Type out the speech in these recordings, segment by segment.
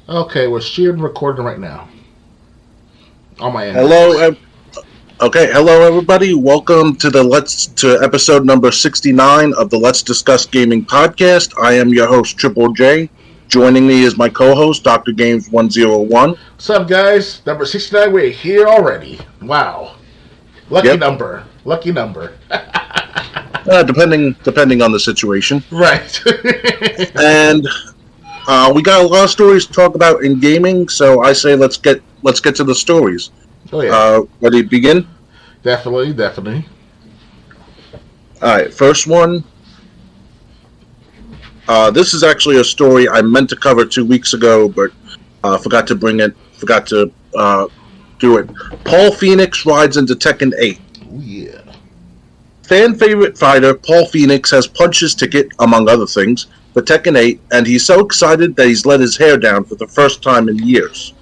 Okay, we're streaming recording right now on my end. Hello everybody. Welcome to to episode number 69 of the Let's Discuss Gaming podcast. I am your host Triple J. Joining me is my co-host Dr. Games 101. What's up, guys? Number 69. We're here already. Wow, lucky number. Depending on the situation. Right. And we got a lot of stories to talk about in gaming, so I say let's get to the stories. Oh yeah. Ready to begin? Definitely. All right, first one. This is actually a story I meant to cover 2 weeks ago, but forgot to do it. Paul Phoenix rides into Tekken 8. Oh yeah. Fan favorite fighter Paul Phoenix has punched his ticket, among other things, for Tekken 8, and he's so excited that he's let his hair down for the first time in years.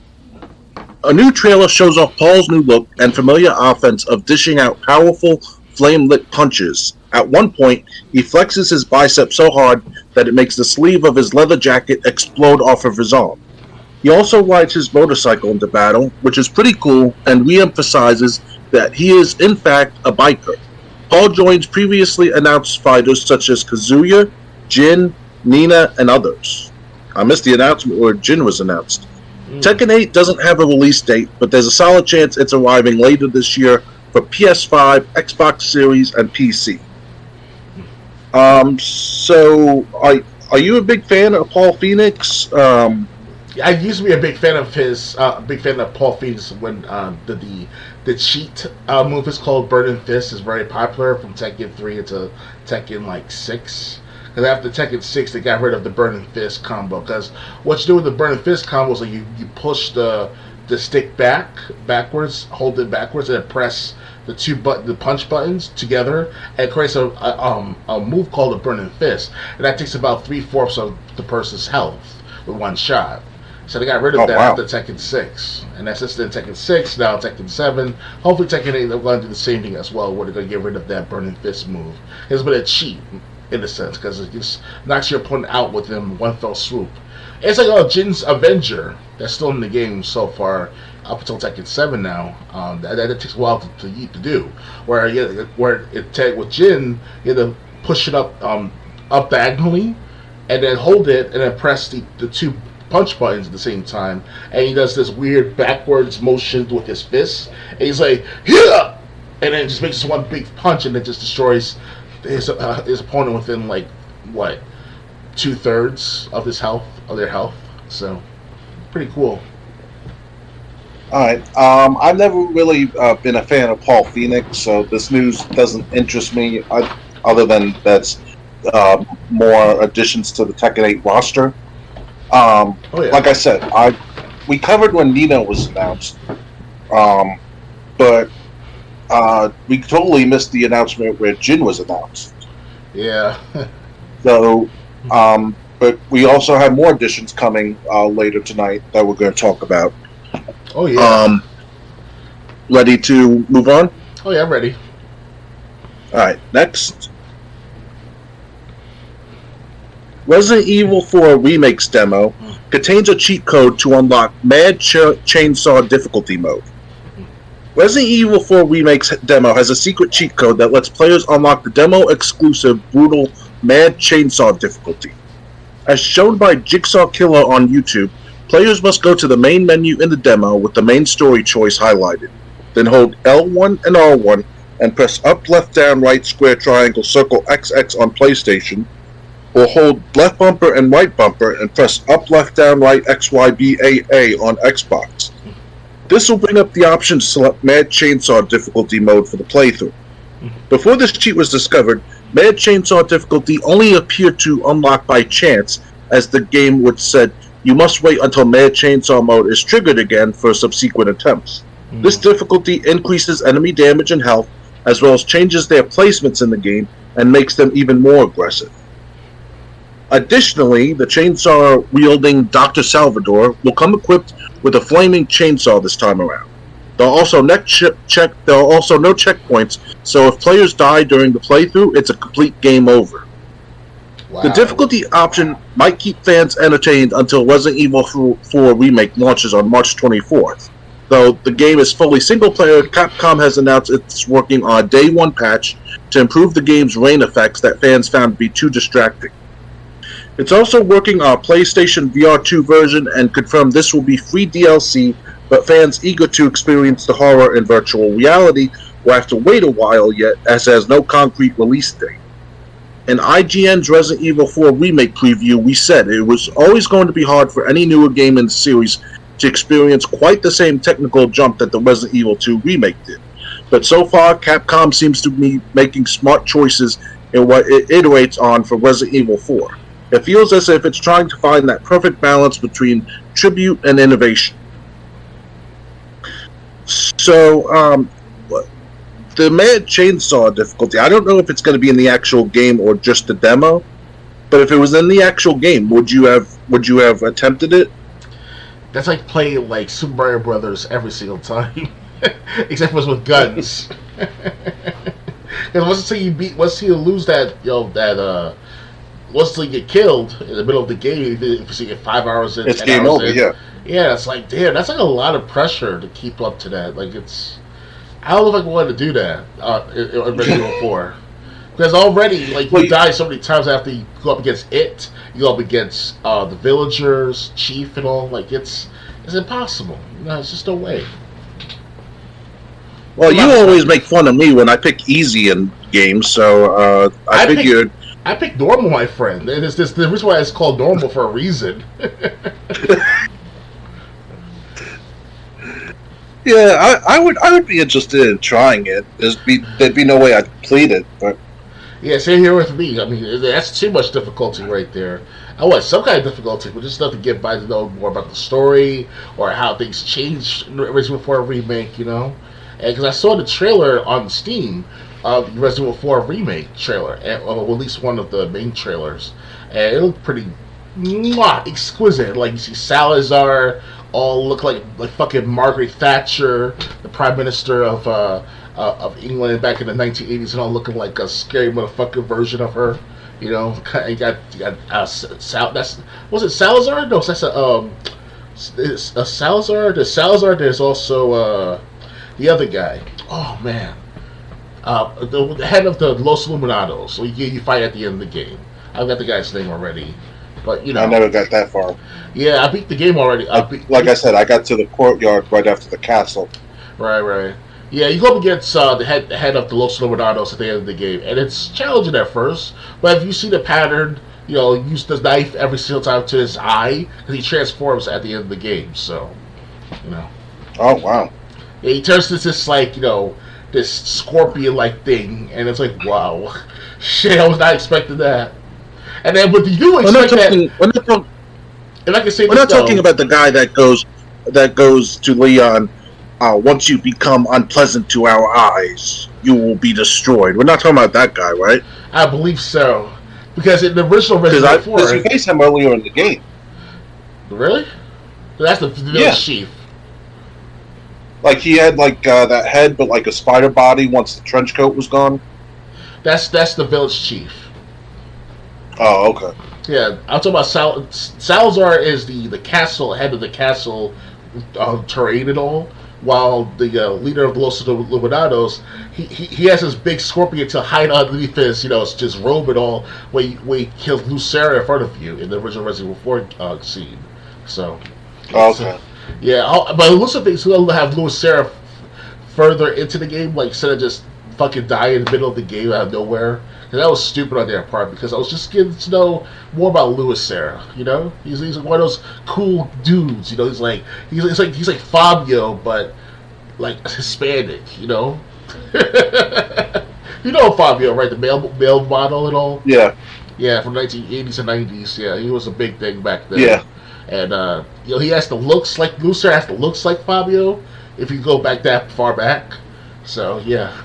A new trailer shows off Paul's new look and familiar offense of dishing out powerful, flame-lit punches. At one point, he flexes his bicep so hard that it makes the sleeve of his leather jacket explode off of his arm. He also rides his motorcycle into battle, which is pretty cool, and re-emphasizes that he is, in fact, a biker. Paul joins previously announced fighters such as Kazuya, Jin, Nina, and others. I missed the announcement where Jin was announced. Tekken 8 doesn't have a release date, but there's a solid chance it's arriving later this year for PS5, Xbox Series, and PC. So, are you a big fan of Paul Phoenix? I used to be a big fan of Paul Phoenix when the cheat move is called Burning Fist is very popular from Tekken 3 into Tekken 6. Because after Tekken 6, they got rid of the Burning Fist combo. Because what you do with the Burning Fist combo is you push the stick backwards, hold it backwards, and then press the punch buttons together, and it creates a move called the Burning Fist. And that takes about 3/4 of the person's health with one shot. So they got rid of that after Tekken 6. And that's just in Tekken 6, now Tekken 7. Hopefully Tekken 8, they're going to do the same thing as well, where they're going to get rid of that Burning Fist move. It's been a cheat, in a sense, because it just knocks your opponent out within one fell swoop. It's like Jin's Avenger that's still in the game so far, up until Tekken 7 now. That takes a while to do. With Jin, you have to push it up diagonally, and then hold it, and then press the two punch buttons at the same time, and he does this weird backwards motion with his fists, and he's like, yeah! And then just makes this one big punch, and it just destroys his opponent within 2/3 of their health. So pretty cool. Alright, I've never really been a fan of Paul Phoenix, so this news doesn't interest me, other than that's more additions to the Tekken 8 roster. Like I said, we covered when Nina was announced, but we totally missed the announcement where Jin was announced. Yeah. So, but we also have more additions coming later tonight that we're going to talk about. Oh yeah. Ready to move on? Oh yeah, I'm ready. All right, next. Resident Evil 4 Remake's demo contains a cheat code to unlock Mad Chainsaw difficulty mode. Resident Evil 4 Remake's demo has a secret cheat code that lets players unlock the demo-exclusive brutal Mad Chainsaw difficulty. As shown by Jigsaw Killer on YouTube, players must go to the main menu in the demo with the main story choice highlighted. Then hold L1 and R1 and press up, left, down, right, square, triangle, circle, XX on PlayStation, or hold left bumper and right bumper and press up, left, down, right, XYBAA on Xbox. This will bring up the option to select Mad Chainsaw difficulty mode for the playthrough. Before this cheat was discovered, Mad Chainsaw difficulty only appeared to unlock by chance, as the game would said, you must wait until Mad Chainsaw mode is triggered again for subsequent attempts. This difficulty increases enemy damage and health, as well as changes their placements in the game and makes them even more aggressive. Additionally, the chainsaw-wielding Dr. Salvador will come equipped with a flaming chainsaw this time around. There are also no checkpoints, so if players die during the playthrough, it's a complete game over. Wow. The difficulty option might keep fans entertained until Resident Evil 4 Remake launches on March 24th. Though the game is fully single-player, Capcom has announced it's working on a Day 1 patch to improve the game's rain effects that fans found to be too distracting. It's also working on a PlayStation VR 2 version and confirmed this will be free DLC, but fans eager to experience the horror in virtual reality will have to wait a while yet, as it has no concrete release date. In IGN's Resident Evil 4 Remake preview, we said it was always going to be hard for any newer game in the series to experience quite the same technical jump that the Resident Evil 2 Remake did. But so far, Capcom seems to be making smart choices in what it iterates on for Resident Evil 4. It feels as if it's trying to find that perfect balance between tribute and innovation. So, the Mad Chainsaw difficulty, I don't know if it's going to be in the actual game or just the demo, but if it was in the actual game, would you have attempted it? That's like playing like Super Mario Brothers every single time, except for it's with guns. Because once you lose that, once you get killed in the middle of the game, if you get 5 hours in, it's game over. Yeah, it's like, damn, that's like a lot of pressure to keep up to that. Like, I don't know if I want to do that in Resident Evil 4. Because already, like, you die so many times after you go up against it, you go up against the villagers, chief, and all. Like, it's impossible. No, it's just no way. Well, you always make fun of me when I pick easy in games, so I figured... I picked normal, my friend. And the reason why it's called normal for a reason. Yeah, I would be interested in trying it. There'd be no way I'd complete it, but yeah, same here with me. I mean, that's too much difficulty right there. I want some kind of difficulty, but just enough to get by to know more about the story or how things changed in Resident Evil 4 Remake, And because I saw the trailer on Steam of the Resident Evil 4 Remake trailer, or at least one of the main trailers, and it looked pretty exquisite. Like, you see Salazar all look like fucking Margaret Thatcher, the Prime Minister of England back in the 1980s, and all looking like a scary motherfucking version of her. You got was it Salazar? No, that's a Salazar. There's Salazar. There's also the other guy. Oh man, the head of the Los Illuminados. So you fight at the end of the game. I've got the guy's name already. But I never got that far. Yeah, I beat the game already. Like I said, I got to the courtyard right after the castle. Right. Yeah, you go up against the head of the Los Illuminados at the end of the game, and it's challenging at first. But if you see the pattern, use the knife every single time to his eye, because he transforms at the end of the game. So, Oh wow. Yeah, he turns to this this scorpion-like thing, and it's like, wow, shit, I was not expecting that. And then, but you do expect that. We're not talking about the guy that goes to Leon. Once you become unpleasant to our eyes, you will be destroyed. We're not talking about that guy, right? I believe so, because in the original Resident Evil 4, because you faced him earlier in the game. Really? That's the village chief. Like he had that head, but like a spider body. Once the trench coat was gone. That's the village chief. Oh, okay. Yeah, I'm talking about Salazar is the castle, head of the castle terrain and all, while the leader of the Los Illuminados, he has this big scorpion to hide underneath his, just robe and all, where he kills Lucera in front of you in the original Resident Evil 4 scene. So, okay. Yeah, but it looks like they're going to have Lucera further into the game, like instead of just fucking dying in the middle of the game out of nowhere. And that was stupid on their part, because I was just getting to know more about Lucera. He's one of those cool dudes. He's like Fabio, but like Hispanic. You know Fabio, right? The male model and all. Yeah. Yeah, from 1980s and 90s. Yeah, he was a big thing back then. Yeah. And he has the looks like Lucera has the looks like Fabio. If you go back that far back, so yeah.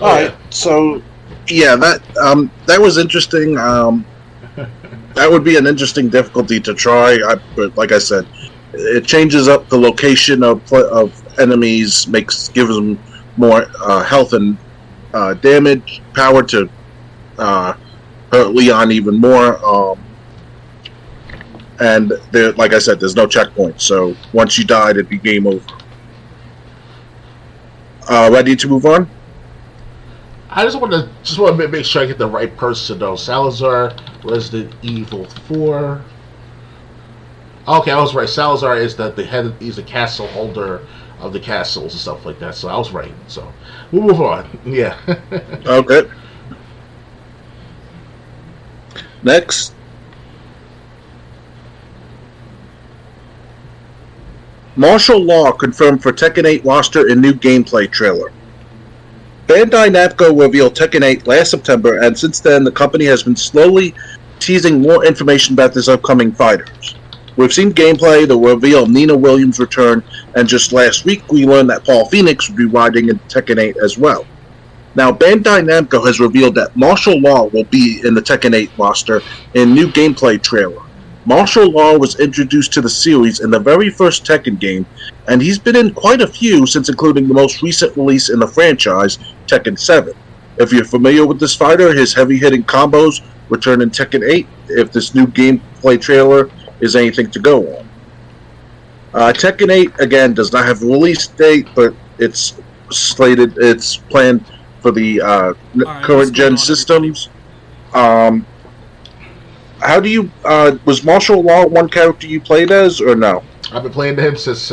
All right, so yeah, that was interesting. That would be an interesting difficulty to try. But like I said, it changes up the location of enemies, gives them more health and damage, power to hurt Leon even more. And there, like I said, there's no checkpoint. So once you died, it'd be game over. Ready to move on? I just want to make sure I get the right person though. Salazar, Resident Evil 4. Okay, I was right. Salazar is the head. He's the castle holder of the castles and stuff like that. So I was right. So we'll move on. Yeah. Okay. Next. Martial Law confirmed for Tekken 8 roster in new gameplay trailer. Bandai Namco revealed Tekken 8 last September, and since then the company has been slowly teasing more information about this upcoming fighters. We've seen gameplay, the reveal of Nina Williams' return, and just last week we learned that Paul Phoenix would be riding in Tekken 8 as well. Now, Bandai Namco has revealed that Martial Law will be in the Tekken 8 roster in new gameplay trailer. Martial Law was introduced to the series in the very first Tekken game, and he's been in quite a few since including the most recent release in the franchise, Tekken 7. If you're familiar with this fighter, his heavy-hitting combos return in Tekken 8 if this new gameplay trailer is anything to go on. Tekken 8, again, does not have a release date, but it's planned for the current-gen systems. How do you, was Martial Law one character you played as, or no? I've been playing him since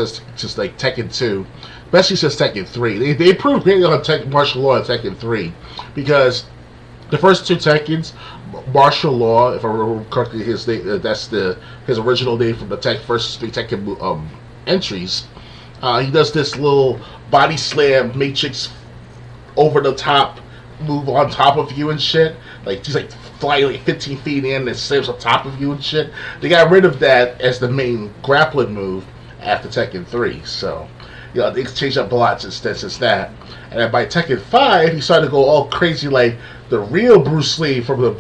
like Tekken 2, especially since Tekken 3. They improved greatly on Martial Law in Tekken 3, because the first two Tekkens, Martial Law, if I remember correctly, his name, that's his original name from the first three Tekken entries. He does this little body slam matrix over the top move on top of you and shit. Like he's like flying like 15 feet in and slams on top of you and shit. They got rid of that as the main grappling move after Tekken 3. So, you know, they changed up a lot since that. And then by Tekken 5, he started to go all crazy like the real Bruce Lee from the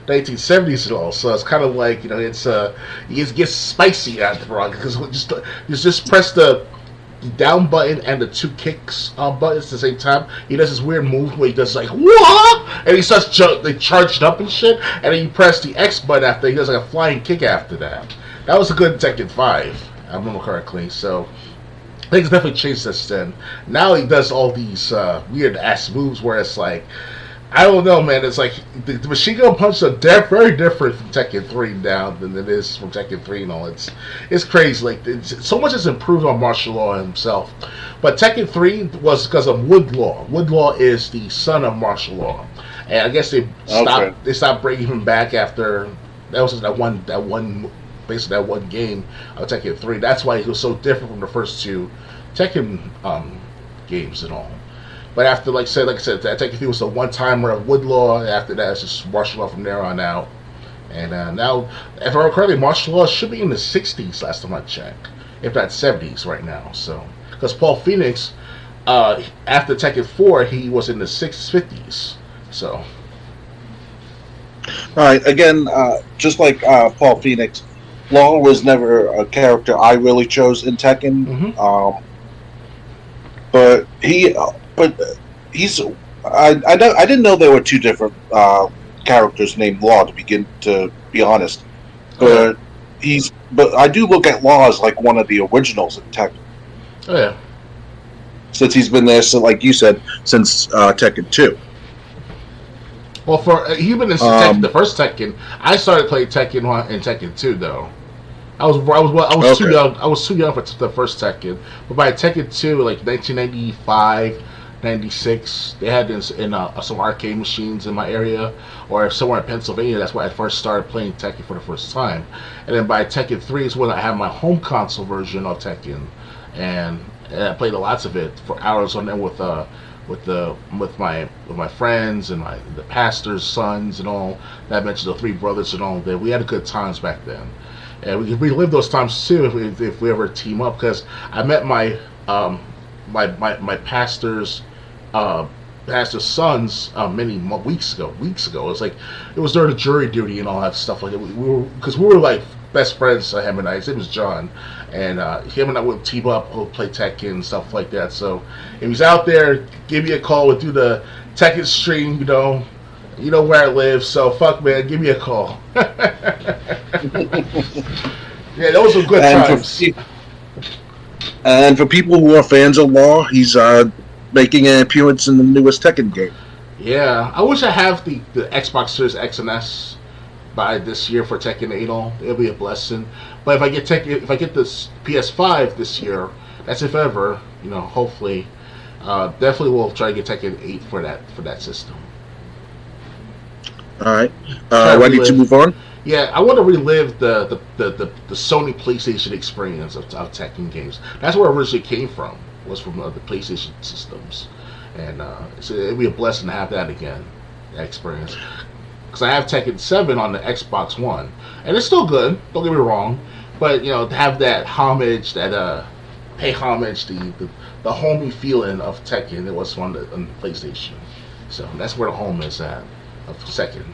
1970s and all. So it's kind of like, you know, it gets spicy after because just press the down button and the two kicks buttons at the same time. He does this weird move where he does like what, and he starts charged up and shit. And then you press the X button after he does like a flying kick after that. That was a good Tekken 5, I remember correctly. So things definitely changed since then. Now he does all these weird ass moves where it's like, I don't know, man. It's like the machine gun punches are very different from Tekken 3 now than it is from Tekken 3 and all. It's crazy. Like so much has improved on Martial Law himself, but Tekken 3 was because of Woodlaw. Woodlaw is the son of Martial Law, and I guess they stopped bringing him back after that was that one basically that one game of Tekken 3. That's why he was so different from the first two Tekken games and all. But after, like I said, Tekken 3 was the one-timer of Woodlaw. After that, it's just Martial Law from there on out. And now, if I remember correctly, Martial Law should be in the 60s last time I checked. If not 70s right now. So, because Paul Phoenix, after Tekken 4, he was in the 50s. So. Alright, again, just like Paul Phoenix, Law was never a character I really chose in Tekken. Mm-hmm. But he's I didn't know there were two different characters named Law to be honest. But I do look at Law as like one of the originals in Tekken. Oh yeah. Since he's been there, so like you said, since Tekken 2. Well, for even in the first Tekken, I started playing Tekken 1 and Tekken 2 though. I was okay. Too young. I was too young for the first Tekken. But by Tekken 2, like 1995, 96, they had this in some arcade machines in my area, or somewhere in Pennsylvania. That's where I first started playing Tekken for the first time. And then by Tekken 3 is when I had my home console version of Tekken, and I played lots of it for hours on end with my friends and the pastor's sons and all. That mentioned the three brothers and all. That we had good times back then. And we could relive those times too if we ever team up. Because I met my pastor's sons many weeks ago. It was during the jury duty and all that stuff like that. We were like best friends. Him and I. His name was John, and him and I would team up, would play Tekken and stuff like that. So if he's out there, give me a call. We'll do the Tekken stream, you know. You know where I live, so fuck, man. Give me a call. Yeah, those were good times. And for people who are fans of Law, he's making an appearance in the newest Tekken game. Yeah, I wish I have the Xbox Series X and S by this year for Tekken 8. It'll be a blessing. But if I get this PS5 this year, that's if ever. Hopefully, definitely we'll try to get Tekken 8 for that system. All right, ready to move on? Yeah, I want to relive the Sony PlayStation experience of Tekken games. That's where it originally came from. Was from the PlayStation systems, and so it'd be a blessing to have that again, that experience. Because I have Tekken 7 on the Xbox One, and it's still good. Don't get me wrong, but to have that homage, pay homage, the homey feeling of Tekken, it was on the PlayStation. So that's where the home is at of Tekken.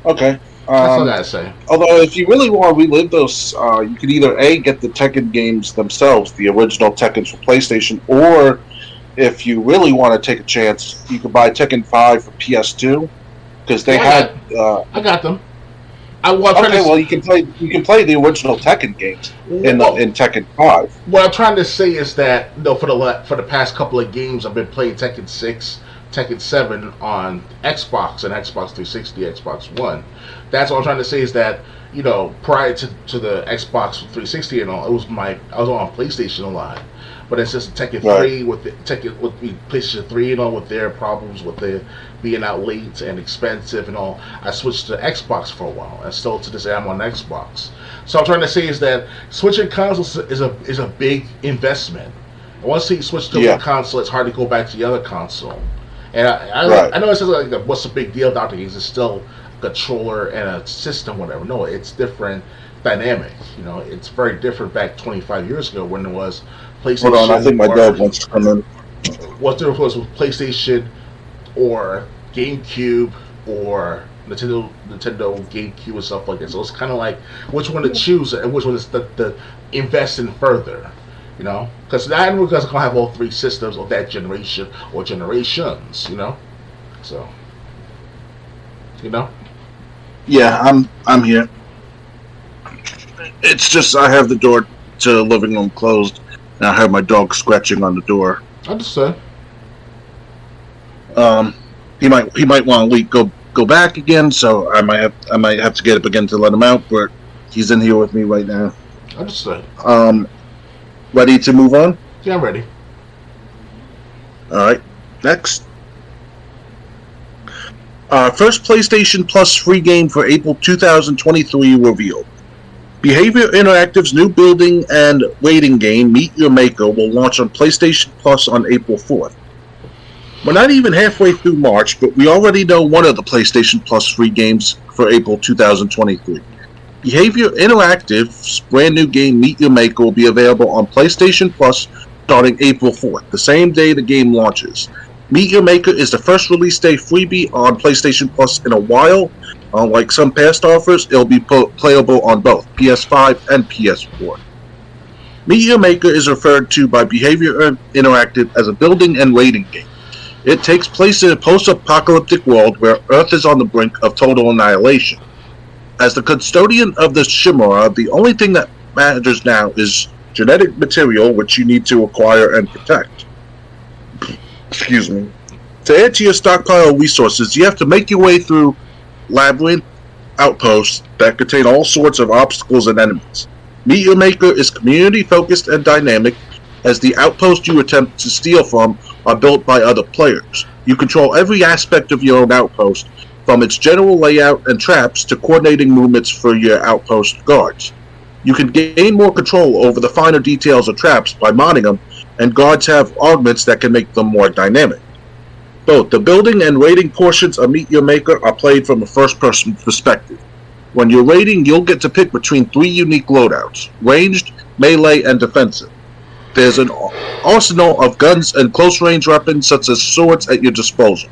Okay. That's all I gotta say. Although, if you really want to relive those, you could either get the Tekken games themselves, the original Tekkens for PlayStation, or if you really want to take a chance, you could buy Tekken 5 for PS2 because they had. I got them. Well, you can play the original Tekken games in Tekken 5. What I'm trying to say is that for the past couple of games, I've been playing Tekken 6. Tekken 7 on Xbox and Xbox 360, Xbox One. That's what I'm trying to say is that, prior to the Xbox 360 and all, I was on PlayStation a lot. But it's just Tekken 3 with PlayStation 3 and all, with their problems with the being out late and expensive and all. I switched to Xbox for a while, and still to this day I'm on Xbox. So I'm trying to say is that switching consoles is a big investment. And once you switch to one console, it's hard to go back to the other console. And I know it says like, what's the big deal, Dr. Hayes? It's still a controller and a system, whatever. No, it's different dynamic. It's very different back 25 years ago when there was PlayStation. Hold on, I think my dog wants to come in. What there was with PlayStation or GameCube or Nintendo GameCube and stuff like that. So it's kind of like which one to choose and which one is the invest in further. Because not everyone's going to have all three systems of that generation or generations, So, Yeah, I'm here. It's just I have the door to the living room closed, and I have my dog scratching on the door. Understood. He might want to go back again, so I might have to get up again to let him out. But he's in here with me right now. Understood. Ready to move on? Yeah, I'm ready. Alright, next. First PlayStation Plus free game for April 2023 revealed. Behavior Interactive's new building and waiting game, Meet Your Maker, will launch on PlayStation Plus on April 4th. We're not even halfway through March, but we already know one of the PlayStation Plus free games for April 2023. Behavior Interactive's brand new game Meet Your Maker will be available on PlayStation Plus starting April 4th, the same day the game launches. Meet Your Maker is the first release day freebie on PlayStation Plus in a while. Unlike some past offers, it'll be playable on both PS5 and PS4. Meet Your Maker is referred to by Behavior Interactive as a building and waiting game. It takes place in a post-apocalyptic world where Earth is on the brink of total annihilation. As the custodian of the Chimera, the only thing that matters now is genetic material which you need to acquire and protect. Excuse me. To add to your stockpile of resources, you have to make your way through labyrinth outposts that contain all sorts of obstacles and enemies. Meet Your Maker is community-focused and dynamic, as the outposts you attempt to steal from are built by other players. You control every aspect of your own outpost, from its general layout and traps to coordinating movements for your outpost guards. You can gain more control over the finer details of traps by modding them, and guards have augments that can make them more dynamic. Both the building and raiding portions of Meet Your Maker are played from a first-person perspective. When you're raiding, you'll get to pick between three unique loadouts: ranged, melee, and defensive. There's an arsenal of guns and close-range weapons such as swords at your disposal.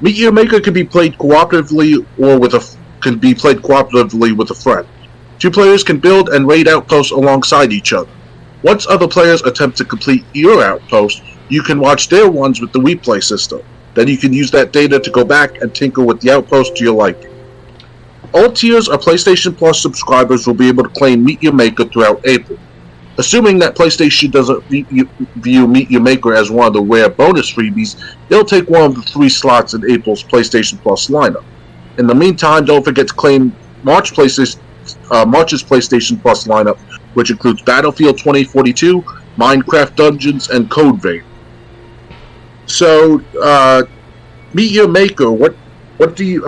Meet Your Maker can be played cooperatively with a friend. Two players can build and raid outposts alongside each other. Once other players attempt to complete your outpost, you can watch their ones with the replay system. Then you can use that data to go back and tinker with the outpost to your liking. All tiers of PlayStation Plus subscribers will be able to claim Meet Your Maker throughout April. Assuming that PlayStation doesn't view Meet Your Maker as one of the rare bonus freebies, they'll take one of the 3 slots in April's PlayStation Plus lineup. In the meantime, don't forget to claim March's PlayStation Plus lineup, which includes Battlefield 2042, Minecraft Dungeons, and Code Vein. So, Meet Your Maker. What do you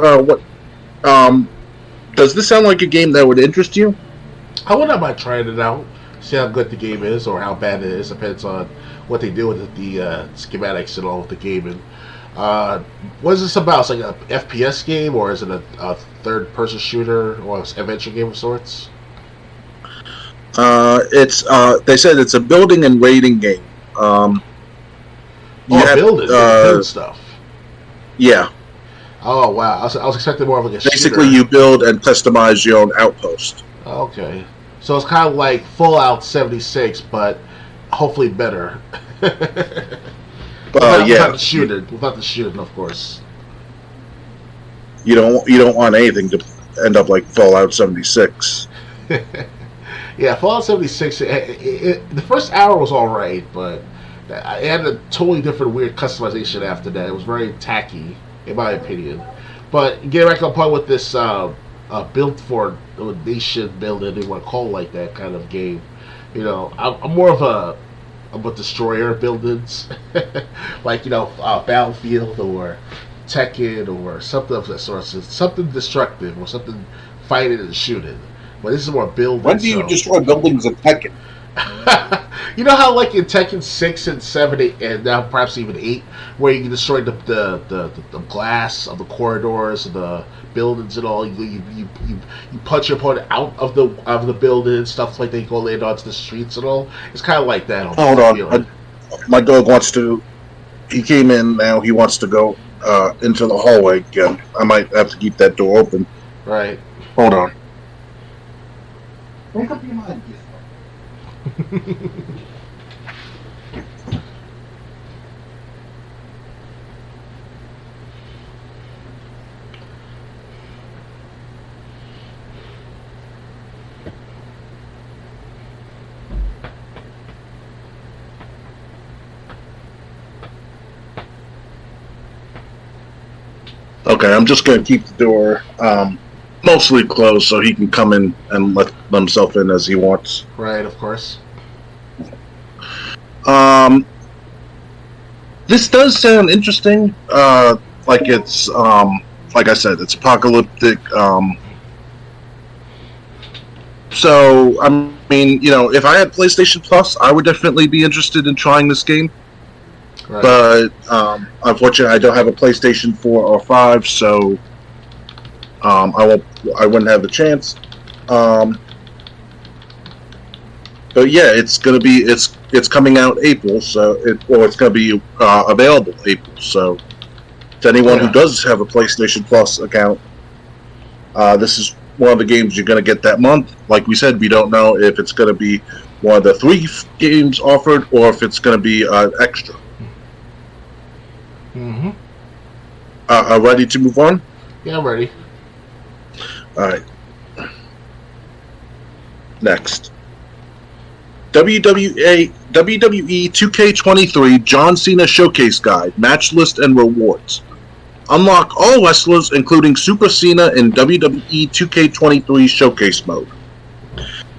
does this sound like a game that would interest you? I wouldn't mind trying it out, see how good the game is or how bad it is. Depends on what they do with the schematics and all of the game. And what is this about? It's like a FPS game, or is it a third-person shooter or an adventure game of sorts? They said it's a building and raiding game. Build stuff. Yeah. Oh wow! I was expecting more of like a basically shooter. You build and customize your own outpost. Okay, so it's kind of like Fallout 76, but hopefully better. Without the shooting, of course. You don't want anything to end up like Fallout 76. Yeah, Fallout 76. The first hour was all right, but it had a totally different, weird customization after that. It was very tacky, in my opinion. But getting back on point with this built for nation building, they want to call it like that kind of game. You know, I'm more of a destroyer buildings, like Battlefield or Tekken or something of that sort. Something destructive or something fighting and shooting. But this is more building. When do you destroy buildings in Tekken? You know how like in Tekken 6 and 7 and now perhaps even 8, where you can destroy the glass of the corridors and the buildings and all. You punch your opponent out of the building, stuff like they go land onto the streets and all. It's kind of like that. Hold on, my dog wants to. He came in now. He wants to go into the hallway again. I might have to keep that door open. Right. Hold on. Make up your mind. Okay, I'm just going to keep the door mostly closed so he can come in and let himself in as he wants. Right, of course. This does sound interesting. Like it's like I said, it's apocalyptic. So I mean, if I had PlayStation Plus, I would definitely be interested in trying this game. Right. But unfortunately, I don't have a PlayStation 4 or 5, so I wouldn't have the chance. But yeah, it's coming out April, so it's gonna be available April. So to anyone who does have a PlayStation Plus account, this is one of the games you're gonna get that month. Like we said, we don't know if it's gonna be one of the 3 games offered or if it's gonna be extra. Mm-hmm. Ready to move on? Yeah, I'm ready. All right. Next. WWE 2K23 John Cena Showcase Guide, Match List and Rewards. Unlock all wrestlers, including Super Cena in WWE 2K23 Showcase Mode.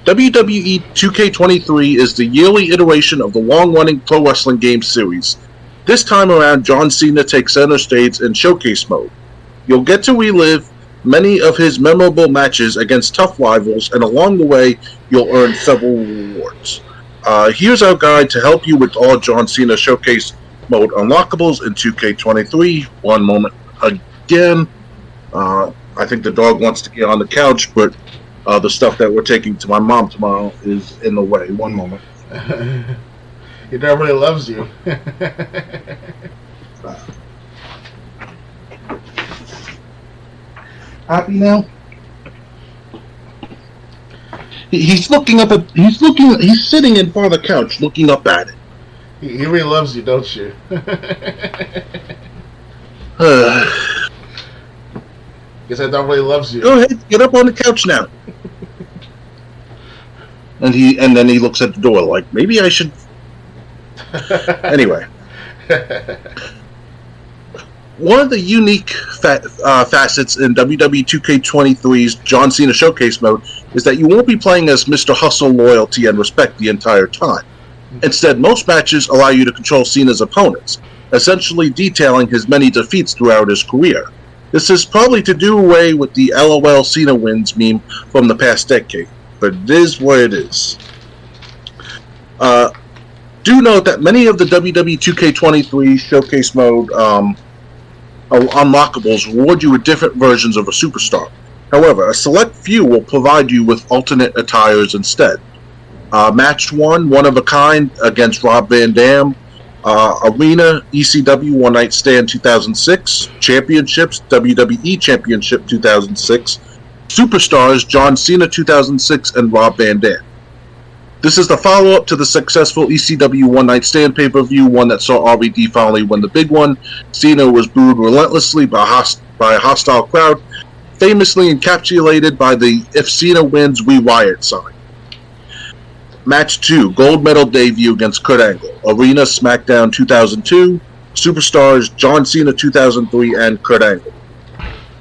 WWE 2K23 is the yearly iteration of the long-running pro wrestling game series. This time around, John Cena takes center stage in Showcase Mode. You'll get to relive many of his memorable matches against tough rivals, and along the way, you'll earn several rewards. Here's our guide to help you with all John Cena Showcase Mode unlockables in 2K23. One moment again. I think the dog wants to get on the couch, but the stuff that we're taking to my mom tomorrow is in the way. One moment. Your dad really loves you. Happy now? He's looking up at. He's sitting in front of the couch, looking up at it. He really loves you, don't you? Guess that dog really loves you. Go ahead, get up on the couch now. And then he looks at the door like, maybe I should. Anyway. One of the unique facets in WWE 2K23's John Cena Showcase mode is that you won't be playing as Mr. Hustle, Loyalty, and Respect the entire time. Instead, most matches allow you to control Cena's opponents, essentially detailing his many defeats throughout his career. This is probably to do away with the LOL Cena wins meme from the past decade, but it is what it is. Do note that many of the WWE 2K23 Showcase mode unlockables reward you with different versions of a superstar. However, a select few will provide you with alternate attires instead. Match 1, One of a Kind against Rob Van Dam. Arena, ECW One Night Stand 2006. Championships, WWE Championship 2006. Superstars, John Cena 2006 and Rob Van Dam. This is the follow-up to the successful ECW One Night Stand pay-per-view, one that saw RVD finally win the big one. Cena was booed relentlessly by a hostile crowd, famously encapsulated by the "If Cena wins, we riot" sign. Match 2, Gold Medal debut against Kurt Angle. Arena, SmackDown 2002. Superstars, John Cena 2003 and Kurt Angle.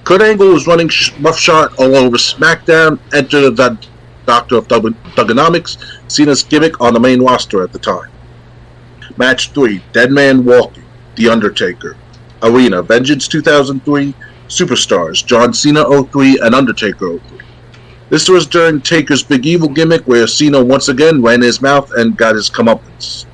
Kurt Angle was running roughshod all over SmackDown, entered the Doctor of Thuganomics, Cena's gimmick on the main roster at the time. Match 3, Dead Man Walking, The Undertaker. Arena, Vengeance 2003, Superstars, John Cena 03 and Undertaker 03. This was during Taker's Big Evil gimmick, where Cena once again ran his mouth and got his comeuppance.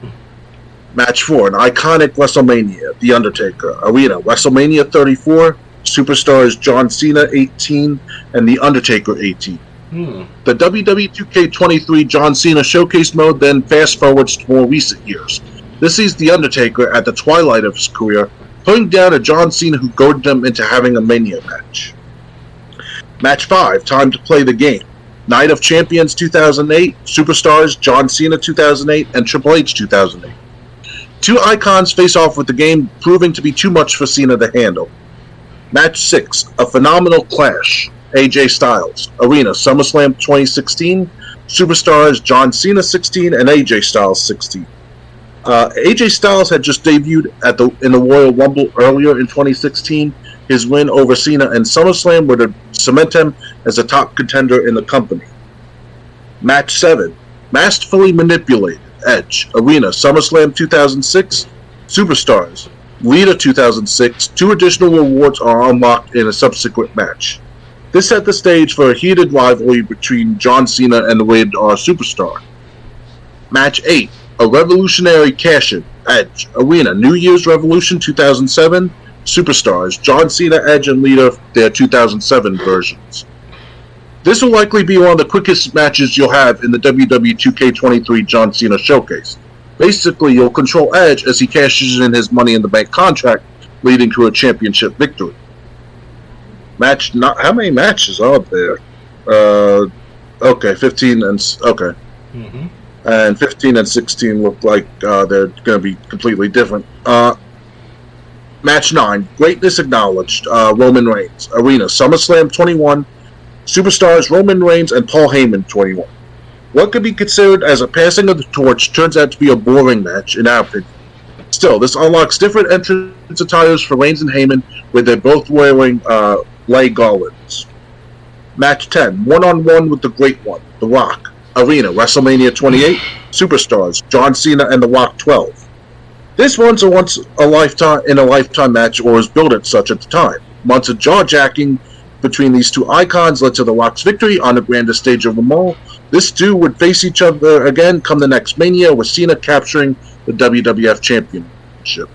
Match 4, an iconic WrestleMania, The Undertaker. Arena, WrestleMania 34, Superstars, John Cena 18 and The Undertaker 18. The WWE 2K23 John Cena Showcase mode then fast-forwards to more recent years. This sees The Undertaker at the twilight of his career, putting down a John Cena who goaded him into having a Mania match. Match 5, Time to Play the Game. Night of Champions 2008, Superstars, John Cena 2008, and Triple H 2008. Two icons face off with the game, proving to be too much for Cena to handle. Match 6, a phenomenal clash. AJ Styles. Arena, SummerSlam 2016. Superstars, John Cena 16 and AJ Styles 16. AJ Styles had just debuted in the Royal Rumble earlier in 2016. His win over Cena and SummerSlam would cement him as a top contender in the company. Match 7. Masterfully Manipulated. Edge. Arena, SummerSlam 2006. Superstars. Lita 2006. 2 additional rewards are unlocked in a subsequent match. This set the stage for a heated rivalry between John Cena and the Rated R Superstar. Match 8. A revolutionary cash-in. Edge. Arena, New Year's Revolution 2007. Superstars, John Cena, Edge, and Lita, their 2007 versions. This will likely be one of the quickest matches you'll have in the WWE 2K23 John Cena Showcase. Basically, you'll control Edge as he cashes in his Money in the Bank contract, leading to a championship victory. How many matches are there? Okay, 15 and... Okay. Mm-hmm. And 15 and 16 look like they're going to be completely different. Match 9, Greatness Acknowledged, Roman Reigns. Arena, SummerSlam 21, Superstars, Roman Reigns, and Paul Heyman 21. What could be considered as a passing of the torch turns out to be a boring match, in our opinion. Still, this unlocks different entrance attires for Reigns and Heyman, where they're both wearing lay garlands. Match 10, One-on-One with the Great One, The Rock. Arena, WrestleMania 28, Superstars, John Cena and The Rock 12. This one's a once-in-a-lifetime match, or was billed as such at the time. Months of jaw-jacking between these two icons led to The Rock's victory on the grandest stage of them all. This two would face each other again come the next Mania, with Cena capturing the WWF Championship.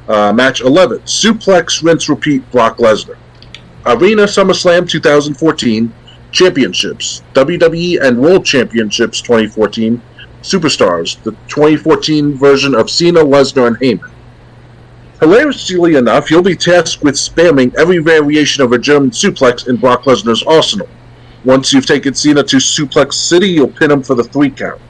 Match 11, Suplex, Rinse, Repeat, Brock Lesnar. Arena, SummerSlam 2014, Championships, WWE and World Championships 2014, Superstars, the 2014 version of Cena, Lesnar, and Heyman. Hilariously enough, you'll be tasked with spamming every variation of a German suplex in Brock Lesnar's arsenal. Once you've taken Cena to Suplex City, you'll pin him for the 3 count.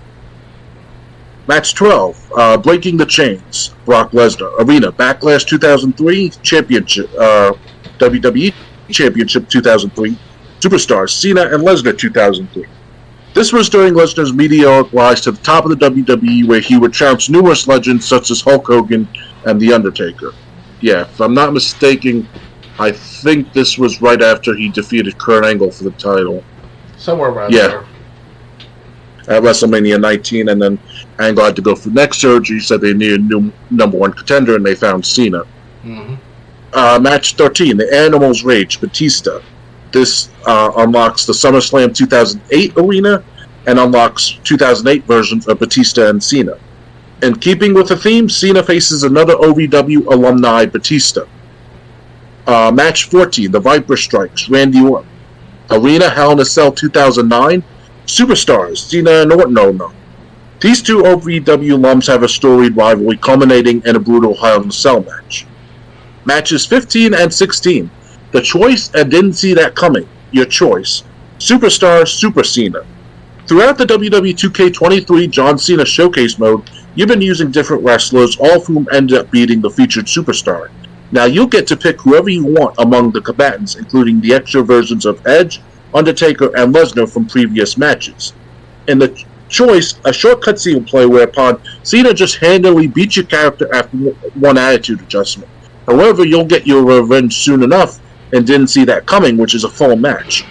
Match 12, Breaking the Chains, Brock Lesnar. Arena, Backlash 2003, Championship, WWE Championship 2003, Superstars, Cena and Lesnar 2003. This was during Lesnar's meteoric rise to the top of the WWE, where he would trounce numerous legends such as Hulk Hogan and The Undertaker. Yeah, if I'm not mistaken, I think this was right after he defeated Kurt Angle for the title. Somewhere around there. At WrestleMania 19, and then Angle had to go for neck surgery, said they needed a new number one contender, and they found Cena. Mm-hmm. Match 13, The Animals Rage, Batista. This unlocks the SummerSlam 2008 arena and unlocks 2008 versions of Batista and Cena. In keeping with the theme, Cena faces another OVW alumni, Batista. Match 14, The Viper Strikes, Randy Orton. Arena, Hell in a Cell 2009, Superstars, Cena and Orton. These two OVW alums have a storied rivalry culminating in a brutal Hell in a Cell match. Matches 15 and 16, The Choice and Didn't See That Coming, Your Choice, Superstar, Super Cena. Throughout the WWE 2K23 John Cena Showcase mode, you've been using different wrestlers, all of whom ended up beating the featured superstar. Now you'll get to pick whoever you want among the combatants, including the extra versions of Edge, Undertaker, and Lesnar from previous matches. In the Choice, a short cutscene will play whereupon Cena just handily beats your character after one attitude adjustment. However, you'll get your revenge soon enough and Didn't See That Coming, which is a full match.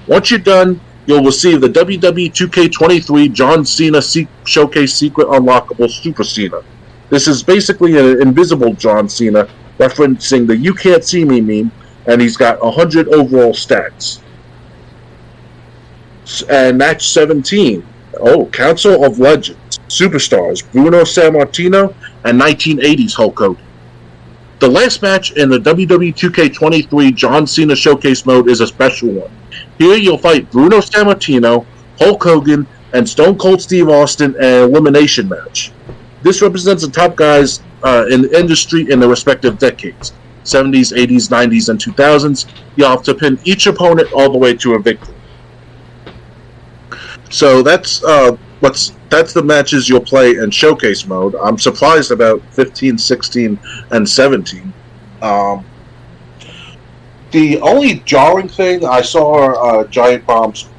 Once you're done, you'll receive the WWE 2K23 John Cena Showcase Secret Unlockable Super Cena. This is basically an invisible John Cena, referencing the You Can't See Me meme, and he's got 100 overall stats. And match 17, Council of Legends, Superstars, Bruno Sammartino, and 1980s Hulk Hogan. The last match in the WWE 2K23 John Cena Showcase mode is a special one. Here you'll fight Bruno Sammartino, Hulk Hogan, and Stone Cold Steve Austin in an elimination match. This represents the top guys in the industry in their respective decades, 70s, 80s, 90s, and 2000s. You'll have to pin each opponent all the way to a victory. So that's the matches you'll play in Showcase mode. I'm surprised about 15, 16, and 17. The only jarring thing I saw Giant Bomb's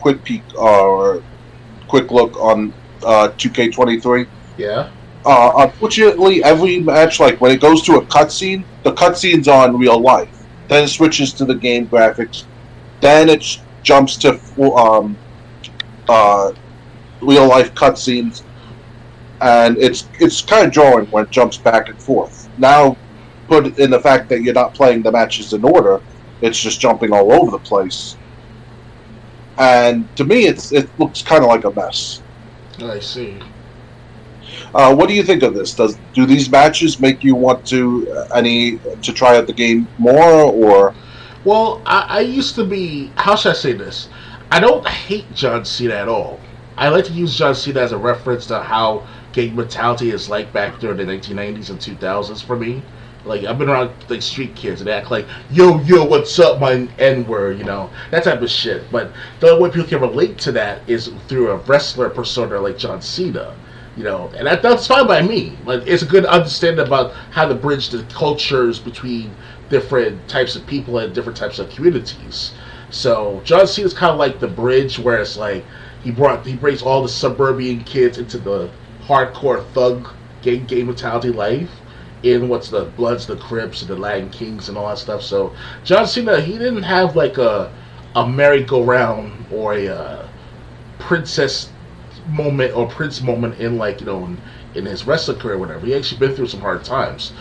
quick peek or quick look on 2K23. Yeah. Unfortunately, every match, like when it goes to a cutscene, the cutscene's on real life. Then it switches to the game graphics. Then it jumps to real life cutscenes, and it's kind of jarring when it jumps back and forth. Now, put in the fact that you're not playing the matches in order, it's just jumping all over the place. And to me, it looks kind of like a mess. I see. What do you think of this? Do these matches make you want to try out the game more, or? Well, I used to be. How should I say this? I don't hate John Cena at all. I like to use John Cena as a reference to how gang mentality is like back during the 1990s and 2000s for me. Like, I've been around like street kids and they act like, yo, what's up, my N-word, that type of shit. But the only way people can relate to that is through a wrestler persona like John Cena. And that's fine by me. Like, it's a good understanding about how to bridge the cultures between different types of people and different types of communities. So John Cena's kind of like the bridge, where it's like he brings all the suburban kids into the hardcore thug gang mentality life in what's the Bloods, the Crips, and the Latin Kings, and all that stuff. So John Cena, he didn't have like a merry-go-round or a princess moment or prince moment in in his wrestling career or whatever. He actually been through some hard times.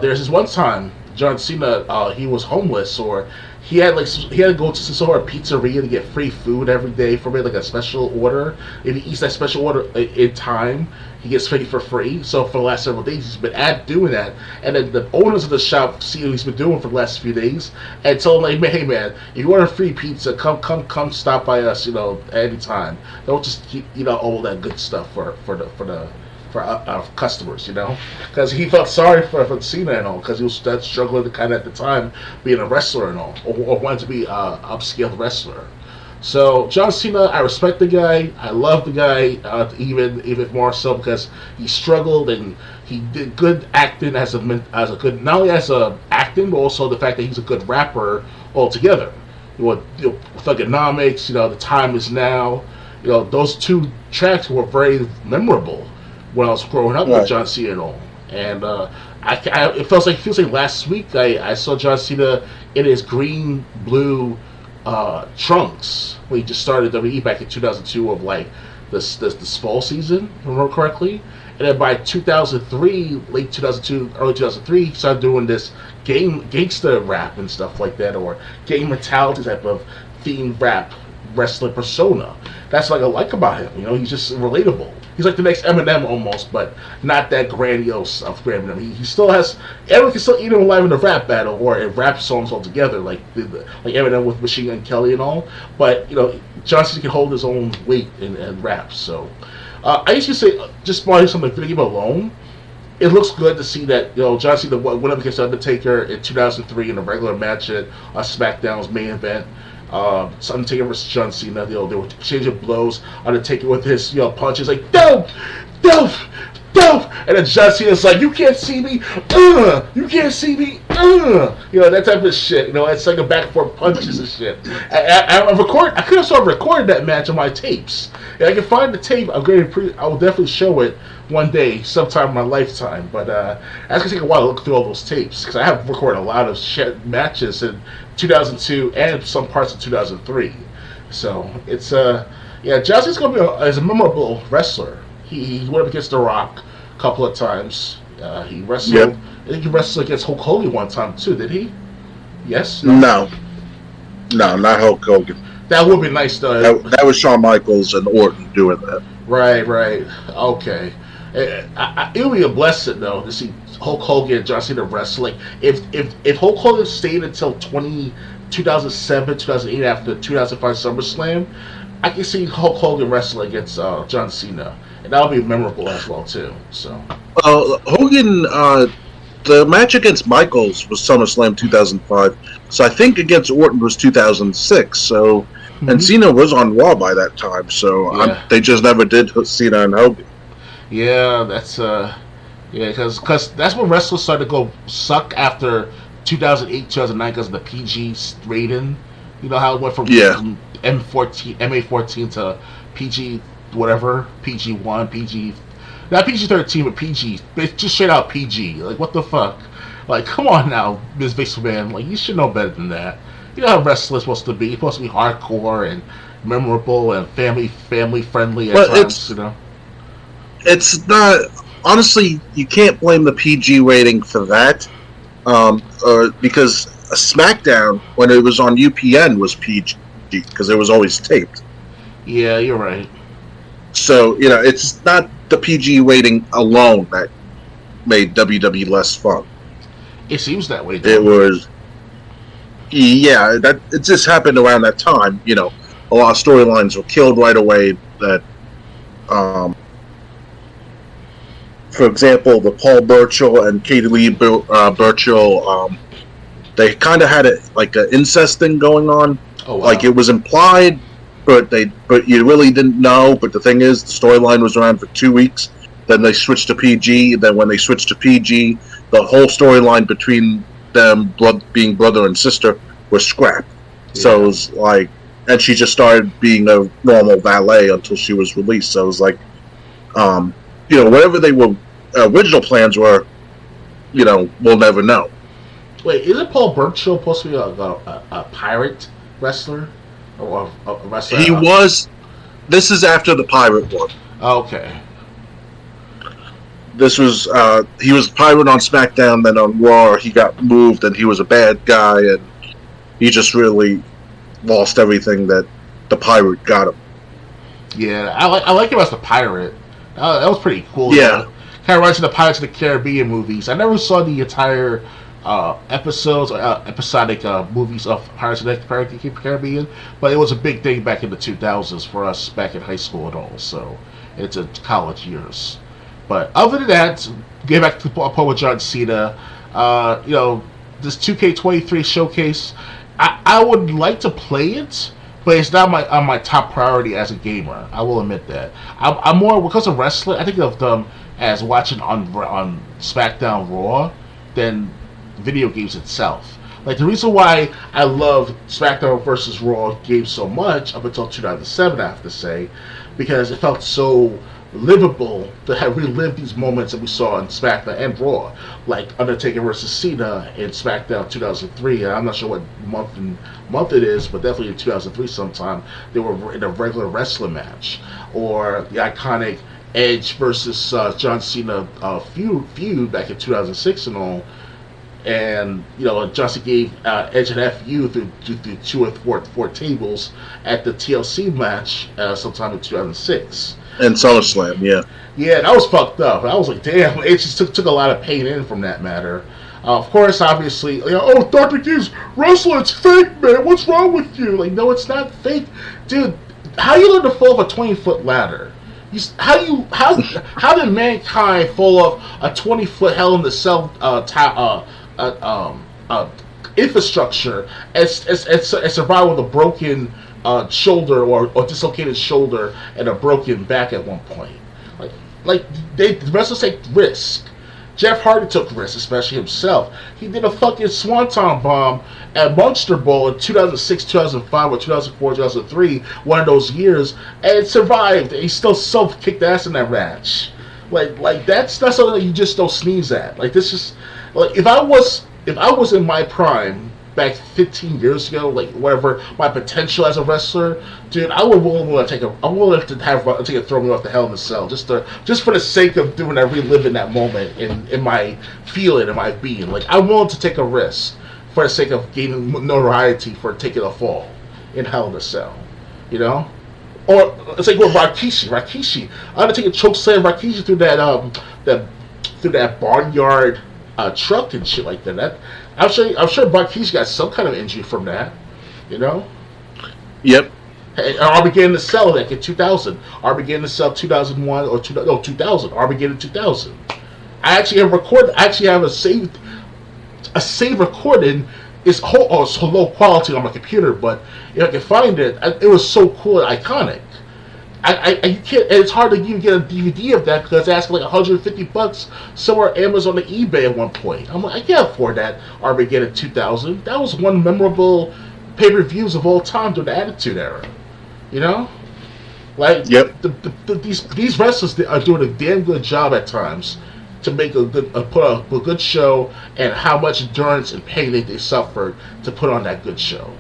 There's this one time John Cena, he was homeless, or he had to go to some sort of pizzeria to get free food every day from it, like a special order. If he eats that special order in time, he gets paid for free. So for the last several days, he's been doing that. And then the owners of the shop see what he's been doing for the last few days and told him, like, hey man, if you want a free pizza, come stop by us, at any time. Don't just keep, all that good stuff for our customers, because he felt sorry for Cena and all, because he was struggling kind of at the time being a wrestler and all, or wanted to be an upscale wrestler. So John Cena, I respect the guy. I love the guy even more so because he struggled and he did good acting as a good, not only as a acting but also the fact that he's a good rapper altogether. Thugonomics, the time is now. Those two tracks were very memorable when I was growing up with John Cena and all. And it feels like last week I saw John Cena in his green blue trunks when he just started WWE back in 2002 of like this fall season, if I remember correctly. And then by 2003, late 2002, early 2003, he started doing this gangster rap and stuff like that, or gang mentality type of themed rap wrestling persona. That's what I like about him. He's just relatable. He's like the next Eminem almost, but not that grandiose of Eminem. He still has, everyone can still eat him alive in a rap battle or in rap songs altogether, like Eminem with Machine Gun Kelly and all. But John Cena can hold his own weight in rap. So I used to say, just by some of the video game alone, it looks good to see that John Cena went up against Undertaker in 2003 in a regular match at SmackDown's main event. Undertaker versus John Cena. They were exchanging blows. Undertaker with his punches like dope, and then John Cena's like, you can't see me, you can't see me, that type of shit. It's like a back and forth punches and shit. I could have sort of recorded that match on my tapes. If I can find the tape, I will definitely show it one day, sometime in my lifetime. But that's gonna take a while to look through all those tapes because I have recorded a lot of shit matches in 2002 and some parts of 2003. So it's John Cena's gonna be as a memorable wrestler. He went up against The Rock a couple of times. He wrestled. Yep. I think he wrestled against Hulk Hogan one time too. Did he? Yes. No, not Hulk Hogan. That would be nice though. That was Shawn Michaels and Orton doing that. Right. Okay. It would be a blessing though to see Hulk Hogan and John Cena wrestling. If Hulk Hogan stayed until 2007, 2008 after the 2005 SummerSlam, I can see Hulk Hogan wrestling against John Cena, and that would be memorable as well too. So Hogan, the match against Michaels was SummerSlam 2005. So I think against Orton was 2006. So and Cena was on Raw by that time. So they just never did Cena and Hogan. Yeah, that's because that's when wrestlers started to go suck after 2008, 2009 because of the PG rating. You know how it went from MA14 to PG whatever, PG1, not PG-13 but PG, just straight out PG. Like what the fuck? Like come on now, Ms. Vixman. Like you should know better than that. You know how wrestlers supposed to be. You're supposed to be hardcore and memorable and family friendly at times. It's not. Honestly, you can't blame the PG rating for that, because SmackDown when it was on UPN was PG because it was always taped. Yeah, you're right. So it's not the PG rating alone that made WWE less fun. It seems that way. It was. Yeah, that it just happened around that time. A lot of storylines were killed right away. That, for example, the Paul Burchill and Katie Lee Burchill, they kind of had like an incest thing going on. Oh, wow. Like it was implied, but you really didn't know. But the thing is, the storyline was around for 2 weeks. Then they switched to PG. Then when they switched to PG, the whole storyline between them being brother and sister was scrapped. Yeah. So it was like, and she just started being a normal valet until she was released. So it was like, whatever they were original plans were, we'll never know. Wait, isn't Paul Burchill supposed to be a pirate wrestler or a wrestler? He was. This is after the pirate one. Okay. This was he was pirate on SmackDown, then on Raw he got moved and he was a bad guy and he just really lost everything that the pirate got him. Yeah, I like him as the pirate. That was pretty cool. Yeah. Kind of reminds me of the Pirates of the Caribbean movies. I never saw the entire episodes or episodic movies of Pirates of the Caribbean, but it was a big thing back in the 2000s for us back in high school and all. So it's a college years. But other than that, get back to the point with John Cena. This 2K23 showcase, I would like to play it, but it's not my on my top priority as a gamer. I will admit that. I'm more because of wrestling. I think of them as watching on SmackDown Raw than video games itself. Like the reason why I love SmackDown versus Raw games so much up until 2007, I have to say, because it felt so livable to have relived these moments that we saw on SmackDown and Raw, like Undertaker versus Cena in SmackDown 2003. And I'm not sure what month it is, but definitely in 2003 sometime they were in a regular wrestling match, or the iconic Edge versus John Cena feud back in 2006 and all. And John Cena gave Edge an FU through 2 or 4 tables at the TLC match sometime in 2006. And SummerSlam, yeah. Yeah, that was fucked up. I was like, damn, it just took a lot of pain in from that matter. Of course, obviously, oh, Dr. G's wrestling's fake, man. What's wrong with you? Like, no, it's not fake. Dude, how you learn to fall off a 20-foot ladder? How did Mankind fall off a 20-foot Hell in the Cell infrastructure and survive with a broken shoulder or dislocated shoulder and a broken back at one point? The wrestlers take risk. Jeff Hardy took risks, especially himself. He did a fucking swanton bomb at Monster Bowl in 2006, 2005, or 2004, 2003, one of those years, and survived. And he still kicked ass in that match. Like that's not something that you just don't sneeze at. Like this is like if I was in my prime back 15 years ago, like whatever my potential as a wrestler, dude, I would willing to take a throw me off the Hell in the Cell just for the sake of doing that, reliving that moment in my feeling, in my being. Like I'm willing to take a risk for the sake of gaining notoriety for taking a fall in Hell in the Cell, Or it's like with Rikishi, Undertaker chokeslam Rikishi through that barnyard truck and shit like that. I'm sure Rikishi got some kind of injury from that, Yep. And Armageddon the Cell like in 2000, Armageddon the Cell 2001 or 2000, Armageddon 2000. I actually have a save recording. It's low quality on my computer, but if I can find it, it was so cool and iconic. I can't. It's hard to even get a DVD of that because it's asking like $150 somewhere Amazon or eBay at one point. I'm like, I can't afford that. Armageddon 2000. That was one memorable pay-per-views of all time during the Attitude Era. Like yep. These wrestlers are doing a damn good job at times to make put on a good show, and how much endurance and pain they suffered to put on that good show.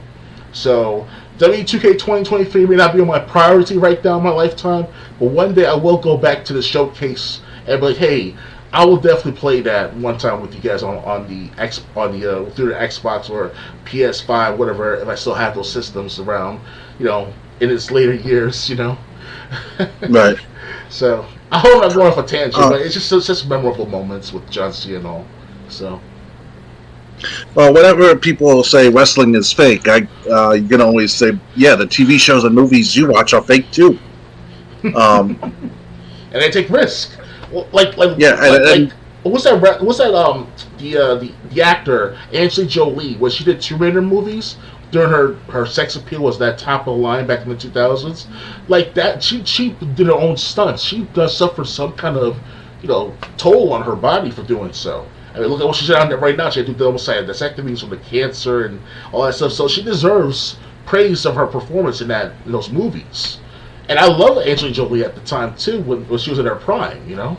So W2K 2023 may not be on my priority right now in my lifetime, but one day I will go back to the showcase and be like, hey, I will definitely play that one time with you guys on the through the Xbox or PS5, whatever, if I still have those systems around, in its later years, Right. So I hope I'm not going off a tangent, but it's just memorable moments with John Cena and all. So. Well, whenever people say wrestling is fake, you can always say, yeah, the TV shows and movies you watch are fake too. And they take risk. What's that? The actor Angelina Jolie, when she did Terminator movies, during her sex appeal was that top of the line back in the 2000s. Like that, she did her own stunts. She does suffer some kind of toll on her body for doing so. I mean, look at what she's on right now. She had to do double sided vasectomies from the cancer and all that stuff. So she deserves praise of her performance in those movies. And I love Angelina Jolie at the time too, when she was in her prime.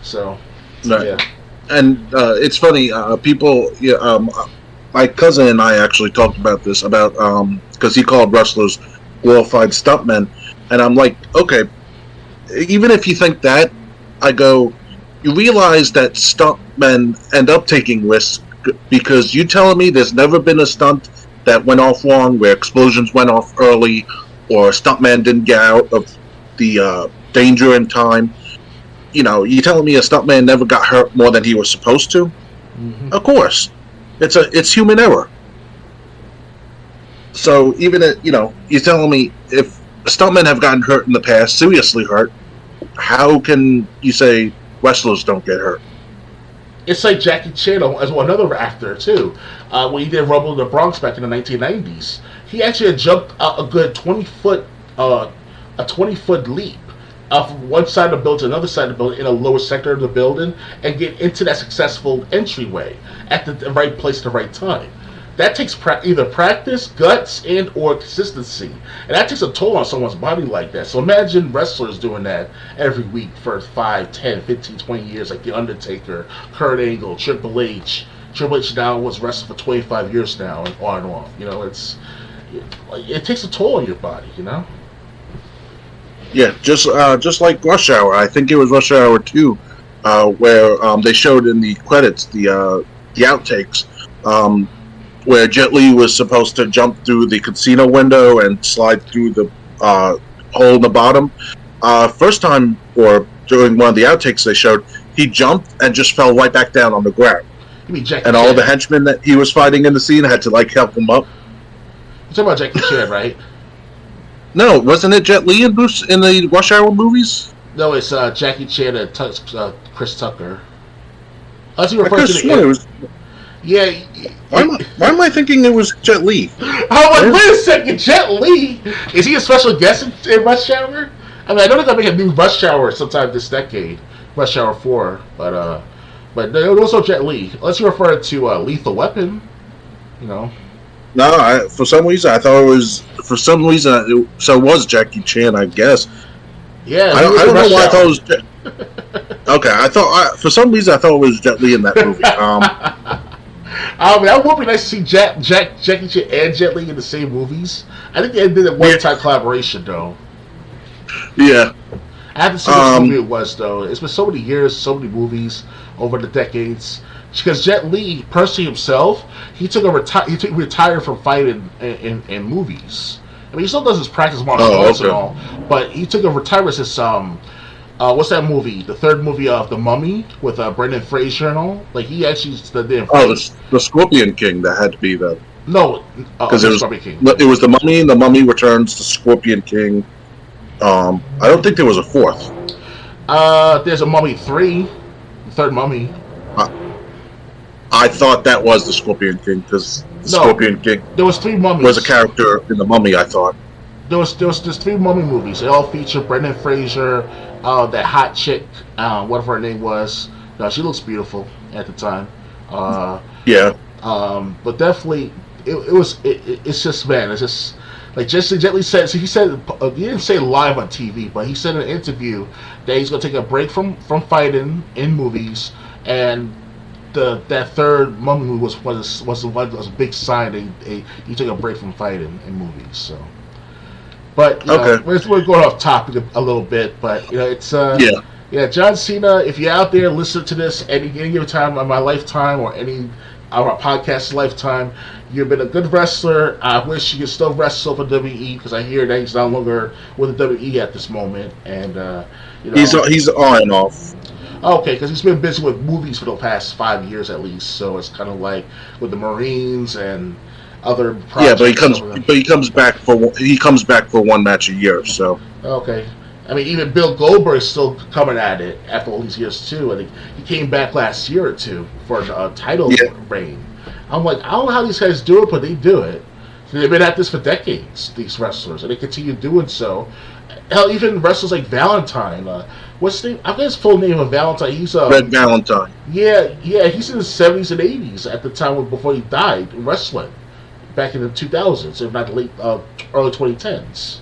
So right. Yeah. And it's funny. People, my cousin and I actually talked about this because he called wrestlers glorified stuntmen, and I'm like, okay, even if you think that, I go, you realize that stuntmen end up taking risks because you telling me there's never been a stunt that went off wrong, where explosions went off early, or a stuntman didn't get out of the danger in time. You telling me a stuntman never got hurt more than he was supposed to? Mm-hmm. Of course, it's human error. So even you're telling me if stuntmen have gotten hurt in the past, seriously hurt, how can you say wrestlers don't get hurt? It's like Jackie Chan as another actor too. When he did Rumble in the Bronx back in the 1990s, he actually had jumped a good 20-foot, a 20-foot leap from one side of the building to another side of the building in a lower sector of the building and get into that successful entryway at the right place at the right time. That takes either practice, guts, and or consistency. And that takes a toll on someone's body like that. So imagine wrestlers doing that every week for 5, 10, 15, 20 years, like The Undertaker, Kurt Angle, Triple H. Triple H now was wrestling for 25 years now and on and off. You know, it takes a toll on your body, you know? Yeah, just like Rush Hour. I think it was Rush Hour 2, where they showed in the credits the outtakes, where Jet Li was supposed to jump through the casino window and slide through the hole in the bottom. First time, or during one of the outtakes they showed, he jumped and just fell right back down on the ground. You mean Jackie and Chan? All the henchmen that he was fighting in the scene had to help him up. You're talking about Jackie Chan, right? No, wasn't it Jet Li in the Rush Hour movies? No, it's Jackie Chan and Chris Tucker. I could have sworn it was. Yeah. Why am I thinking it was Jet Li? Oh, wait a second, Jet Li? Is he a special guest in Rush Hour? I mean, I know they're gonna make a new Rush Hour sometime this decade, Rush Hour 4, but also Jet Li. Unless you refer to Lethal Weapon, you know. No, for some reason I thought it was. For some reason, so it was Jackie Chan, I guess. Yeah, I don't know why I thought it was. Okay, for some reason I thought it was Jet Li in that movie. I mean, that would be nice to see Jackie Chan and Jet Li in the same movies. I think they did a one-time collaboration, though. Yeah. I haven't seen which movie it was, though. It's been so many years, so many movies over the decades. Because Jet Li, personally himself, he retired from fighting in movies. I mean, he still does his practice martial arts and all, but he took a retirement since what's that movie? The third movie of The Mummy with Brendan Fraser and all. Like he actually did. The Scorpion King. That had to be the. No, because it Scorpion King. It was The Mummy, and The Mummy Returns, The Scorpion King. I don't think there was a fourth. There's a Mummy 3, the third Mummy. I thought that was the Scorpion King because Scorpion King. There was 3 mummies. Was a character in the Mummy. I thought there's 3 Mummy movies. They all feature Brendan Fraser, that hot chick, whatever her name was. She looks beautiful at the time. Yeah. But definitely, it's just, man, it's just like Jet Li said. So he said he didn't say live on TV, but he said in an interview that he's gonna take a break from fighting in movies, and that third Mummy movie was a big sign that he took a break from fighting in movies. So, but we're going off topic a little bit, but it's yeah, John Cena. If you're out there listening to this any given time of my lifetime or any of our podcast's lifetime, you've been a good wrestler. I wish you could still wrestle for WWE because I hear that he's no longer with the WWE at this moment, and he's on and off. Okay, because he's been busy with movies for the past 5 years at least, so it's kind of like with the Marines and other projects. Yeah, but he comes back for one match a year. So okay, I mean even Bill Goldberg's still coming at it after all these years too. I think he came back last year or two for a title reign. I'm like, I don't know how these guys do it, but they do it. They've been at this for decades, these wrestlers, and they continue doing so. Hell, even wrestlers like Valentine. What's his name? I forget his full name of Valentine. He's Red Valentine. Yeah. He's in his 70s and 80s at the time before he died wrestling, back in the 2000s, if not the late early 2010s,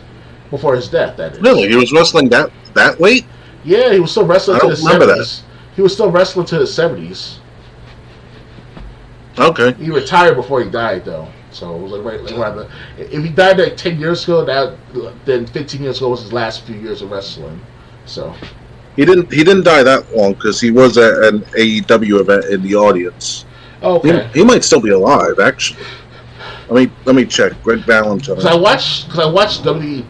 before his death. That is. Really, he was wrestling that late? Yeah, he was still wrestling. I don't remember that. He was still wrestling to his 70s. Okay. He retired before he died, though. So it was like around if he died like 10 years ago, then 15 years ago was his last few years of wrestling. So he didn't die that long because he was at an AEW event in the audience. Okay. He might still be alive, actually. Let me check. Red Valentine. Because I watched WWE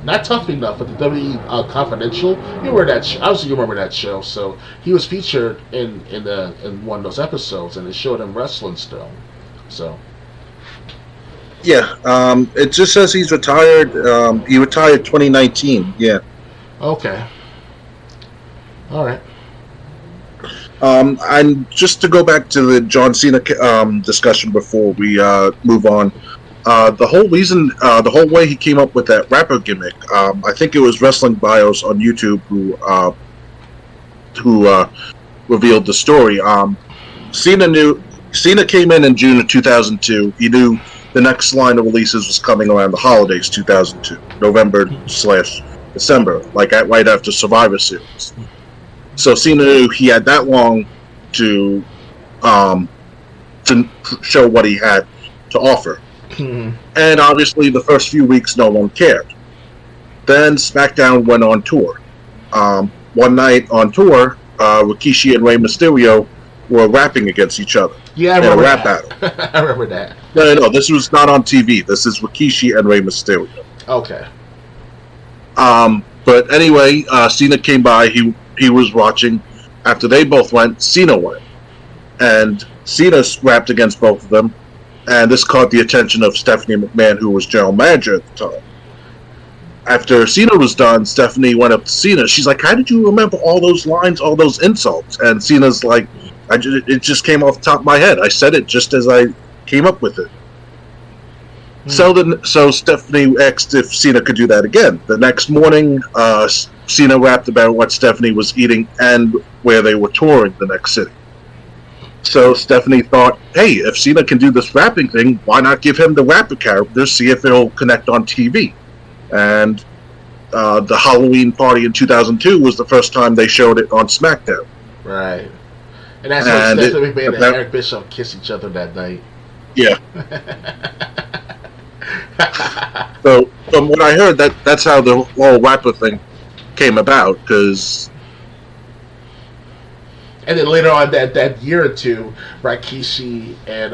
not Tough Enough, but the WWE Confidential. You remember that? Obviously, you remember that show. So he was featured in one of those episodes, and it showed him wrestling still. So. Yeah, it just says he's retired. He retired 2019. Yeah. Okay. All right. And just to go back to the John Cena discussion before we move on, The whole reason, the whole way he came up with that rapper gimmick, I think it was Wrestling Bios on YouTube who revealed the story. Cena came in June of 2002. He knew the next line of releases was coming around the holidays 2002, November/December, right after Survivor Series. So Cena knew he had that long to show what he had to offer. And obviously the first few weeks no one cared. Then SmackDown went on tour. One night on tour, Rikishi and Rey Mysterio were rapping against each other. Yeah, I remember that. Battle. I remember that. No, this was not on TV. This is Rikishi and Rey Mysterio. Okay. But anyway, Cena came by. He was watching. After they both went, Cena went. And Cena rapped against both of them. And this caught the attention of Stephanie McMahon, who was general manager at the time. After Cena was done, Stephanie went up to Cena. She's like, how did you remember all those lines, all those insults? And Cena's like, it just came off the top of my head. I said it just as I came up with it. So Stephanie asked if Cena could do that again. The next morning, Cena rapped about what Stephanie was eating and where they were touring the next city. So Stephanie thought, hey, if Cena can do this rapping thing, why not give him the rapper character, see if it'll connect on TV? And the Halloween party in 2002 was the first time they showed it on SmackDown. Right. And that's when Stephanie McMahon and Eric Bischoff kissed each other that night. Yeah. So, from what I heard, that's how the whole rapper thing came about, because... And then later on that year or two, Rikishi and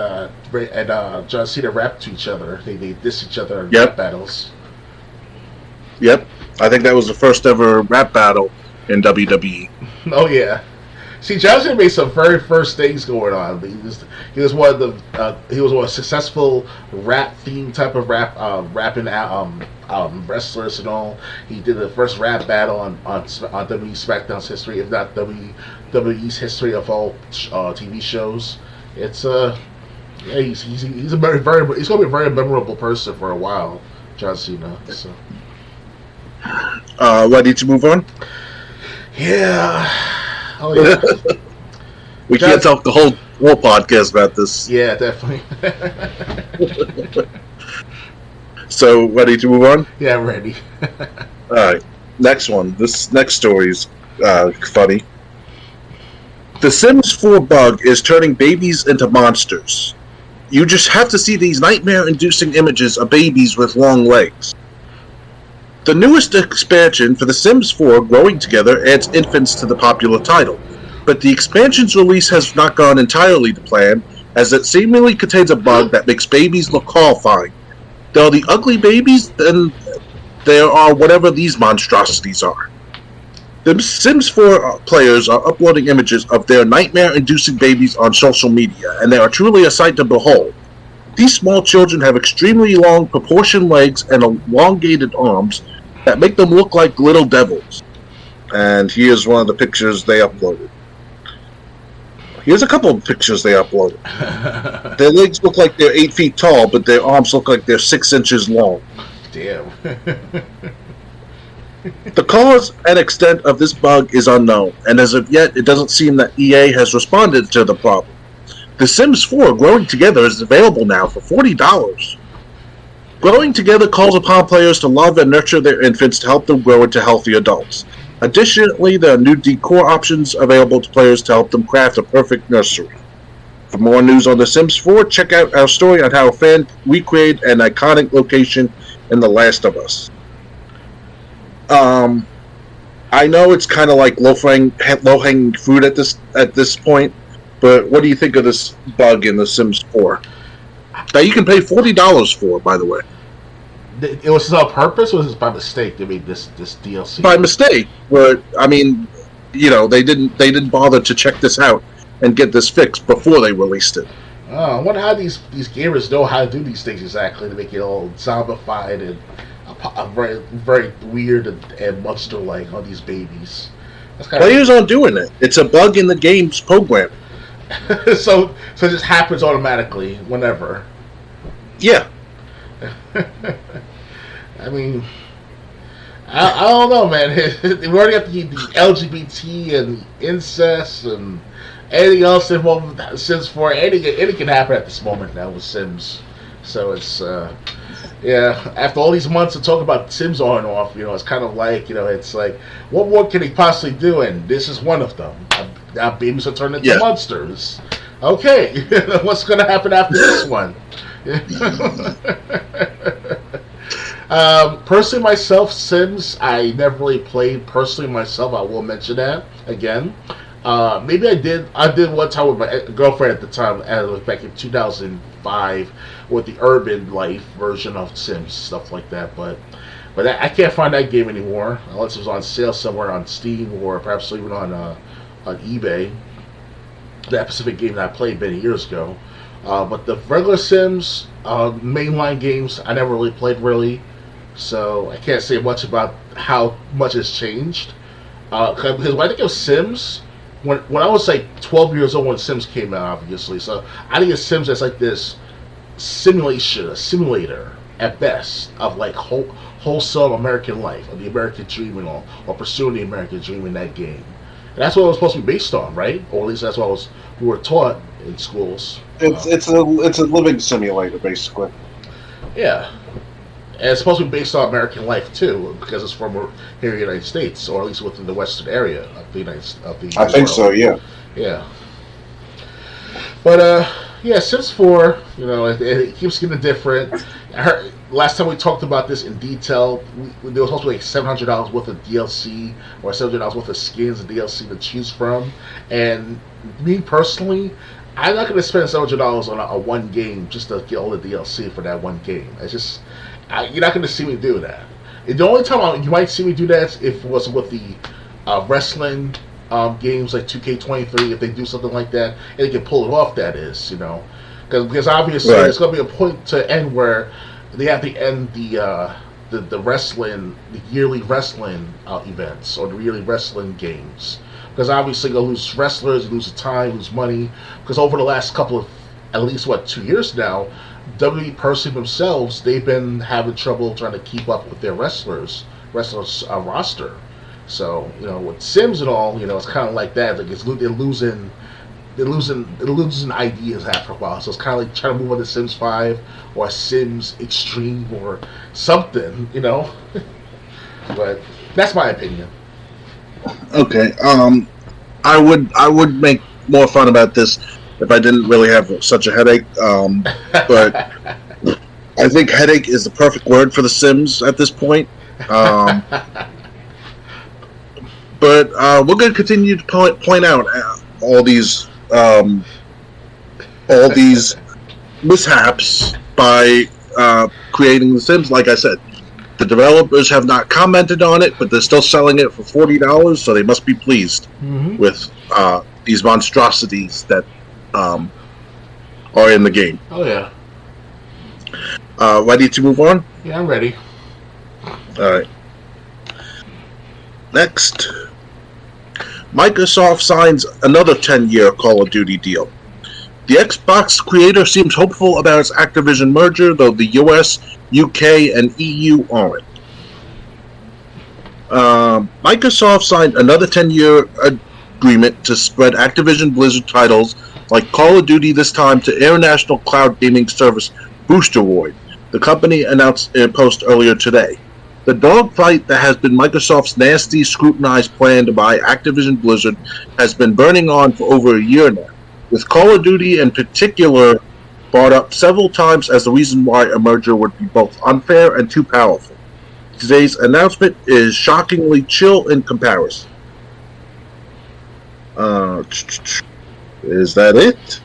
John Cena rapped to each other. They dissed each other in rap battles. Yep. I think that was the first ever rap battle in WWE. Oh, yeah. See, John Cena made some very first things going on. He was one of the successful rap theme type of rapping wrestlers and all. He did the first rap battle on WWE SmackDown's history, if not WWE's history of all TV shows. It's he's a very he's going to be a very memorable person for a while, John Cena. So. Ready to move on? Yeah. Oh yeah. We can't talk the whole podcast about this. Yeah, definitely. So, ready to move on? Yeah, I'm ready. Alright, next one. This next story is funny. The Sims 4 bug is turning babies into monsters. You just have to see these nightmare-inducing images of babies with long legs. The newest expansion for The Sims 4, Growing Together, adds infants to the popular title, but the expansion's release has not gone entirely to plan, as it seemingly contains a bug that makes babies look horrifying. There are the ugly babies, then there are whatever these monstrosities are. The Sims 4 players are uploading images of their nightmare-inducing babies on social media, and they are truly a sight to behold. These small children have extremely long, proportioned legs and elongated arms that make them look like little devils. And here's one of the pictures they uploaded. Here's a couple of pictures they uploaded. Their legs look like they're 8 feet tall, but their arms look like they're 6 inches long. Damn. The cause and extent of this bug is unknown, and as of yet, it doesn't seem that EA has responded to the problem. The Sims 4 Growing Together is available now for $40. Growing Together calls upon players to love and nurture their infants to help them grow into healthy adults. Additionally, there are new decor options available to players to help them craft a perfect nursery. For more news on The Sims 4, check out our story on how a fan recreated an iconic location in The Last of Us. I know it's kind of like low-hanging fruit at this point, but what do you think of this bug in The Sims 4? That you can pay $40 for, by the way. It was on purpose, or was it by mistake they made this DLC? By mistake, but I mean, they didn't bother to check this out and get this fixed before they released it. I wonder how these gamers know how to do these things exactly to make it all zombified and very very weird and monster-like on these babies. Players aren't doing it. It's a bug in the game's program. so it just happens automatically whenever. Yeah. I mean, I don't know, man. We already got the LGBT and incest and anything else involved with Sims 4. Anything can happen at this moment now with Sims. So it's, yeah, after all these months of talking about Sims on and off, it's kind of like, it's like, what more can he possibly do? And this is one of them. Now babies are turned into monsters. Okay, what's going to happen after this one? Personally, myself, Sims, I never really played personally myself. I will mention that again. Maybe I did one time with my girlfriend at the time, back in 2005, with the Urban Life version of Sims, stuff like that. But I can't find that game anymore, unless it was on sale somewhere on Steam or perhaps even on eBay. That specific game that I played many years ago. But the regular Sims, mainline games, I never really played really. So I can't say much about how much has changed. Because when I think of Sims, when I was like 12 years old when Sims came out, obviously. So I think of Sims as like this a simulator at best of like wholesome American life, of the American dream and all, or pursuing the American dream in that game. And that's what it was supposed to be based on, right? Or at least that's what we were taught in schools. It's a living simulator, basically. Yeah. And it's supposed to be based on American life too, because it's from here in the United States, or at least within the western area of the United States. I think so, yeah. Yeah. But yeah, Sims 4, it keeps getting different. Last time we talked about this in detail, there was supposed to be like $700 worth of DLC or $700 worth of skins and DLC to choose from. And me personally, I'm not going to spend $700 on a one game just to get all the DLC for that one game. It's just, you're not going to see me do that. The only time you might see me do that is if it was with the wrestling games like 2K23, if they do something like that, and they can pull it off, that is, because obviously there's going to be a point to end where they have to end the wrestling, the yearly wrestling events or the yearly wrestling games, because obviously they'll lose wrestlers, lose time, lose money, because over the last couple of, at least 2 years now, WWE personally themselves, they've been having trouble trying to keep up with their wrestlers roster. So, with Sims and all, it's kind of like that. Like they're losing ideas after a while. So it's kind of like trying to move on to Sims 5 or Sims Extreme or something, But that's my opinion. Okay. I would make more fun about this if I didn't really have such a headache. But I think headache is the perfect word for The Sims at this point. But we're going to continue to point out all these mishaps by creating The Sims. Like I said, the developers have not commented on it, but they're still selling it for $40, so they must be pleased with these monstrosities that are in the game. Oh, yeah. Ready to move on? Yeah, I'm ready. All right. Next, Microsoft signs another 10-year Call of Duty deal. The Xbox creator seems hopeful about its Activision merger, though the US, UK, and EU aren't. Microsoft signed another 10-year agreement to spread Activision Blizzard titles like Call of Duty, this time to international cloud gaming service Boosteroid, the company announced in a post earlier today. The dogfight that has been Microsoft's nasty, scrutinized plan to buy Activision Blizzard has been burning on for over a year now, with Call of Duty in particular brought up several times as the reason why a merger would be both unfair and too powerful. Today's announcement is shockingly chill in comparison. Is that it?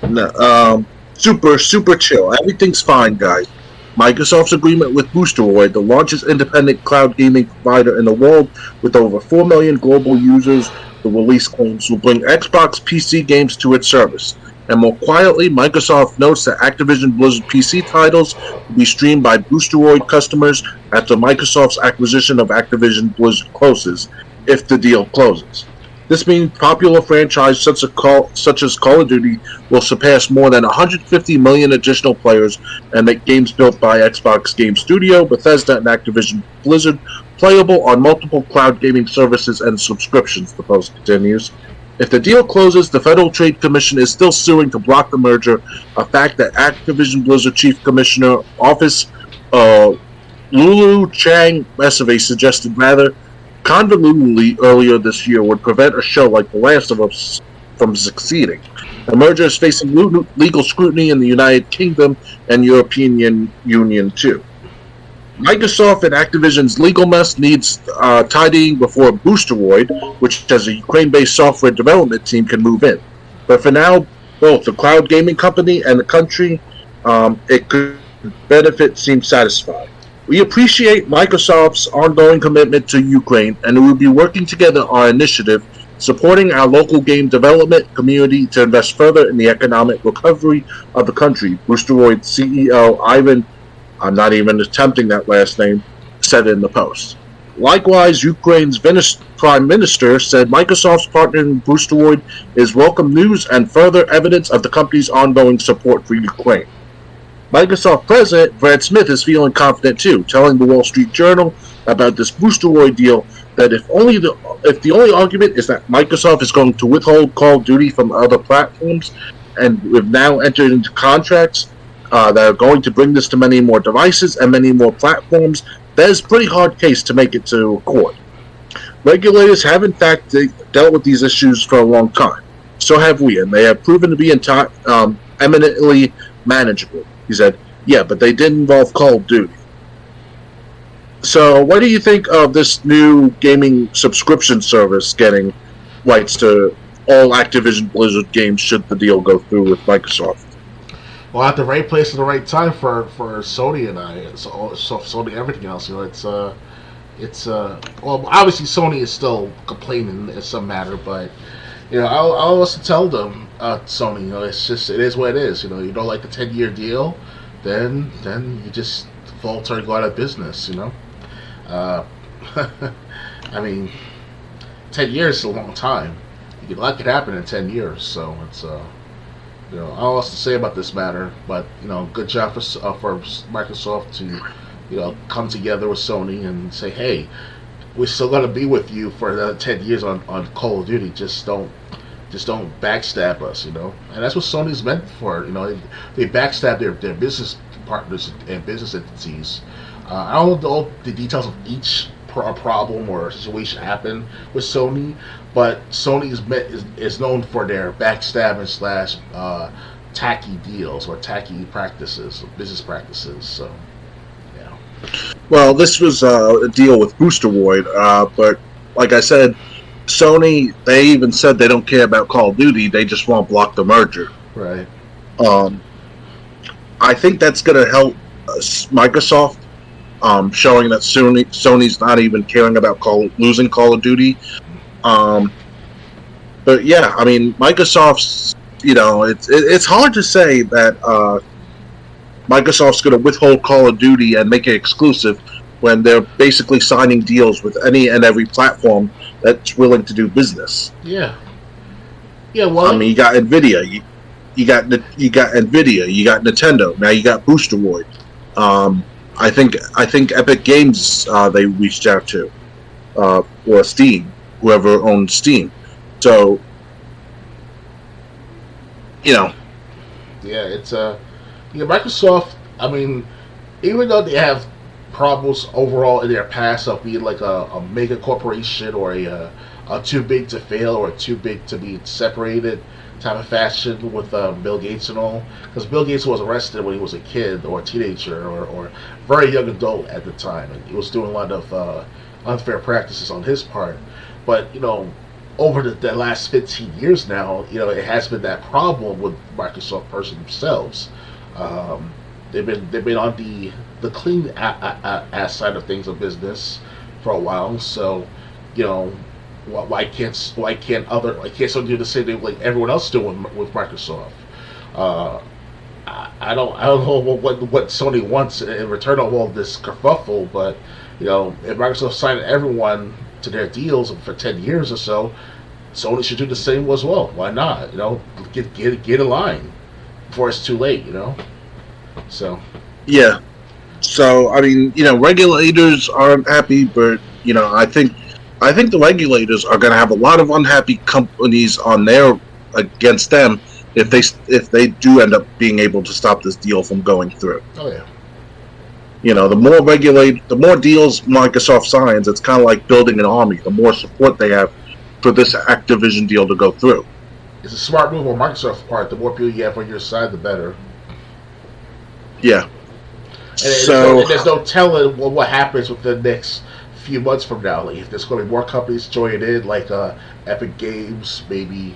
No. Super chill. Everything's fine, guys. Microsoft's agreement with Boosteroid, the largest independent cloud gaming provider in the world with over 4 million global users, the release claims will bring Xbox PC games to its service. And more quietly, Microsoft notes that Activision Blizzard PC titles will be streamed by Boosteroid customers after Microsoft's acquisition of Activision Blizzard closes, if the deal closes. This means popular franchises such as Call of Duty will surpass more than 150 million additional players and make games built by Xbox Game Studio, Bethesda, and Activision Blizzard playable on multiple cloud gaming services and subscriptions, the post continues. If the deal closes, the Federal Trade Commission is still suing to block the merger, a fact that Activision Blizzard Chief Commissioner Office Lulu Chang Mesave suggested rather convolutedly earlier this year would prevent a show like The Last of Us from succeeding. The merger is facing legal scrutiny in the United Kingdom and European Union too. Microsoft and Activision's legal mess needs tidying before Boosteroid, which has a Ukraine-based software development team, can move in. But for now, both the cloud gaming company and the country, it could benefit seem satisfied. We appreciate Microsoft's ongoing commitment to Ukraine, and we will be working together on an initiative supporting our local game development community to invest further in the economic recovery of the country, Boosteroid CEO Ivan, I'm not even attempting that last name, said in the post. Likewise, Ukraine's Prime Minister said Microsoft's partner in Boosteroid is welcome news and further evidence of the company's ongoing support for Ukraine. Microsoft President Brad Smith is feeling confident too, telling the Wall Street Journal about this Boosteroid deal that if the only argument is that Microsoft is going to withhold Call of Duty from other platforms, and we've now entered into contracts that are going to bring this to many more devices and many more platforms, that is a pretty hard case to make it to court. Regulators have in fact dealt with these issues for a long time. So have we, and they have proven to be eminently manageable. He said, yeah, but they did involve Call of Duty. So what do you think of this new gaming subscription service getting rights to all Activision Blizzard games should the deal go through with Microsoft? Well, at the right place at the right time for Sony and I, so Sony and everything else. You know, well, obviously Sony is still complaining in some matter, but you know, I'll also tell them, Sony, you know, it is what it is. You know, you don't like the 10-year deal, then you just falter and go out of business. You know, I mean, 10 years is a long time. A lot could happen in 10 years, so it's you know, I don't know what else to say about this matter, but you know, good job for Microsoft to, you know, come together with Sony and say, hey, we're still gonna be with you for another 10 years on Call of Duty. Just don't backstab us, you know. And that's what Sony's meant for. You know, they backstab their business partners and business entities. I don't know all the details of each problem or situation happen with Sony, but Sony is known for their backstabbing / tacky deals or tacky practices, business practices. So, yeah. Well, this was a deal with Boosteroid, but like I said, Sony, they even said they don't care about Call of Duty, they just want to block the merger. Right. I think that's going to help Microsoft, showing that Sony's not even caring about losing Call of Duty. But yeah, I mean, Microsoft's, you know, it's hard to say that Microsoft's going to withhold Call of Duty and make it exclusive when they're basically signing deals with any and every platform that's willing to do business. Yeah. Yeah. Well, I mean, you got Nvidia, you got Nvidia, you got Nintendo. Now you got Boosteroid. I think Epic Games they reached out to, or Steam, whoever owns Steam. So, you know. Yeah, it's Microsoft. I mean, even though they have problems overall in their past of being like a mega corporation or a too big to fail or too big to be separated type of fashion with Bill Gates and all, because Bill Gates was arrested when he was a kid or a teenager or very young adult at the time, and he was doing a lot of unfair practices on his part. But you know, over the last 15 years now, you know, it has been that problem with Microsoft person themselves. They've been on the clean ass side of things of business for a while, so you know. Why can't Sony do the same thing like everyone else doing with Microsoft? I don't know what Sony wants in return of all this kerfuffle, but you know, if Microsoft signed everyone to their deals for 10 years or so, Sony should do the same as well. Why not? Get in line before it's too late. So Yeah. So I mean, regulators aren't happy, but I think the regulators are going to have a lot of unhappy companies on their against them if they do end up being able to stop this deal from going through. oh yeah. The more deals Microsoft signs, it's kind of like building an army. The more support they have for this Activision deal to go through. It's a smart move on Microsoft's part. The more people you have on your side, the better. Yeah. And there's no telling what happens with the next few months from now. Like, if there's going to be more companies joining in, like Epic Games, maybe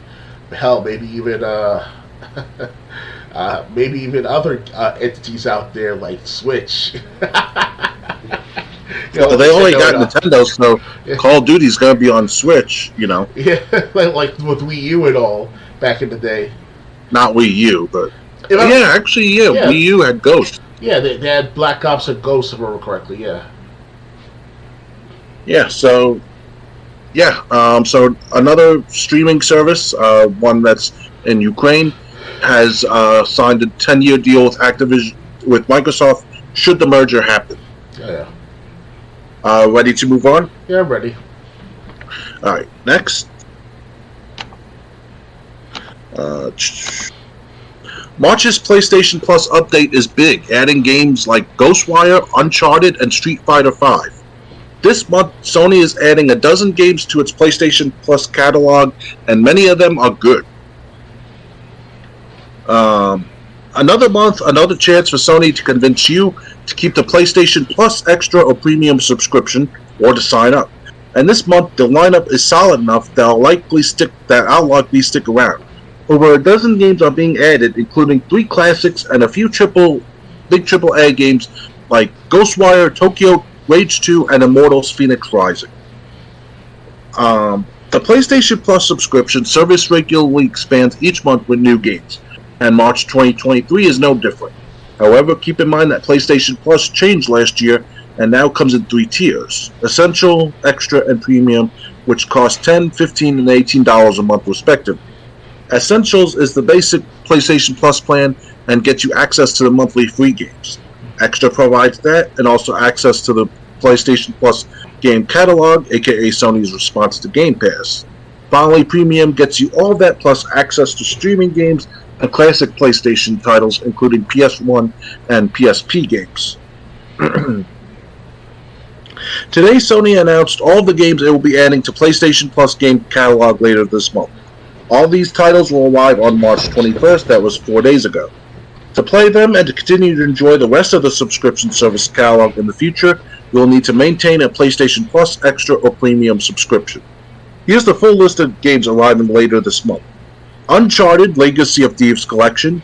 even maybe even other entities out there like Switch. Well, they only got Nintendo, so Call of Duty's going to be on Switch. Yeah, like with Wii U and all back in the day. Not Wii U, but Wii U had Ghost. Yeah, they had Black Ops and Ghost, if I remember correctly. Yeah. Yeah. So another streaming service, one that's in Ukraine, has signed a 10-year deal with Activision with Microsoft. Should the merger happen? Yeah. Ready to move on? Yeah, I'm ready. All right. Next. March's PlayStation Plus update is big, adding games like Ghostwire, Uncharted, and Street Fighter V. This month, Sony is adding a dozen games to its PlayStation Plus catalog, and many of them are good. Another month, another chance for Sony to convince you to keep the PlayStation Plus Extra or Premium subscription, or to sign up. And this month, the lineup is solid enough that I'll likely stick around. Over a dozen games are being added, including 3 classics and a few big AAA games like Ghostwire, Tokyo Rage 2, and Immortals Phoenix Rising. The PlayStation Plus subscription service regularly expands each month with new games, and March 2023 is no different. However, keep in mind that PlayStation Plus changed last year and now comes in 3 tiers: Essential, Extra, and Premium, which cost $10, $15, and $18 a month respectively. Essentials is the basic PlayStation Plus plan and gets you access to the monthly free games. Extra provides that and also access to the PlayStation Plus game catalog, aka Sony's response to Game Pass. Finally, Premium gets you all that plus access to streaming games and classic PlayStation titles, including PS1 and PSP games. Today, Sony announced all the games it will be adding to PlayStation Plus game catalog later this month. All these titles will arrive on March 21st, that was 4 days ago. To play them and to continue to enjoy the rest of the subscription service catalog in the future, you'll need to maintain a PlayStation Plus Extra or Premium subscription. Here's the full list of games arriving later this month: Uncharted Legacy of Thieves Collection,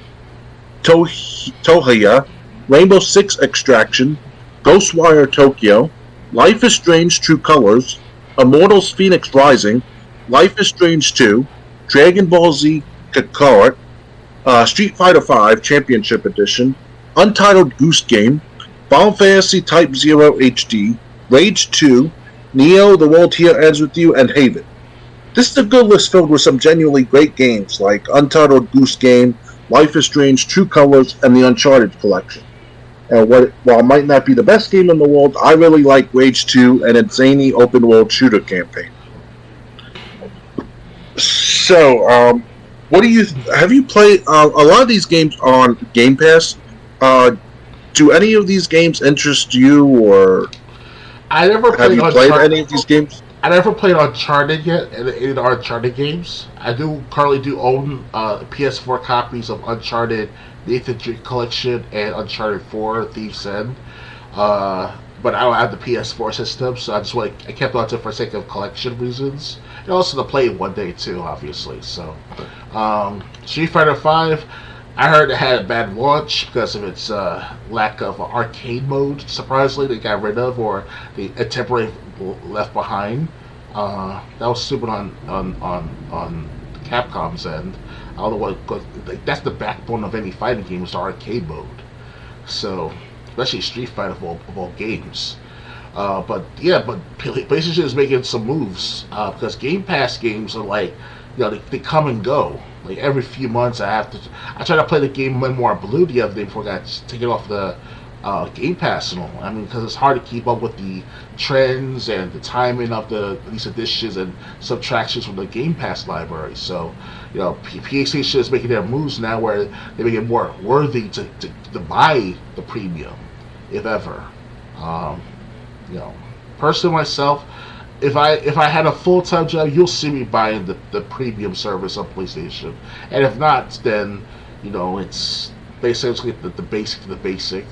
Tohaya, Rainbow Six Extraction, Ghostwire Tokyo, Life is Strange True Colors, Immortals Phoenix Rising, Life is Strange 2, Dragon Ball Z Kakarot, Street Fighter V Championship Edition, Untitled Goose Game, Final Fantasy Type 0 HD, Rage 2, Neo, The World Here Ends With You, and Haven. This is a good list filled with some genuinely great games like Untitled Goose Game, Life is Strange, True Colors, and the Uncharted collection. And while it might not be the best game in the world, I really like Rage 2 and its zany open-world shooter campaign. So, have you played a lot of these games on Game Pass? Do any of these games interest you, or have you played any of these games? I never played Uncharted yet, in our Uncharted games. I currently own PS4 copies of Uncharted, Nathan Drake Collection, and Uncharted 4, Thief's End. But I don't have the PS4 system, so I kept on to it for sake of collection reasons. And also to play it one day too, obviously. So, Street Fighter V, I heard it had a bad launch because of its lack of arcade mode. Surprisingly, they got rid of, or they temporarily left behind. That was stupid on Capcom's end. I don't know what. That's the backbone of any fighting game, is the arcade mode. So, especially Street Fighter of all games. But yeah, but PlayStation is making some moves because Game Pass games are like, they come and go. Like every few months, I try to play the game Memoir Blue the other day before I got taken off the Game Pass and all. I mean, because it's hard to keep up with the trends and the timing of these additions and subtractions from the Game Pass library. So, PlayStation is making their moves now where they make it more worthy to buy the premium, if ever. Personally myself, if I had a full-time job, you'll see me buying the premium service on PlayStation. And if not, then it's basically the basic to the basic,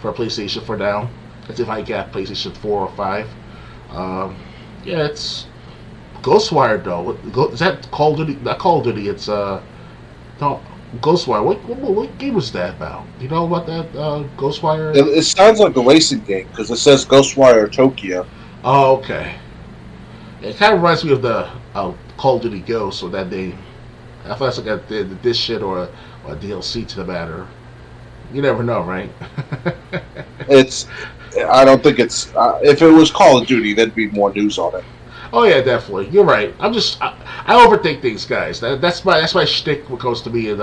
for PlayStation for now. That's if I get PlayStation 4 or 5. Yeah, it's Ghostwire though. Is that Call of Duty? Not Call of Duty. It's no, Ghostwire. What game was that about? Do you know about that Ghostwire? It sounds like a racing game because it says Ghostwire Tokyo. Oh, okay. It kind of reminds me of the Call of Duty Ghost, or that name. I thought it's like this shit or a DLC to the matter. You never know, right? I don't think it's. If it was Call of Duty, there'd be more news on it. Oh yeah, definitely. You're right. I overthink things, guys. That's my shtick when it comes to me in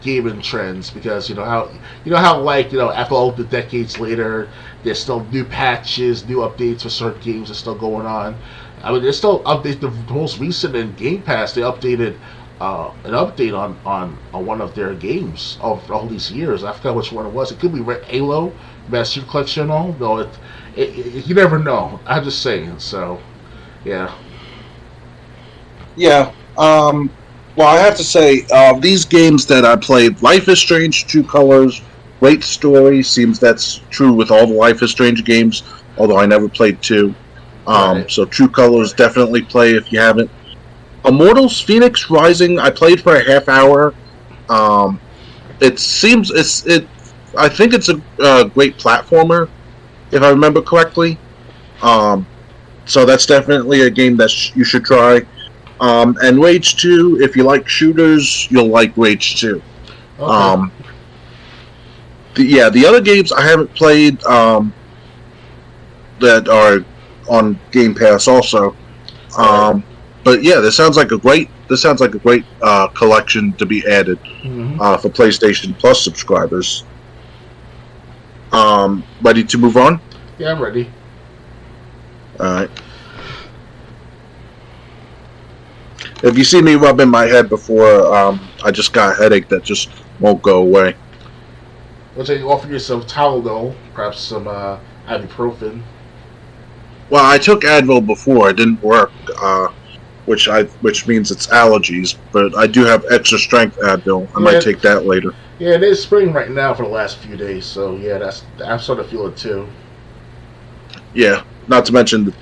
gaming trends, because how like after all the decades later, there's still new patches, new updates for certain games that's still going on. I mean, there's still updates. The most recent in Game Pass, they updated an update on one of their games of all these years. I forgot which one it was. It could be Halo Master Collection and all. No, you never know. I'm just saying. So, yeah. Yeah. Well, I have to say, these games that I played, Life is Strange, True Colors, great story. Seems that's true with all the Life is Strange games, although I never played 2. Right. So True Colors, definitely play if you haven't. Immortals Phoenix Rising, I played for a half hour. I think it's a great platformer, if I remember correctly. So that's definitely a game that you should try. And Rage 2, if you like shooters, you'll like Rage 2. Okay. The other games I haven't played that are on Game Pass also. But yeah, this sounds like a great collection to be added for PlayStation Plus subscribers. Ready to move on? Yeah, I'm ready. All right. If you see me rubbing my head before, I just got a headache that just won't go away. Well, so you offer yourself Tylenol, perhaps some ibuprofen. Well, I took Advil before; it didn't work, which means it's allergies. But I do have extra strength Advil. I might take that later. Yeah, it is spring right now for the last few days, so yeah, I'm sort of feeling it too. Yeah, not to mention the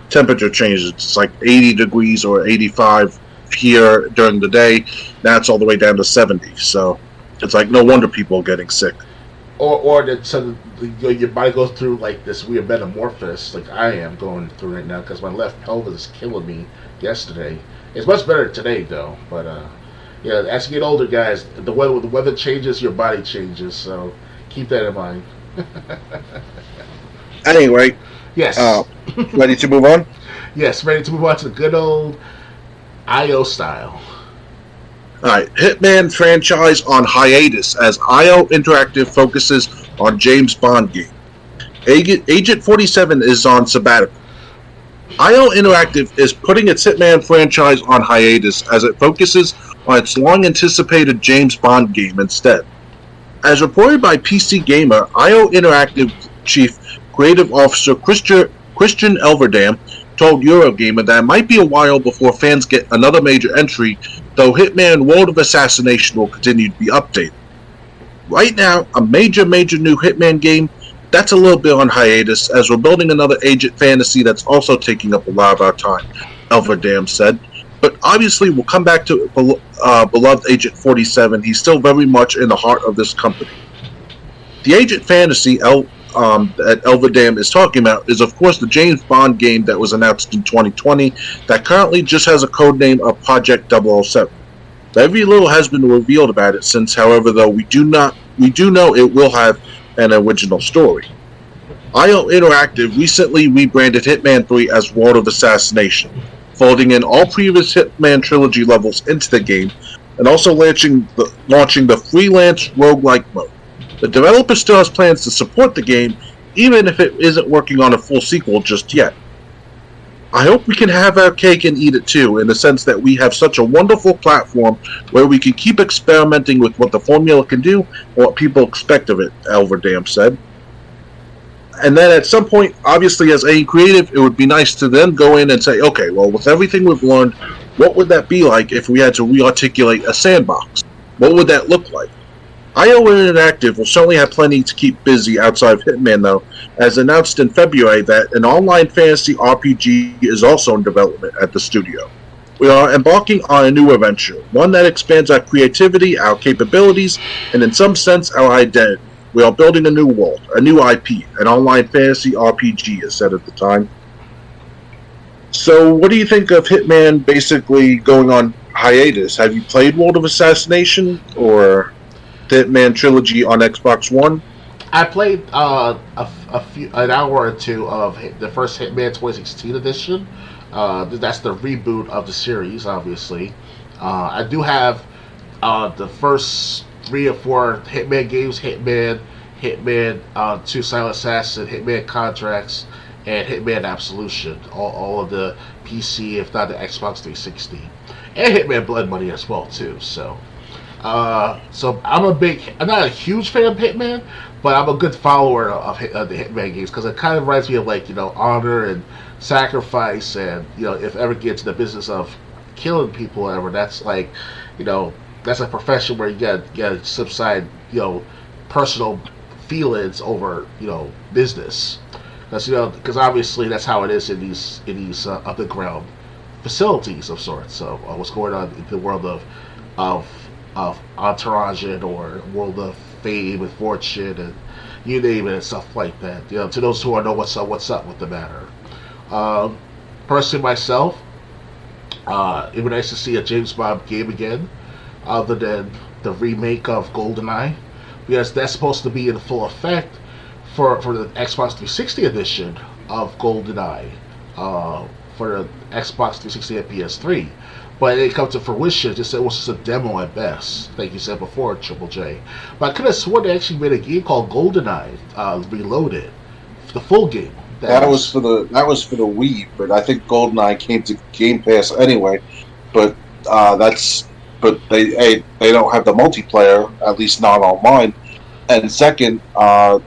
temperature changes. It's like 80 degrees or 85 here during the day. Now it's all the way down to 70. So it's like no wonder people are getting sick. Or that your body goes through like this weird metamorphosis, like I am going through right now, because my left pelvis is killing me yesterday. It's much better today though, but yeah, as you get older, guys, the weather changes, your body changes, so keep that in mind. Anyway, yes. Ready to move on? Yes, ready to move on to the good old IO style. Alright, Hitman franchise on hiatus as IO Interactive focuses on James Bond game. Agent 47 is on sabbatical. IO Interactive is putting its Hitman franchise on hiatus as it focuses on its long-anticipated James Bond game instead. As reported by PC Gamer, IO Interactive Chief Creative Officer Christian Elverdam told Eurogamer that it might be a while before fans get another major entry, though Hitman World of Assassination will continue to be updated. Right now, a major new Hitman game, that's a little bit on hiatus, as we're building another Agent fantasy that's also taking up a lot of our time, Elverdam said. But obviously, we'll come back to beloved Agent 47. He's still very much in the heart of this company. The Agent fantasy that Elverdam is talking about is, of course, the James Bond game that was announced in 2020 that currently just has a code name of Project 007. Very little has been revealed about it since, however, though we do know it will have an original story. IO Interactive recently rebranded Hitman 3 as World of Assassination, folding in all previous Hitman trilogy levels into the game, and also launching the freelance roguelike mode. The developer still has plans to support the game, even if it isn't working on a full sequel just yet. I hope we can have our cake and eat it too, in the sense that we have such a wonderful platform where we can keep experimenting with what the formula can do and what people expect of it, Elverdam said. And then at some point, obviously as any creative, it would be nice to then go in and say, okay, well, with everything we've learned, what would that be like if we had to re-articulate a sandbox? What would that look like? IO Interactive will certainly have plenty to keep busy outside of Hitman, though, as announced in February that an online fantasy RPG is also in development at the studio. We are embarking on a new adventure, one that expands our creativity, our capabilities, and in some sense, our identity. We are building a new world, a new IP, an online fantasy RPG, is said at the time. So, what do you think of Hitman basically going on hiatus? Have you played World of Assassination, or the Hitman trilogy on Xbox One? I played an hour or two of the first Hitman 2016 edition. That's the reboot of the series, obviously. I do have the first 3 or 4 Hitman games: Hitman 2 Silent Assassin, Hitman Contracts, and Hitman Absolution. All of the PC, if not the Xbox 360, and Hitman Blood Money as well too. So I'm not a huge fan of Hitman, but I'm a good follower of the Hitman games, because it kind of reminds me of, like, honor and sacrifice, and if ever get to the business of killing people or whatever, that's like, that's a profession where you gotta subside personal feelings over business, because obviously that's how it is in these underground facilities of sorts. So what's going on in the world of entourage, or world of fame and fortune, and you name it, and stuff like that. To those who know what's up with the matter. Personally, myself, it would be nice to see a James Bond game again, other than the remake of GoldenEye, because that's supposed to be in full effect for the Xbox 360 edition of GoldenEye, for the Xbox 360 and PS3. But it come to fruition, it was just a demo at best, like you said before, Triple J. But I could have sworn they actually made a game called GoldenEye Reloaded, the full game. That was for the Wii, but I think GoldenEye came to Game Pass anyway. But they don't have the multiplayer, at least not online. And second, but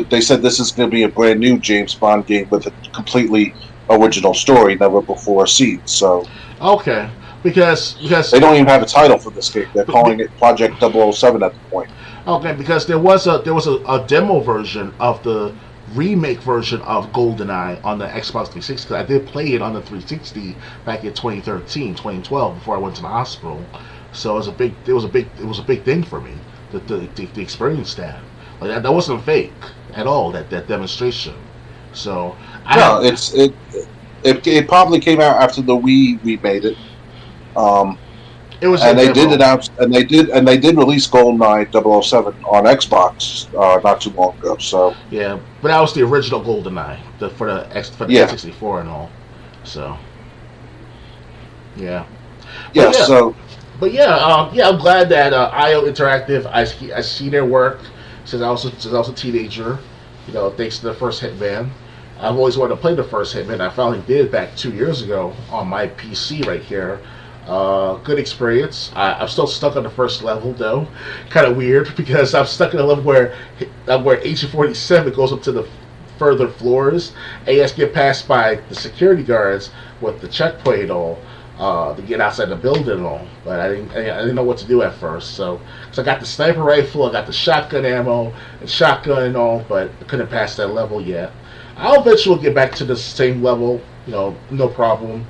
they said this is going to be a brand new James Bond game with a completely original story, never before seen. So okay. Because they don't even have a title for this game. They're calling it Project 007 at the point. Okay, because there was a demo version of the remake version of GoldenEye on the Xbox 360. 'Cause I did play it on the 360 back in 2013, 2012, before I went to the hospital. So it was a big thing for me to experience that. Like that wasn't fake at all. That demonstration. So it probably came out after the Wii remade it. It was, and they did announce, and they did release GoldenEye 007 on Xbox not too long ago. So yeah, but that was the original GoldenEye, for the N64 and all. So yeah. I'm glad that IO Interactive. I see their work since I was a teenager. Thanks to the first Hitman. I've always wanted to play the first Hitman. I finally did back 2 years ago on my PC right here. Good experience. I'm still stuck on the first level though. Kind of weird, because I'm stuck in a level where Agent 47 goes up to the further floors, and you have to get past by the security guards with the checkpoint and all, to get outside the building and all. But I didn't know what to do at first. So I got the sniper rifle, I got the shotgun ammo and shotgun and all, but I couldn't pass that level yet. I'll eventually get back to the same level, no problem.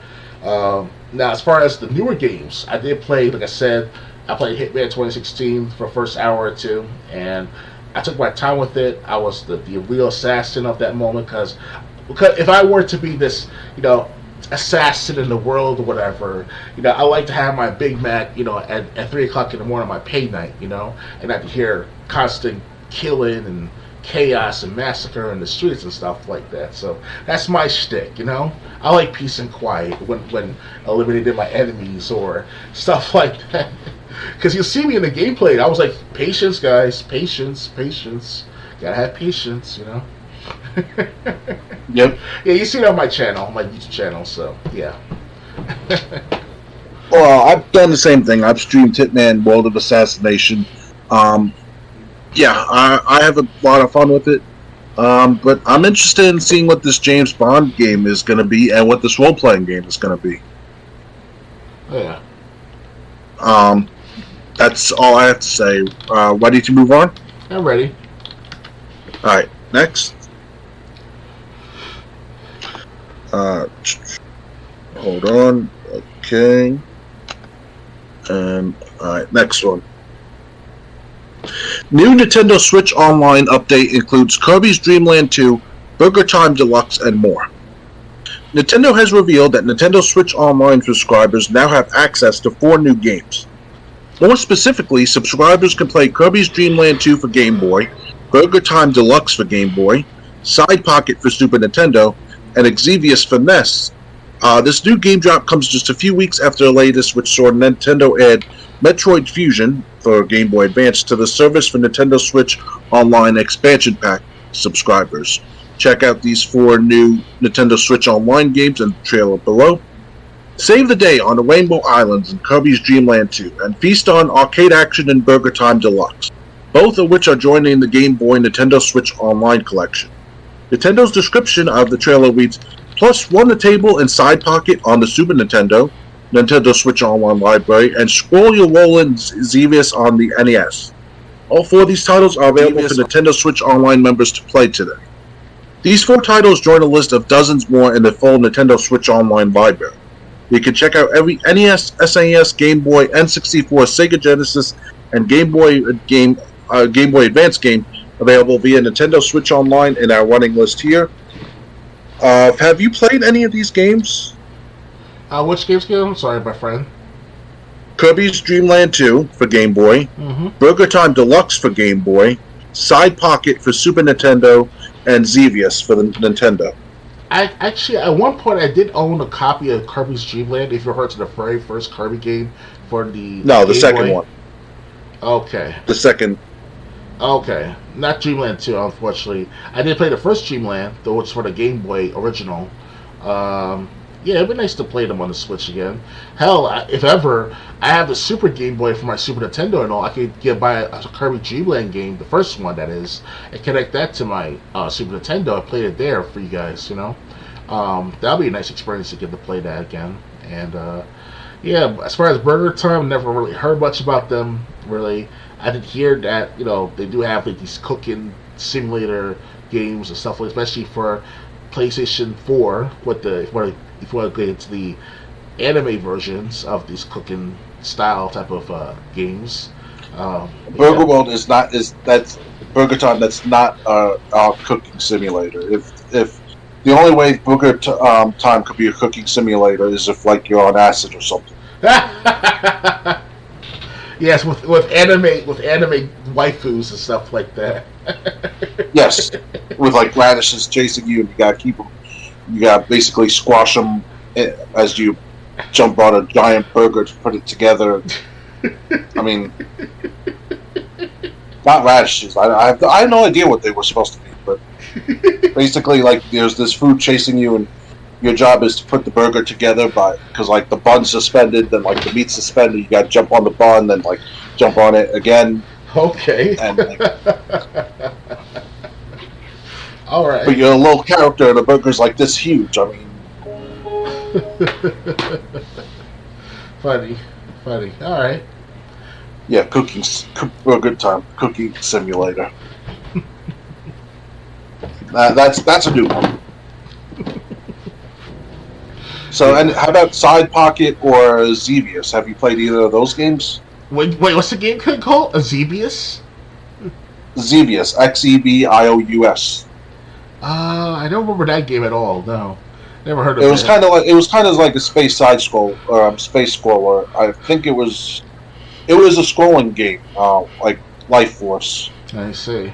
Now, as far as the newer games, I did play, like I said, I played Hitman 2016 for the first hour or two, and I took my time with it. I was the real assassin of that moment, because if I were to be this, assassin in the world or whatever, I like to have my Big Mac, at 3 o'clock in the morning on my pay night, and not to hear constant killing and chaos and massacre in the streets and stuff like that. So that's my shtick, you know. I like peace and quiet when eliminating my enemies or stuff like that. Because you see me in the gameplay, I was like, patience, guys, patience. Gotta have patience, you know. Yep. Yeah, you see it on my channel, my YouTube channel. So yeah. Well, I've done the same thing. I've streamed Hitman World of Assassination. Yeah, I have a lot of fun with it. But I'm interested in seeing what this James Bond game is going to be and what this role-playing game is going to be. Yeah. That's all I have to say. Ready to move on? I'm ready. All right, next. Hold on. Okay. And all right, next one. New Nintendo Switch Online update includes Kirby's Dream Land 2, Burger Time Deluxe, and more. Nintendo has revealed that Nintendo Switch Online subscribers now have access to 4 new games. More specifically, subscribers can play Kirby's Dream Land 2 for Game Boy, Burger Time Deluxe for Game Boy, Side Pocket for Super Nintendo, and Xevious for NES. This new game drop comes just a few weeks after the latest, which saw Nintendo add Metroid Fusion for Game Boy Advance to the service for Nintendo Switch Online expansion pack subscribers. Check out these 4 new Nintendo Switch Online games in the trailer below. Save the day on the Rainbow Islands in Kirby's Dream Land 2, and feast on arcade action in Burger Time Deluxe, both of which are joining the Game Boy Nintendo Switch Online collection. Nintendo's description of the trailer reads, plus run the table and side pocket on the Super Nintendo, Nintendo Switch Online library, and scroll your roll-in Xevious on the NES. All 4 of these titles are available for Nintendo Switch Online members to play today. These 4 titles join a list of dozens more in the full Nintendo Switch Online library. You can check out every NES, SNES, Game Boy, N64, Sega Genesis, and Game Boy Advance game available via Nintendo Switch Online in our running list here. Have you played any of these games? Which games again? I'm sorry, my friend. Kirby's Dream Land 2 for Game Boy, Burger Time Deluxe for Game Boy, Side Pocket for Super Nintendo, and Xevious for the Nintendo. I actually, at one point, I did own a copy of Kirby's Dream Land. If you heard to the very first Kirby game for the No, the Game second Boy. one. Okay. The second. Okay, not Dreamland 2, unfortunately. I did play the first Dreamland, though it's for the Game Boy original. Yeah, it'd be nice to play them on the Switch again. Hell, if ever, I have the Super Game Boy for my Super Nintendo and all, I could buy a Kirby Dreamland game, the first one that is, and connect that to my Super Nintendo. I played it there for you guys, you know. That'll be a nice experience to get to play that again. And, yeah, as far as Burger Time, never really heard much about them, really. I did hear that, you know, they do have like these cooking simulator games and stuff, like, especially for PlayStation 4, with the if you want to get into the anime versions of these cooking style type of games. Burger World that's Burger Time. That's not a cooking simulator. If the only way Burger Time could be a cooking simulator is if like you're on acid or something. Yes, with anime waifus and stuff like that. Yes, with like radishes chasing you, and you gotta keep them. You gotta basically squash them as you jump on a giant burger to put it together. I mean, not radishes. I have no idea what they were supposed to be, but basically, like there's this food chasing you, and your job is to put the burger together because like the bun's suspended, then like the meat's suspended. You got to jump on the bun, then like jump on it again. Okay. And, like, all right. But you're a little character, and the burger's like this huge. I mean, funny. All right. Yeah, Burger Time cooking simulator. That's a new one. So, and how about Side Pocket or Xevious? Have you played either of those games? Wait, what's the game called? Xevious? Xevious, Xebious. I don't remember that game at all. No, never heard of it. It was kind of like a space side scroll or space scroller. I think it was a scrolling game, like Life Force. I see.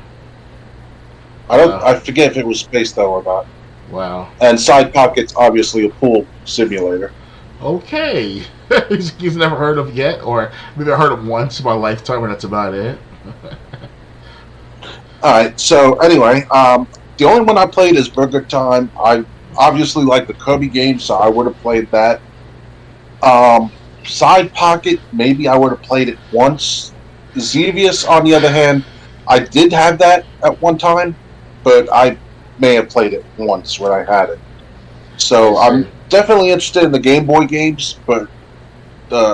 I forget if it was Space though or not. Wow. And Side Pocket's obviously a pool simulator. Okay. He's never heard of yet, or maybe I heard of once in my lifetime, and that's about it. Alright, so anyway, the only one I played is Burger Time. I obviously like the Kirby game, so I would have played that. Side Pocket, maybe I would have played it once. Xevious, on the other hand, I did have that at one time, but I may have played it once when I had it. So I'm definitely interested in the Game Boy games, but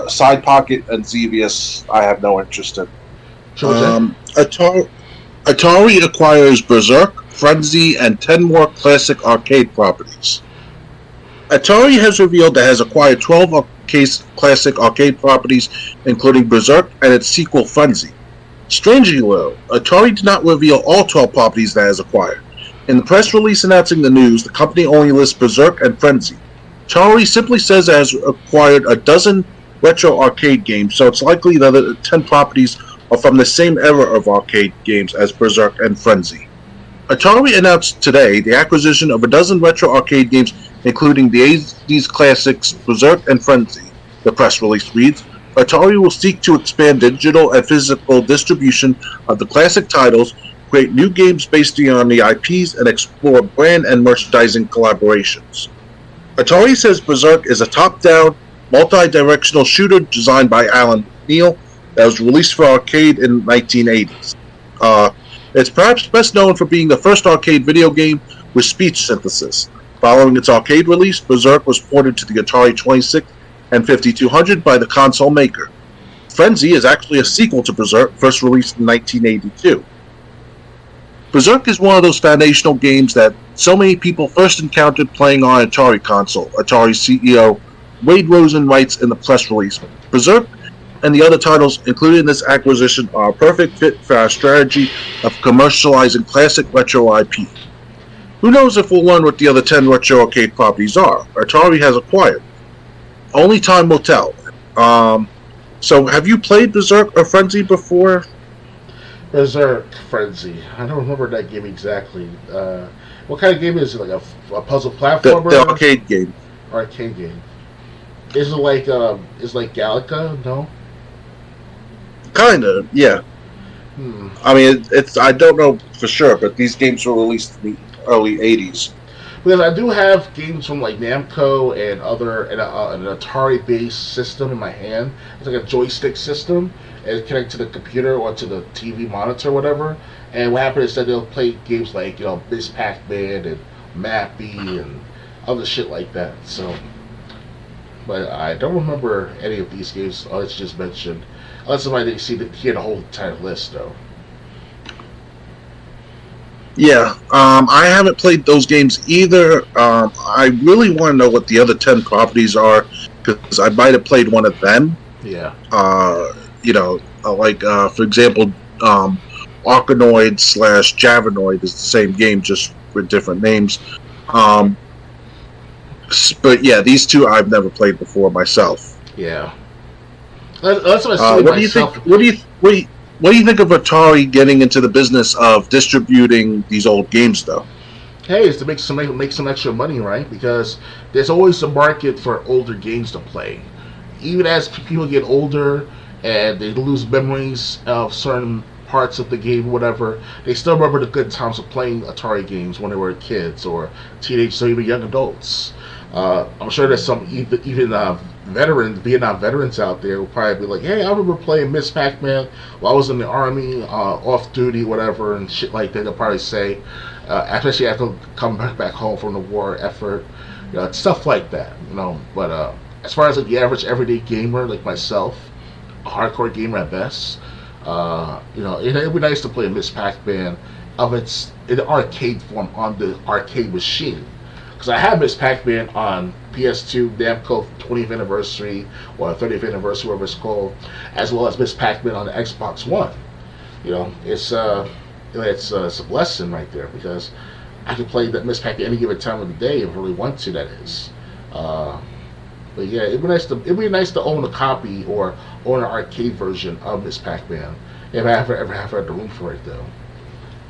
Side Pocket and Xevious, I have no interest in. Atari acquires Berserk, Frenzy, and 10 more classic arcade properties. Atari has revealed that it has acquired 12 classic arcade properties, including Berserk and its sequel Frenzy. Strangely though, Atari did not reveal all 12 properties that it has acquired. In the press release announcing the news, the company only lists Berserk and Frenzy. Atari simply says it has acquired a dozen retro arcade games, so it's likely that the 10 properties are from the same era of arcade games as Berserk and Frenzy. Atari announced today the acquisition of a dozen retro arcade games, including the 80s classics Berserk and Frenzy. The press release reads, Atari will seek to expand digital and physical distribution of the classic titles, create new games based on the IPs, and explore brand and merchandising collaborations. Atari says Berserk is a top-down, multi-directional shooter designed by Alan McNeil that was released for arcade in the 1980s. It's perhaps best known for being the first arcade video game with speech synthesis. Following its arcade release, Berserk was ported to the Atari 26 and 5200 by the console maker. Frenzy is actually a sequel to Berserk, first released in 1982. Berserk is one of those foundational games that so many people first encountered playing on an Atari console. Atari CEO Wade Rosen writes in the press release, Berserk and the other titles included in this acquisition are a perfect fit for our strategy of commercializing classic retro IP. Who knows if we'll learn what the other 10 retro arcade properties are Atari has acquired. Only time will tell. So have you played Berserk or Frenzy before? Berserk Frenzy. I don't remember that game exactly. What kind of game is it? Like a puzzle platformer? The arcade game. Arcade game. Is it like Galaga? No. Kinda, yeah. I mean, it's I don't know for sure, but these games were released in the early '80s. Because I do have games from like Namco and an Atari-based system in my hand. It's like a joystick system, and it's connected to the computer or to the TV monitor, or whatever. And what happened is that they'll play games like Miss Pac-Man and Mappy and other shit like that. So, but I don't remember any of these games. It's just mentioned. Unless somebody didn't hear the whole entire list, though. Yeah, I haven't played those games either. I really want to know what the other 10 properties are, because I might have played one of them. Yeah. For example, Arkanoid / Javanoid is the same game, just with different names. But yeah, these two I've never played before myself. Yeah. That's what I see myself. What do you think of Atari getting into the business of distributing these old games, though? Hey, it's to make some extra money, right? Because there's always a market for older games to play. Even as people get older and they lose memories of certain parts of the game, whatever, they still remember the good times of playing Atari games when they were kids or teenagers or even young adults. I'm sure there's some even Vietnam veterans out there who probably be like, hey, I remember playing Miss Pac-Man while I was in the Army, off duty, whatever, and shit like that. They'll probably say, especially after coming back home from the war effort, stuff like that, But as far as like the average everyday gamer like myself, a hardcore gamer at best, it'd be nice to play a Miss Pac-Man in the arcade form on the arcade machine. Because I have Miss Pac-Man on PS2, Namco 20th anniversary or 30th anniversary, whatever it's called, as well as Miss Pac-Man on the Xbox One. It's a blessing right there, because I can play that Miss Pac-Man any given time of the day if I really want to. That is, but yeah, it'd be nice to own a copy or own an arcade version of Miss Pac-Man if I ever have the room for it, though.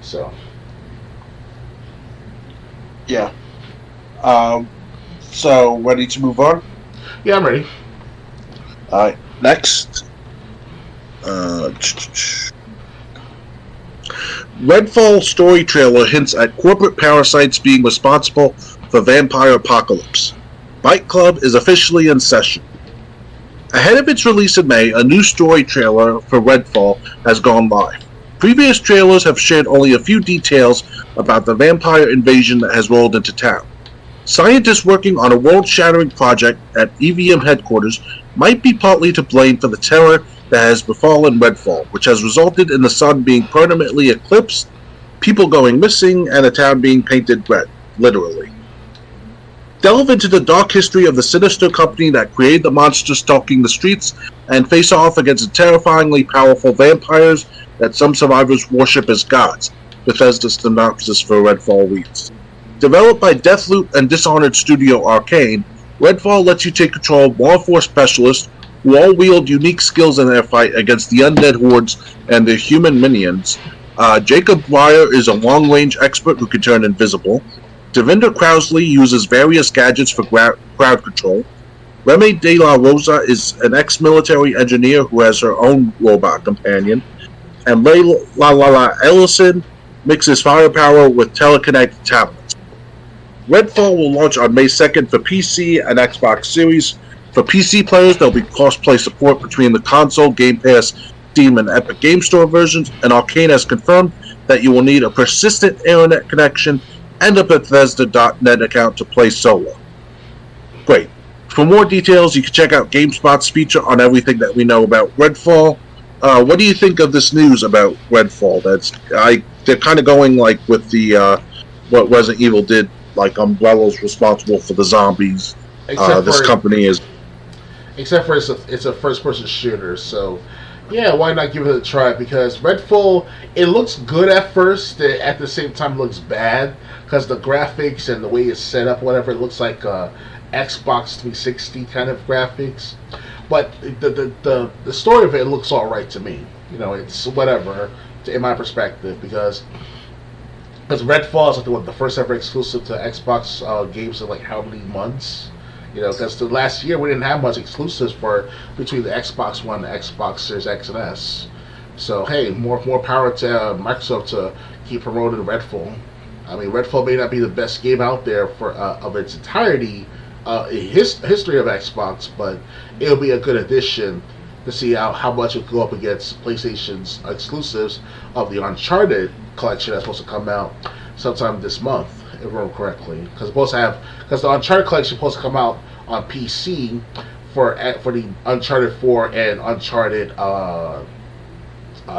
So. Yeah. So, ready to move on? Yeah, I'm ready. Alright, next. Redfall story trailer hints at corporate parasites being responsible for vampire apocalypse. Fight Club is officially in session. Ahead of its release in May, a new story trailer for Redfall has gone live. Previous trailers have shared only a few details about the vampire invasion that has rolled into town. Scientists working on a world-shattering project at EVM headquarters might be partly to blame for the terror that has befallen Redfall, which has resulted in the sun being permanently eclipsed, people going missing, and a town being painted red, literally. Delve into the dark history of the sinister company that created the monsters stalking the streets and face off against the terrifyingly powerful vampires that some survivors worship as gods, Bethesda's synopsis for Redfall reads. Developed by Deathloop and Dishonored studio Arcane, Redfall lets you take control of law enforcement specialists who all wield unique skills in their fight against the undead hordes and their human minions. Jacob Breyer is a long-range expert who can turn invisible. Devinder Crowsley uses various gadgets for crowd control. Remy De La Rosa is an ex-military engineer who has her own robot companion. And Layla Ellison mixes firepower with teleconnected tablets. Redfall will launch on May 2nd for PC and Xbox Series. For PC players, there will be cross-play support between the console, Game Pass, Steam, and Epic Game Store versions, and Arcane has confirmed that you will need a persistent internet connection and a Bethesda.net account to play solo. Great. For more details, you can check out GameSpot's feature on everything that we know about Redfall. What do you think of this news about Redfall? They're kind of going like with the what Resident Evil did, like Umbrella's responsible for the zombies. Company is. Except for it's a first-person shooter, so yeah, why not give it a try? Because Redfall, it looks good at first, at the same time looks bad because the graphics and the way it's set up, whatever, it looks like Xbox 360 kind of graphics. But the story of it looks all right to me. You know, it's whatever in my perspective because Redfall is like the first ever exclusive to Xbox games in like how many months? You know, because the last year we didn't have much exclusives for between the Xbox One, the Xbox Series X and S. So hey, more power to Microsoft to keep promoting Redfall. I mean, Redfall may not be the best game out there for of its entirety, history of Xbox, but it'll be a good addition to see how much it will go up against PlayStation's exclusives of the Uncharted collection that's supposed to come out sometime this month, if I remember correctly. Because the Uncharted collection is supposed to come out on PC for the Uncharted 4 and Uncharted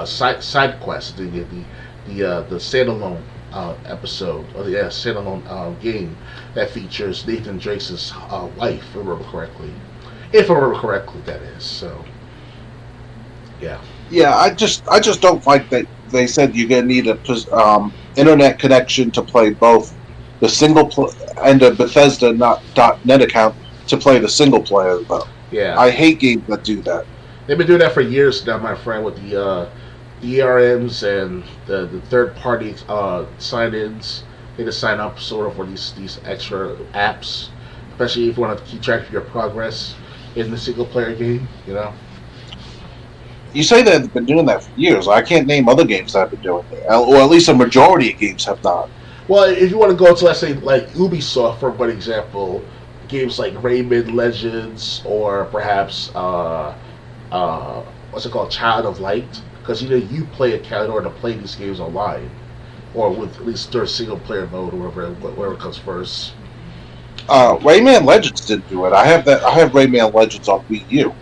side quest, the standalone episode or the standalone game that features Nathan Drake's wife, if I remember correctly. If I remember correctly, that is. So, yeah. Yeah, I just don't like that they said you're gonna need a internet connection to play both the single and a Bethesda.net account to play the single player. Though. Yeah. I hate games that do that. They've been doing that for years now, my friend, with the ERMs and the third party sign-ins. They just sign up sort of for these extra apps, especially if you want to keep track of your progress in the single player game. You know. You say that they've been doing that for years. I can't name other games that have been doing it, or at least a majority of games have not. Well, if you want to go to, let's say, like Ubisoft, for one example, games like Rayman Legends or perhaps what's it called, Child of Light, because you play a account in order to play these games online, or with at least their single player mode, or whatever comes first. Rayman Legends didn't do it. I have Rayman Legends on Wii U.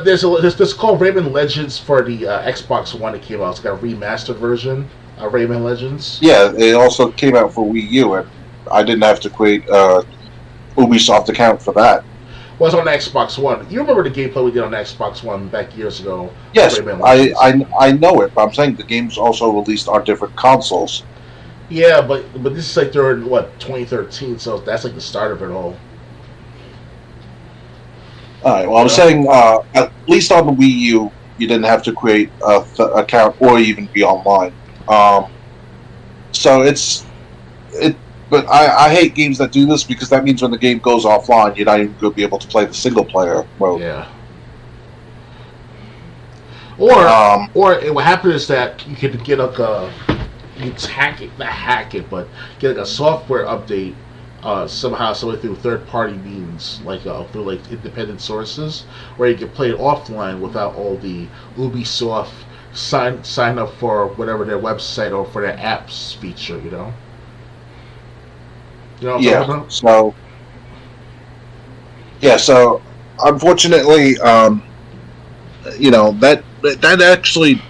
There's called Rayman Legends for the Xbox One that came out. It's got a remastered version of Rayman Legends. Yeah, it also came out for Wii U, and I didn't have to create a Ubisoft account for that. Well, it's on the Xbox One. You remember the gameplay we did on the Xbox One back years ago? Yes, I know it, but I'm saying the game's also released on different consoles. Yeah, but this is like during 2013, so that's like the start of it all. Alright, well, I'm saying at least on the Wii U, you didn't have to create an account or even be online. So But I hate games that do this because that means when the game goes offline, you're not even going to be able to play the single player mode. Yeah. Or what happens is that you can get like you not hack it, but get like a software update somehow, through third-party means, like through like independent sources, where you can play it offline without all the Ubisoft sign up for whatever their website or for their apps feature. You know what I'm talking about? So unfortunately, that actually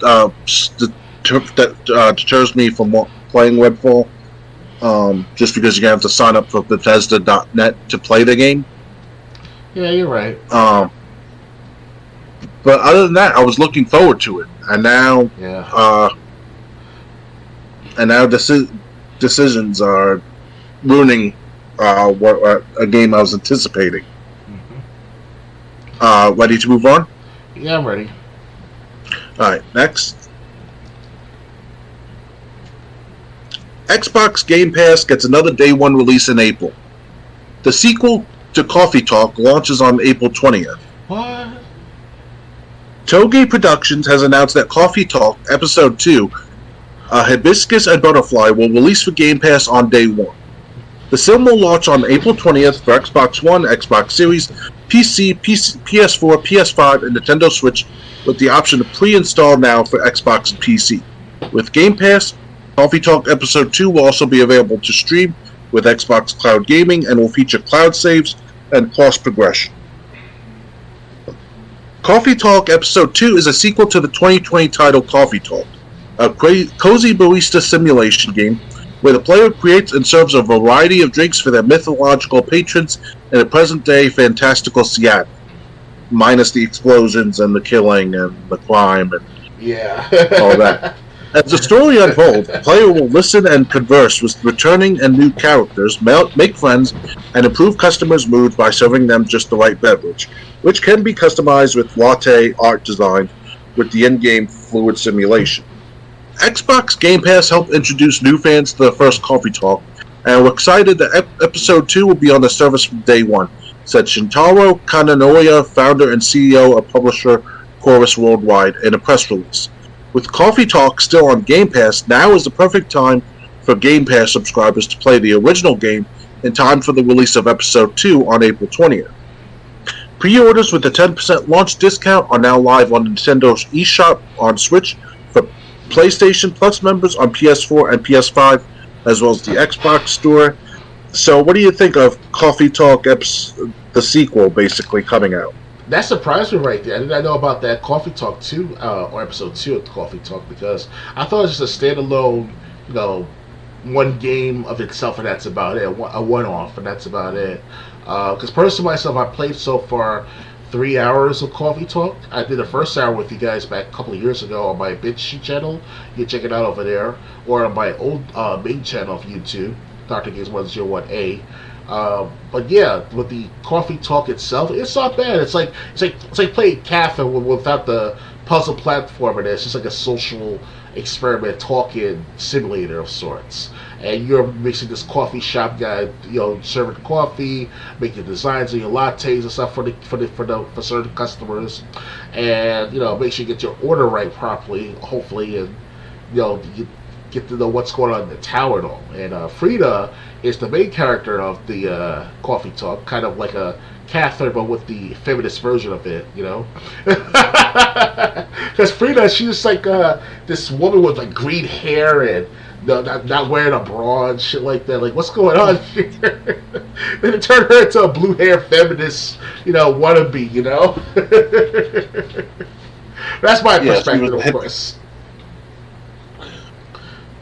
deters me from playing Redfall. Just because you're gonna have to sign up for Bethesda.net to play the game. Yeah, you're right. But other than that, I was looking forward to it, and now, decisions are ruining what a game I was anticipating. Mm-hmm. Ready to move on? Yeah, I'm ready. All right, next. Xbox Game Pass gets another Day 1 release in April. The sequel to Coffee Talk launches on April 20th. What? Toge Productions has announced that Coffee Talk Episode 2, Hibiscus and Butterfly, will release for Game Pass on Day 1. The sim will launch on April 20th for Xbox One, Xbox Series, PC, PS4, PS5, and Nintendo Switch, with the option to pre-install now for Xbox and PC. With Game Pass, Coffee Talk Episode 2 will also be available to stream with Xbox Cloud Gaming and will feature cloud saves and cross progression. Coffee Talk Episode 2 is a sequel to the 2020 title Coffee Talk, a cozy barista simulation game where the player creates and serves a variety of drinks for their mythological patrons in a present-day fantastical Seattle, minus the explosions and the killing and the crime and all that. As the story unfolds, the player will listen and converse with returning and new characters, make friends, and improve customers' moods by serving them just the right beverage, which can be customized with latte art design with the in-game fluid simulation. Xbox Game Pass helped introduce new fans to the first Coffee Talk, and we're excited that Episode 2 will be on the service from Day 1, said Shintaro Kananoya, founder and CEO of publisher Chorus Worldwide, in a press release. With Coffee Talk still on Game Pass, now is the perfect time for Game Pass subscribers to play the original game in time for the release of Episode 2 on April 20th. Pre-orders with a 10% launch discount are now live on Nintendo's eShop on Switch for PlayStation Plus members on PS4 and PS5, as well as the Xbox Store. So what do you think of Coffee Talk, the sequel, basically coming out? That surprised me right there. I did not know about that Coffee Talk 2, or Episode 2 of Coffee Talk, because I thought it was just a standalone, one game of itself, and that's about it. A one-off, and that's about it. Because personally, myself, I played so far 3 hours of Coffee Talk. I did the first hour with you guys back a couple of years ago on my BitChute channel. You can check it out over there. Or on my old main channel of YouTube, Dr. Games 101A. But yeah, with the Coffee Talk itself, it's not bad. It's like playing Cafe without the puzzle platformer. It's just like a social experiment talking simulator of sorts. And you're mixing this coffee shop guy, serving coffee, making designs of your lattes and stuff for certain customers, and make sure you get your order right properly, hopefully, and you get to know what's going on in the tower and all. And Frida is the main character of the Coffee Talk, kind of like a Catherine, but with the feminist version of it, Because Frida, she's like this woman with like green hair and not wearing a bra and shit like that. Like, what's going on here? Then it turned her into a blue hair feminist, wannabe, That's my perspective, of course.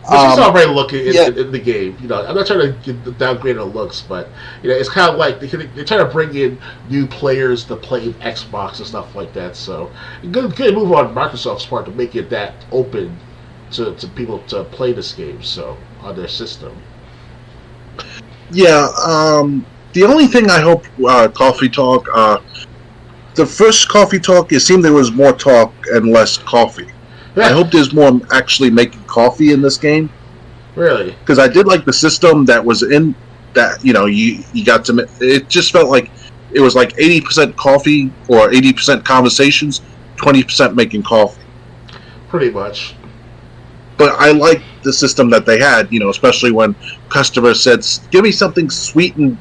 But she's already looking in the game. I'm not trying to downgrade her looks, but it's kind of like they're trying to bring in new players to play Xbox and stuff like that. So good move on Microsoft's part to make it that open to people to play this game. So on their system. Yeah. The only thing I hope Coffee Talk. The first Coffee Talk, it seemed there was more talk and less coffee. I hope there's more actually making coffee in this game. Really? Because I did like the system that was in that. You got to. It just felt like it was like 80% coffee or 80% conversations, 20% making coffee. Pretty much. But I liked the system that they had, especially when customers said, "Give me something sweet and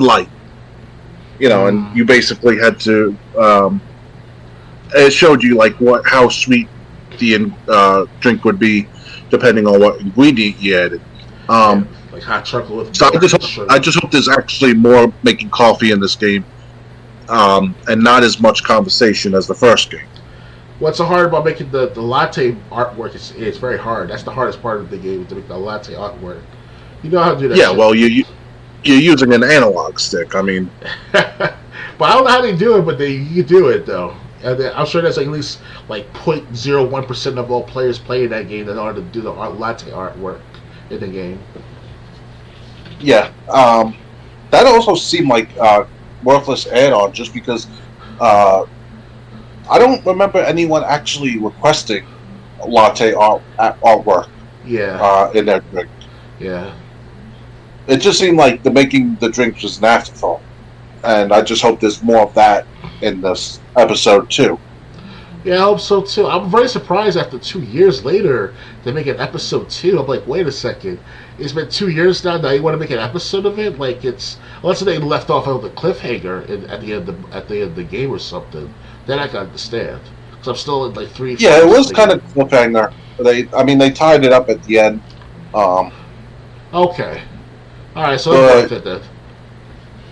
light," and you basically had to. It showed you like how sweet the drink would be, depending on what ingredient you added. Like hot chocolate with. So I just hope there's actually more making coffee in this game, and not as much conversation as the first game. What's so hard about making the latte artwork? It's very hard. That's the hardest part of the game, to make the latte artwork. You know how to do that. Yeah, well, you're using an analog stick. I mean, but I don't know how they do it, but you do it though. And I'm sure that's like at least like 0.01% of all players playing that game in order to do the latte artwork in the game. Yeah, that also seemed like worthless add-on just because. I don't remember anyone actually requesting latte artwork. Yeah. In their drink. Yeah. It just seemed like making the drink was an afterthought, and I just hope there's more of that in this episode too. Yeah, I hope so too. I'm very surprised after 2 years later they make an episode 2. I'm like, wait a second, it's been 2 years now. Now you want to make an episode of it? Like unless they left off of the cliffhanger at the end of the game or something. Then I can understand, because I'm still in like 3. Yeah, it was kind of cliffhanger. They tied it up at the end. Okay, all right, so it's worth it then.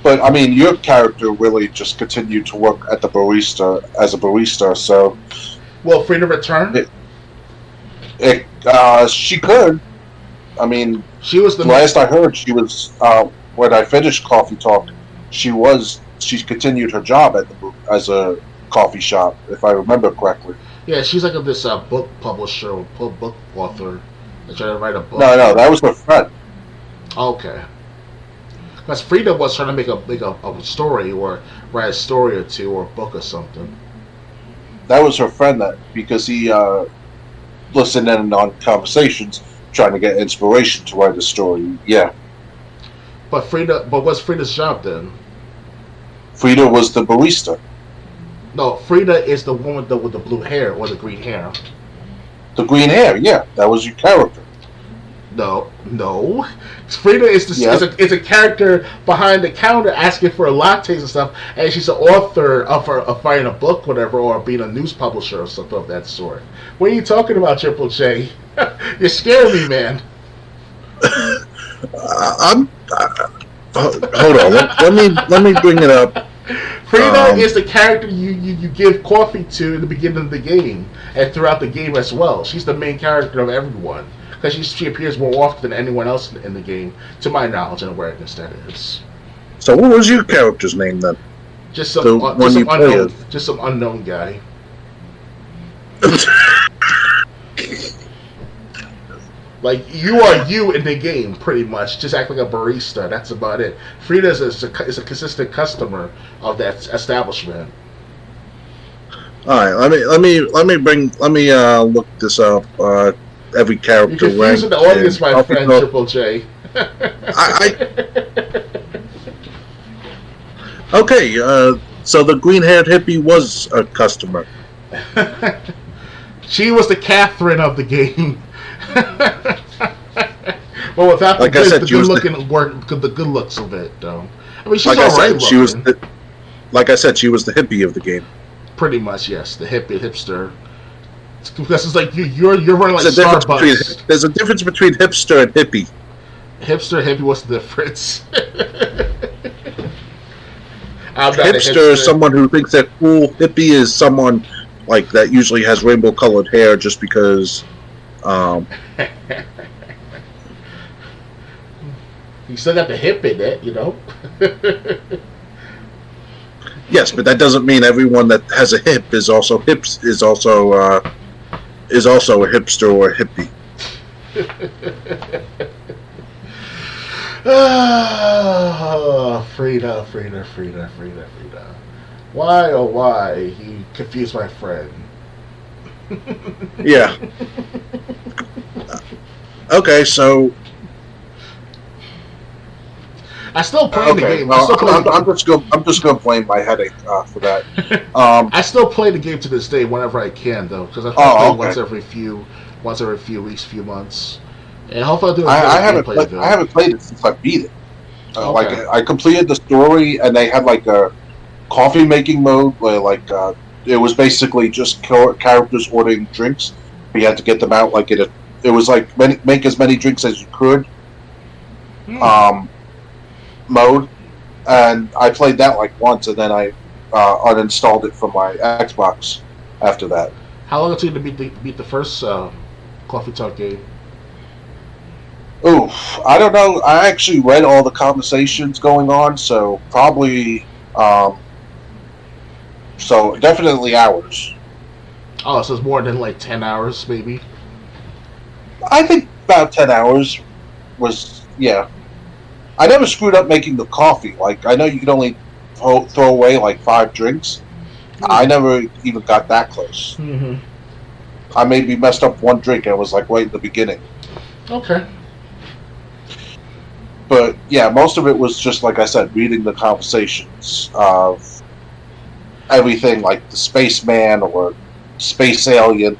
But I mean, your character really just continued to work at the barista as a barista. So, will Frida return? She could. I mean, she was the last I heard. She was when I finished Coffee Talk. She continued her job as a coffee shop, if I remember correctly. Yeah, she's like this book publisher, book author, that's trying to write a book. No, that was her friend. Okay, because Frida was trying to make a story or write a story or two or a book or something. That was her friend, because he listened in on conversations, trying to get inspiration to write a story. Yeah. But what's Frida's job then? Frida was the barista. No, Frida is the woman with the blue hair or the green hair. The green hair, yeah, that was your character. No. Frida is a character behind the counter asking for lattes and stuff, and she's an author of writing a book, whatever, or being a news publisher or something of that sort. What are you talking about, Triple J? You're scaring me, man. Hold on. Let me bring it up. Frida is the character you give coffee to in the beginning of the game and throughout the game as well. She's the main character of everyone because she appears more often than anyone else in the game, to my knowledge and awareness. That is. So, what was your character's name then? Just some unknown guy. Like, you are you in the game, pretty much. Just act like a barista. That's about it. Frida is a consistent customer of that establishment. All right, let me look this up. Every character. You're confusing the audience, my friend, Triple J. Okay, so the green-haired hippie was a customer. She was the Catherine of the game. Well, without like the good looks of it, though. I mean, she's like all right looking. Like I said, she was the hippie of the game. Pretty much, yes, the hipster. Because it's like you're running like Starbucks. There's a difference between hipster and hippie. Hipster, hippie, what's the difference? Hipster is someone who thinks they're cool. Hippie is someone like that usually has rainbow-colored hair just because. You still got the hip in it, you know. Yes, but that doesn't mean everyone that has a hip is also a hipster or a hippie. Frida. Why, oh why, you confused my friend. Yeah. Okay, so I still play the game. Well, I'm just gonna blame my headache for that. I still play the game to this day whenever I can, though, because I play once every few weeks, few months, and hopefully I'll do. I haven't played it since I beat it. Like I completed the story, and they had like a coffee making mode where it was basically just characters ordering drinks. You had to get them out like it was like make as many drinks as you could. Mode, and I played that like once, and then I uninstalled it from my Xbox after that. How long did it take to beat the first Coffee Talk game? Oof, I don't know. I actually read all the conversations going on, so probably, so definitely hours. Oh, so it's more than like 10 hours, maybe? I think about 10 hours was, yeah. I never screwed up making the coffee. Like, I know you can only throw away like 5 drinks. I never even got that close. Mm-hmm. I maybe messed up 1 drink, and it was like right in the beginning. Okay. But yeah, most of it was just, like I said, reading the conversations of everything, like the spaceman or space alien,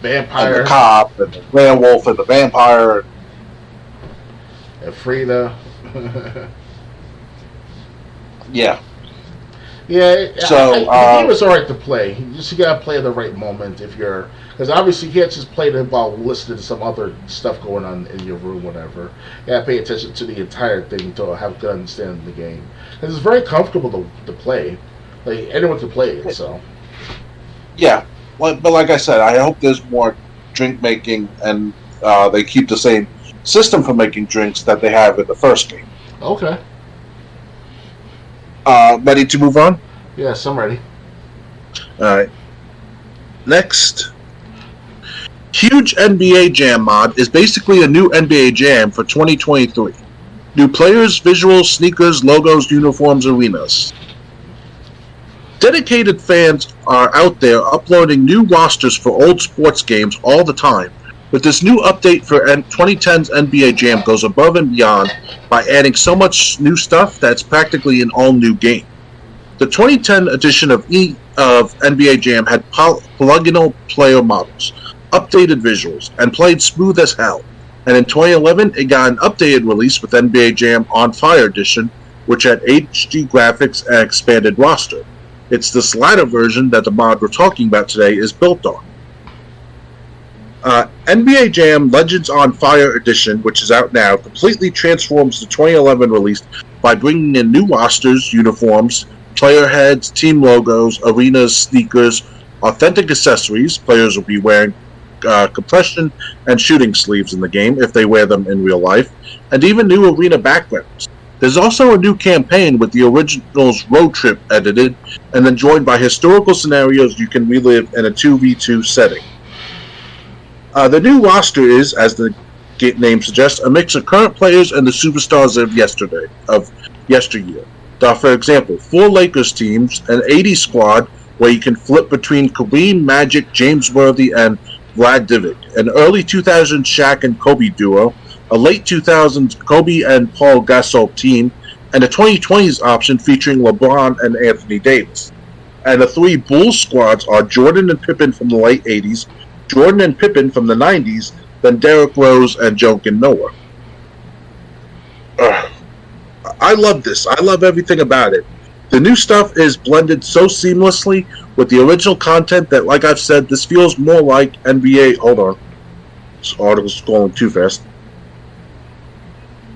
vampire, and the cop, and the werewolf, and the vampire, and Frida. Yeah. Yeah, so the game is alright to play. You gotta play at the right moment because obviously you can't just play it while listening to some other stuff going on in your room, whatever. You gotta pay attention to the entire thing to have a good understanding of the game. Because it's very comfortable to play. Like anyone can play it, so. Yeah, but like I said, I hope there's more drink making, and they keep the same system for making drinks that they have in the first game. Okay. Ready to move on? Yes, I'm ready. Alright. Next. Huge NBA Jam mod is basically a new NBA Jam for 2023. New players, visuals, sneakers, logos, uniforms, arenas. Dedicated fans are out there uploading new rosters for old sports games all the time. But this new update for 2010's NBA Jam goes above and beyond by adding so much new stuff that's practically an all-new game. The 2010 edition of NBA Jam had polygonal player models, updated visuals, and played smooth as hell. And in 2011, it got an updated release with NBA Jam On Fire Edition, which had HD graphics and expanded roster. It's this latter version that the mod we're talking about today is built on. NBA Jam Legends on Fire Edition, which is out now, completely transforms the 2011 release by bringing in new rosters, uniforms, player heads, team logos, arenas, sneakers, authentic accessories. Players will be wearing compression and shooting sleeves in the game if they wear them in real life, and even new arena backgrounds. There's also a new campaign with the original's road trip edited, and then joined by historical scenarios you can relive in a 2v2 setting. The new roster is, as the name suggests, a mix of current players and the superstars of yesteryear. For example, 4 Lakers teams, an 80s squad where you can flip between Kareem, Magic, James Worthy, and Vlad Divac, an early 2000s Shaq and Kobe duo, a late 2000s Kobe and Paul Gasol team, and a 2020s option featuring LeBron and Anthony Davis. And the 3 Bulls squads are Jordan and Pippen from the late 80s, Jordan and Pippen from the 90s, then Derrick Rose and Joakim Noah. I love this. I love everything about it. The new stuff is blended so seamlessly with the original content that, like I've said, this feels more like NBA... Hold on. This article's going too fast.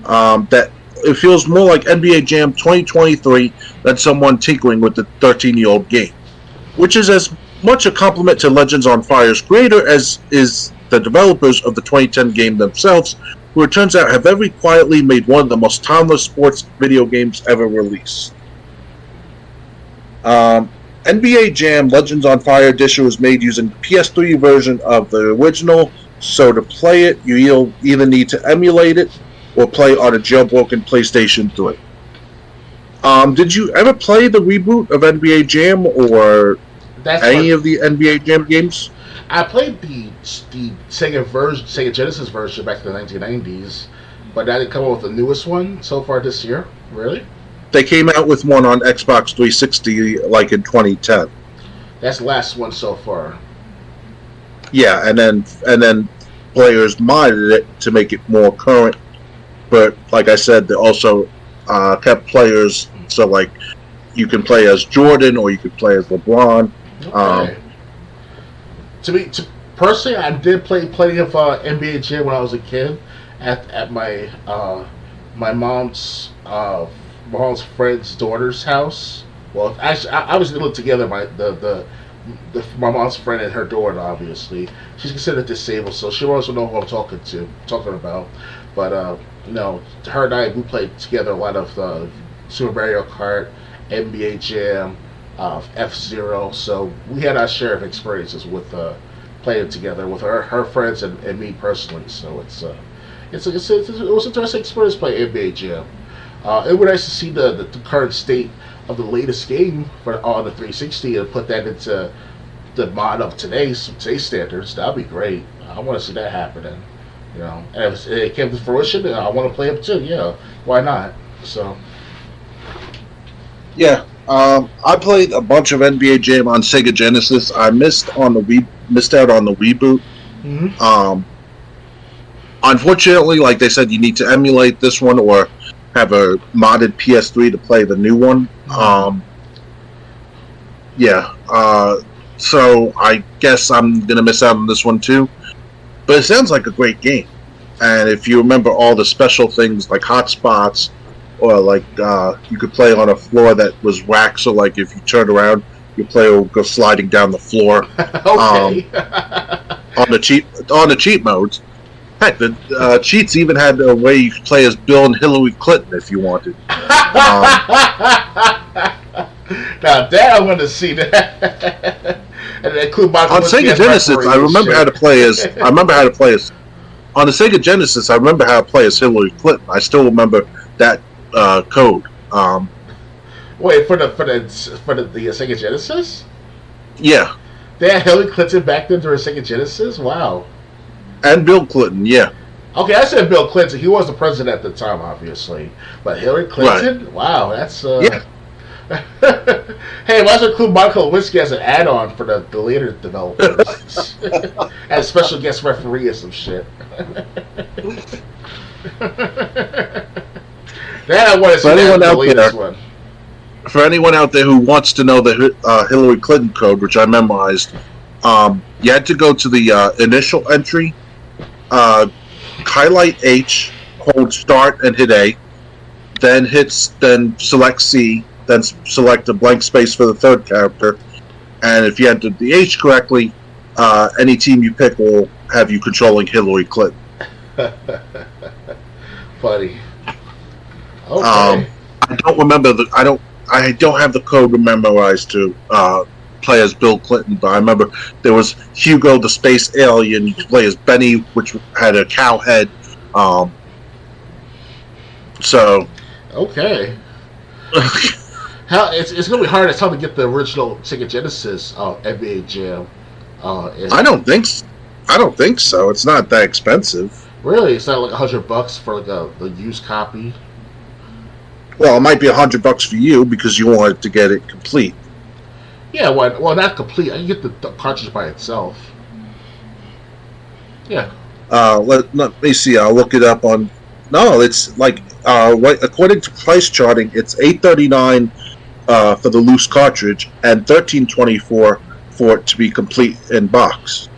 That it feels more like NBA Jam 2023 than someone tinkering with the 13-year-old game. Which is as much a compliment to Legends on Fire's creator as is the developers of the 2010 game themselves, who it turns out have very quietly made one of the most timeless sports video games ever released. NBA Jam Legends on Fire Edition was made using the PS3 version of the original, so to play it, you either need to emulate it or play on a jailbroken PlayStation 3. Did you ever play the reboot of NBA Jam or any of the NBA Jam games? I played the Sega Genesis version back in the 1990s, but I didn't come up with the newest one so far this year. Really? They came out with one on Xbox 360 like in 2010. That's the last one so far. Yeah, and then players modded it to make it more current. But like I said, they also kept players so like you can play as Jordan or you could play as LeBron. Okay. Personally, I did play plenty of NBA Jam when I was a kid at my mom's friend's daughter's house. Well, actually, I was living together. My mom's friend and her daughter, obviously, she's considered disabled, so she wants to know who I'm talking about. But her and I, we played together a lot of Super Mario Kart, NBA Jam, F-Zero. So we had our share of experiences with playing together with her friends and me personally. So it was an interesting experience playing NBA Jam. It would nice to see the current state of the latest game on the 360 and put that into the mod of today's standards. That'd be great. I want to see that happening. And if it came to fruition, I want to play it too. Yeah, why not? So. Yeah, I played a bunch of NBA Jam on Sega Genesis. I missed out on the reboot. Mm-hmm. Unfortunately, like they said, you need to emulate this one or have a modded PS3 to play the new one. So I guess I'm gonna miss out on this one too. But it sounds like a great game, and if you remember all the special things like hotspots, or like you could play on a floor that was wax, so like if you turn around, your player will go sliding down the floor. Okay. On the cheat modes. Heck, the cheats even had a way you could play as Bill and Hillary Clinton if you wanted. Now that I want to see that. And include Michael on Sega Genesis, I remember how to play as. On the Sega Genesis, I remember how to play as Hillary Clinton. I still remember that code. Wait for the Sega Genesis? Yeah. They had Hillary Clinton back then during Sega Genesis. Wow. And Bill Clinton, yeah. Okay, I said Bill Clinton. He was the president at the time, obviously. But Hillary Clinton? Right. Wow, that's... Yeah. Hey, why don't include Monica Lewinsky as an add-on for the later developers? As a special guest referee or some shit. That I want to see the latest one. For anyone out there who wants to know the Hillary Clinton code, which I memorized, you had to go to the initial entry, highlight H, hold start and hit A, then select C, then select a blank space for the third character, and if you entered the H correctly, any team you pick will have you controlling Hillary Clinton. Funny. Okay. I don't remember I don't have the code memorized to play as Bill Clinton, but I remember there was Hugo the Space Alien. You could play as Benny, which had a cow head. Okay. It's gonna be hard as hell to get the original Sega Genesis NBA Jam. I don't think so. It's not that expensive. Really, it's not like $100 for like the used copy. Well, it might be $100 for you because you wanted to get it complete. Yeah, well, not complete. You get the cartridge by itself. Yeah. Let me see. I'll look it up on. No, it's like according to price charting, it's $839 for the loose cartridge and $1324 for it to be complete in box.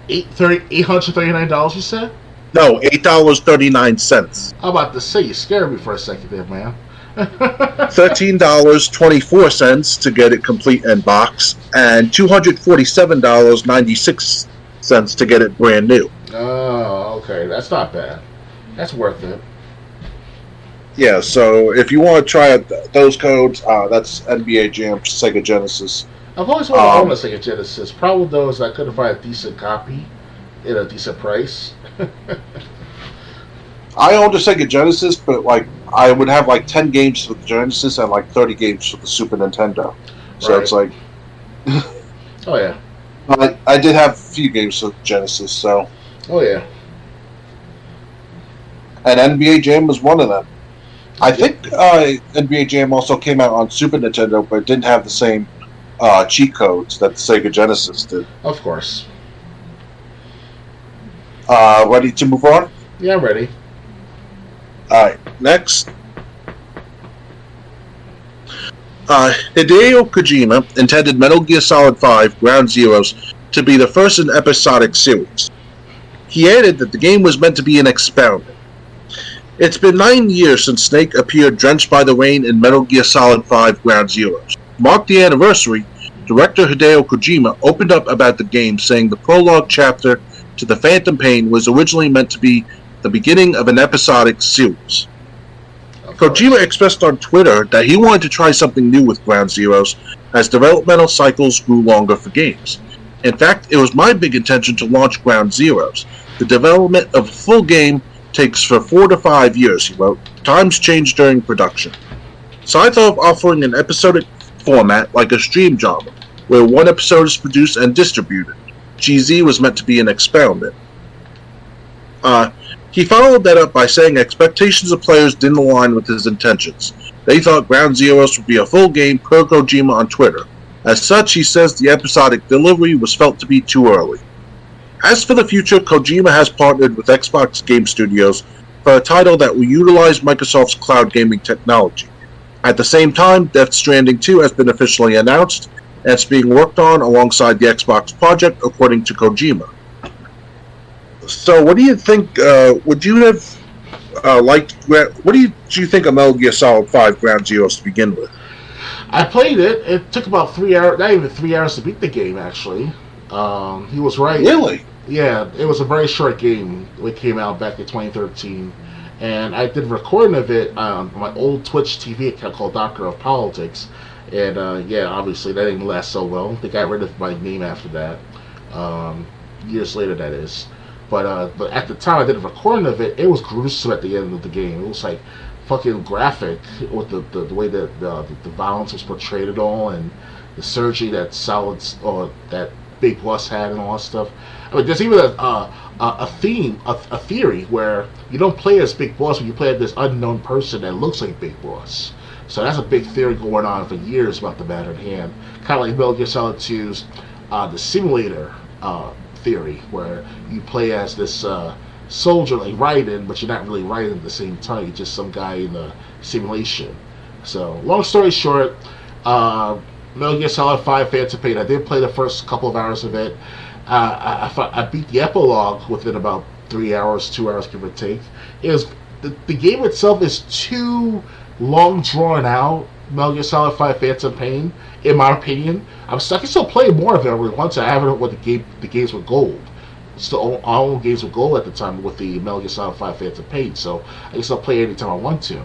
$839, you said? No, $8.39. I'm about to say, you scared me for a second there, man. $13.24 to get it complete in box, and $247.96 to get it brand new. Oh, okay, that's not bad. That's worth it. Yeah, so if you want to try out those codes, that's NBA Jam Sega Genesis. I've always wanted to own a Sega Genesis. Problem with those, I couldn't find a decent copy at a decent price. I owned a Sega Genesis, but like I would have like 10 games for the Genesis and like 30 games for the Super Nintendo. So It's like, oh yeah. I did have a few games with Genesis, so. Oh yeah. And NBA Jam was one of them. I think NBA Jam also came out on Super Nintendo, but it didn't have the same cheat codes that the Sega Genesis did. Of course. Ready to move on? Yeah, I'm ready. Alright, next. Hideo Kojima intended Metal Gear Solid 5 Ground Zeroes to be the first in episodic series. He added that the game was meant to be an experiment. It's been 9 years since Snake appeared drenched by the rain in Metal Gear Solid 5 Ground Zeroes. To mark the anniversary, director Hideo Kojima opened up about the game, saying the prologue chapter to The Phantom Pain was originally meant to be the beginning of an episodic series. Kojima expressed on Twitter that he wanted to try something new with Ground Zeroes as developmental cycles grew longer for games. In fact, it was my big intention to launch Ground Zeroes. The development of a full game takes for 4 to 5 years, he wrote. Times change during production. So I thought of offering an episodic format like a stream genre, where one episode is produced and distributed. GZ was meant to be an experiment. He followed that up by saying expectations of players didn't align with his intentions. They thought Ground Zeroes would be a full game per Kojima on Twitter. As such, he says the episodic delivery was felt to be too early. As for the future, Kojima has partnered with Xbox Game Studios for a title that will utilize Microsoft's cloud gaming technology. At the same time, Death Stranding 2 has been officially announced, and it's being worked on alongside the Xbox project, according to Kojima. So, what do you think? Would you have liked? What do you think of Metal Gear Solid 5 Ground Zeroes to begin with? I played it. It took about 3 hours, not even 3 hours to beat the game, actually. He was right. Really? Yeah, it was a very short game. It came out back in 2013. And I did a recording of it on my old Twitch TV account called Doctor of Politics. And yeah, obviously that didn't last so well. They got rid of my name after that. Years later, that is. But at the time I did a recording of it, it was gruesome at the end of the game. It was like fucking graphic with the way that the violence was portrayed and all, and the surgery that that Big Boss had and all that stuff. I mean, there's even a theory where you don't play as Big Boss, but you play as this unknown person that looks like Big Boss. So that's a big theory going on for years about the matter at hand. Kind of like Metal Gear Solid 2's the simulator theory, where you play as this soldier like Raiden, but you're not really Raiden at the same time. You're just some guy in a simulation. So, long story short, Metal Gear Solid 5 Phantom Pain. I did play the first couple of hours of it. I beat the epilogue within about 3 hours, 2 hours, give or take. The game itself is too long drawn out. Metal Gear Solid 5 Phantom Pain, in my opinion. I can still play more of it once I have it with the games with gold. Still, I own games with gold at the time with the Metal Gear Solid 5 Phantom Pain, so I can still play it anytime I want to.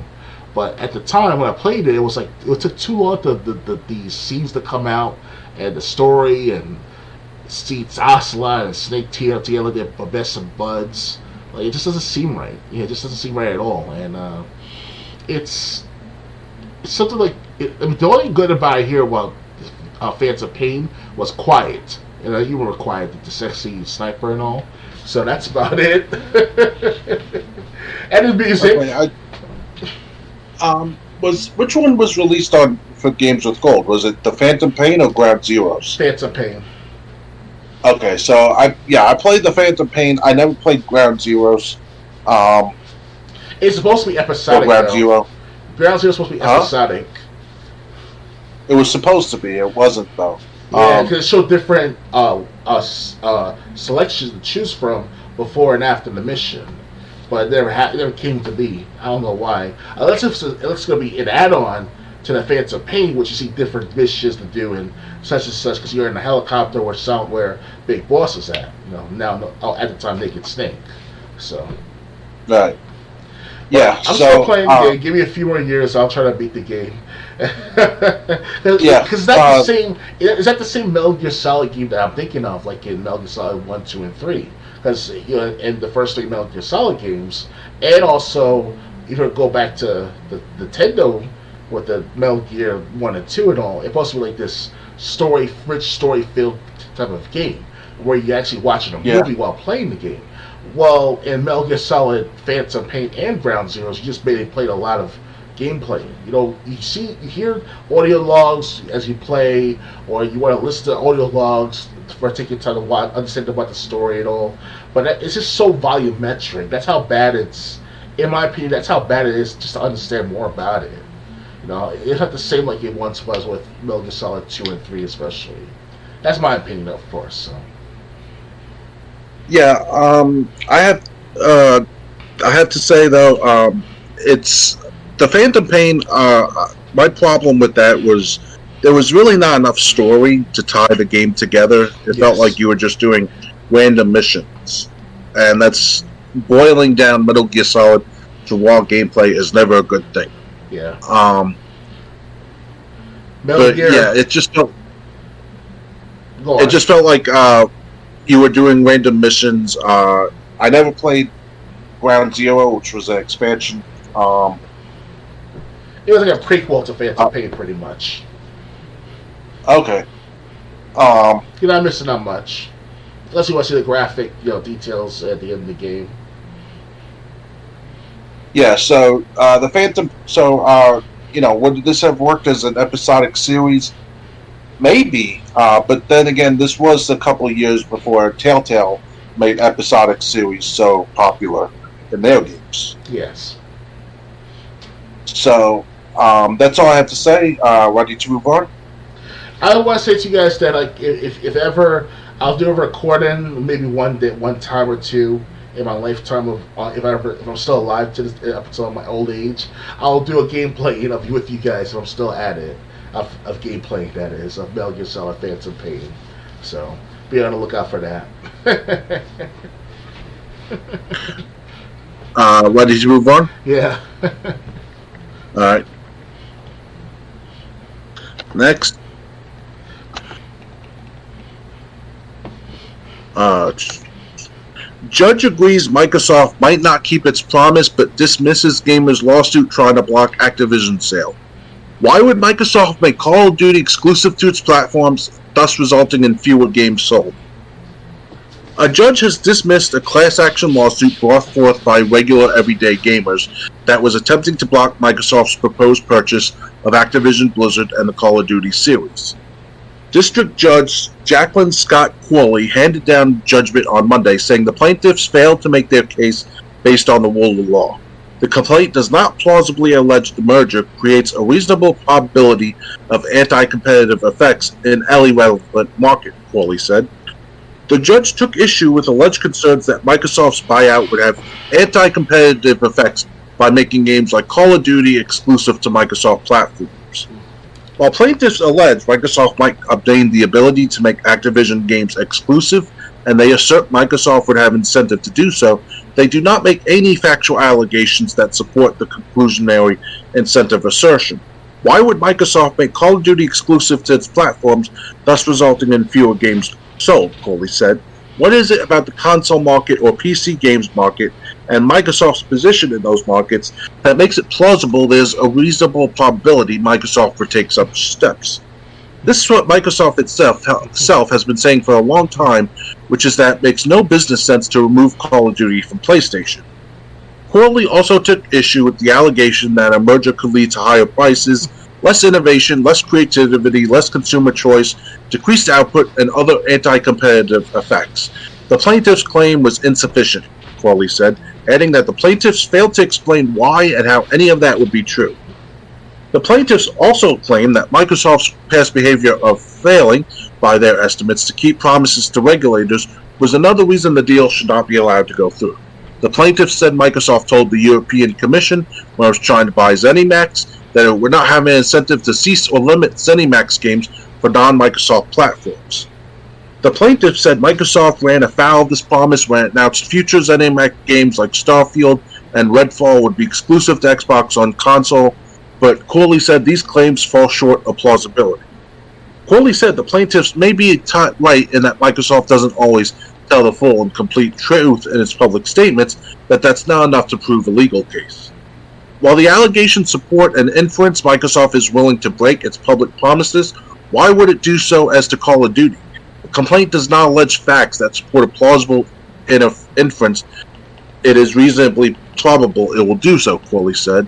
But at the time when I played it, it was like it took too long the scenes to come out, and the story, and see Ocelot and Snake tear up together their best of buds. Like, it just doesn't seem right. Yeah, it just doesn't seem right at all. And it's something like the only good about it here about Phantom Pain was quiet. You were quiet, the sexy sniper and all. So that's about it. And the music. Which one was released on for games with gold? Was it the Phantom Pain or Ground Zeroes? Phantom Pain. Okay, so I played the Phantom Pain. I never played Ground Zeroes. It's supposed to be episodic. Ground Zero. Ground Zero is supposed to be episodic. It was supposed to be. It wasn't though. Yeah, because it showed different selections to choose from before and after the mission, but it never came to be. I don't know why. Unless it looks going to be an add-on to the Phantom Pain, which you see different missions to do and such, because you're in a helicopter or somewhere Big Boss is at. Now at the time Naked Snake. So. Right. Yeah. I'm still playing the game. Give me a few more years. I'll try to beat the game. Because that's the same. Is that the same Metal Gear Solid game that I'm thinking of, like in Metal Gear Solid 1, 2, and 3? Because in the first 3 Metal Gear Solid games, and also you go back to the Nintendo with the Metal Gear 1 and 2 and all, it's supposed to be like this rich story-filled type of game, where you're actually watching a Yeah. movie while playing the game. Well, in Metal Gear Solid, Phantom Pain, and Ground Zeroes, you just basically played a lot of gameplay. You hear audio logs as you play, or you want to listen to audio logs for taking time to understand about the story and all. But it's just so volumetric. That's how bad in my opinion, that's how bad it is just to understand more about it. It's not the same like it once was with Metal Gear Solid 2 and 3 especially. That's my opinion, of course. So. Yeah, I have to say though, it's the Phantom Pain. My problem with that was there was really not enough story to tie the game together. It felt like you were just doing random missions, and that's boiling down Metal Gear Solid to raw gameplay is never a good thing. Yeah. But Gear. yeah, it just felt like you were doing random missions. I never played Ground Zero, which was an expansion. It was like a prequel to Phantom Pain, pretty much. Okay. You're not missing out much, unless you want to see the graphic, details at the end of the game. Yeah. So the Phantom. So would this have worked as an episodic series? Maybe, but then again, this was a couple of years before Telltale made episodic series so popular in their games. Yes. So that's all I have to say. Ready to move on? I want to say to you guys that if ever I'll do a recording, maybe one time or two in my lifetime of if I'm still alive to this, up until my old age, I'll do a gameplay interview with you guys if I'm still at it. Of gameplay, that is, of Metal Gear Solid Phantom Pain. So, be on the lookout for that. Ready to move on? Yeah. Alright. Next. Judge agrees Microsoft might not keep its promise, but dismisses gamers' lawsuit trying to block Activision sale. Why would Microsoft make Call of Duty exclusive to its platforms, thus resulting in fewer games sold? A judge has dismissed a class action lawsuit brought forth by regular everyday gamers that was attempting to block Microsoft's proposed purchase of Activision Blizzard and the Call of Duty series. District Judge Jacqueline Scott Corley handed down judgment on Monday, saying the plaintiffs failed to make their case based on the rule of law. The complaint does not plausibly allege the merger creates a reasonable probability of anti-competitive effects in an irrelevant market, Corley said. The judge took issue with alleged concerns that Microsoft's buyout would have anti-competitive effects by making games like Call of Duty exclusive to Microsoft platforms. While plaintiffs allege Microsoft might obtain the ability to make Activision games exclusive, and they assert Microsoft would have incentive to do so, they do not make any factual allegations that support the conclusionary incentive assertion. Why would Microsoft make Call of Duty exclusive to its platforms, thus resulting in fewer games sold, Coley said. What is it about the console market or PC games market and Microsoft's position in those markets that makes it plausible there's a reasonable probability Microsoft would take such steps? This is what Microsoft itself has been saying for a long time, which is that it makes no business sense to remove Call of Duty from PlayStation. Corley also took issue with the allegation that a merger could lead to higher prices, less innovation, less creativity, less consumer choice, decreased output, and other anti-competitive effects. The plaintiff's claim was insufficient, Corley said, adding that the plaintiffs failed to explain why and how any of that would be true. The plaintiffs also claim that Microsoft's past behavior of failing, by their estimates, to keep promises to regulators was another reason the deal should not be allowed to go through. The plaintiffs said Microsoft told the European Commission, when it was trying to buy ZeniMax, that it would not have an incentive to cease or limit ZeniMax games for non-Microsoft platforms. The plaintiffs said Microsoft ran afoul of this promise when it announced future ZeniMax games like Starfield and Redfall would be exclusive to Xbox on console, but Corley said these claims fall short of plausibility. Corley said the plaintiffs may be right in that Microsoft doesn't always tell the full and complete truth in its public statements, but that's not enough to prove a legal case. While the allegations support an inference Microsoft is willing to break its public promises Why would it do so as to Call of Duty? The complaint does not allege facts that support a plausible inference. It is reasonably probable it will do so, Corley said.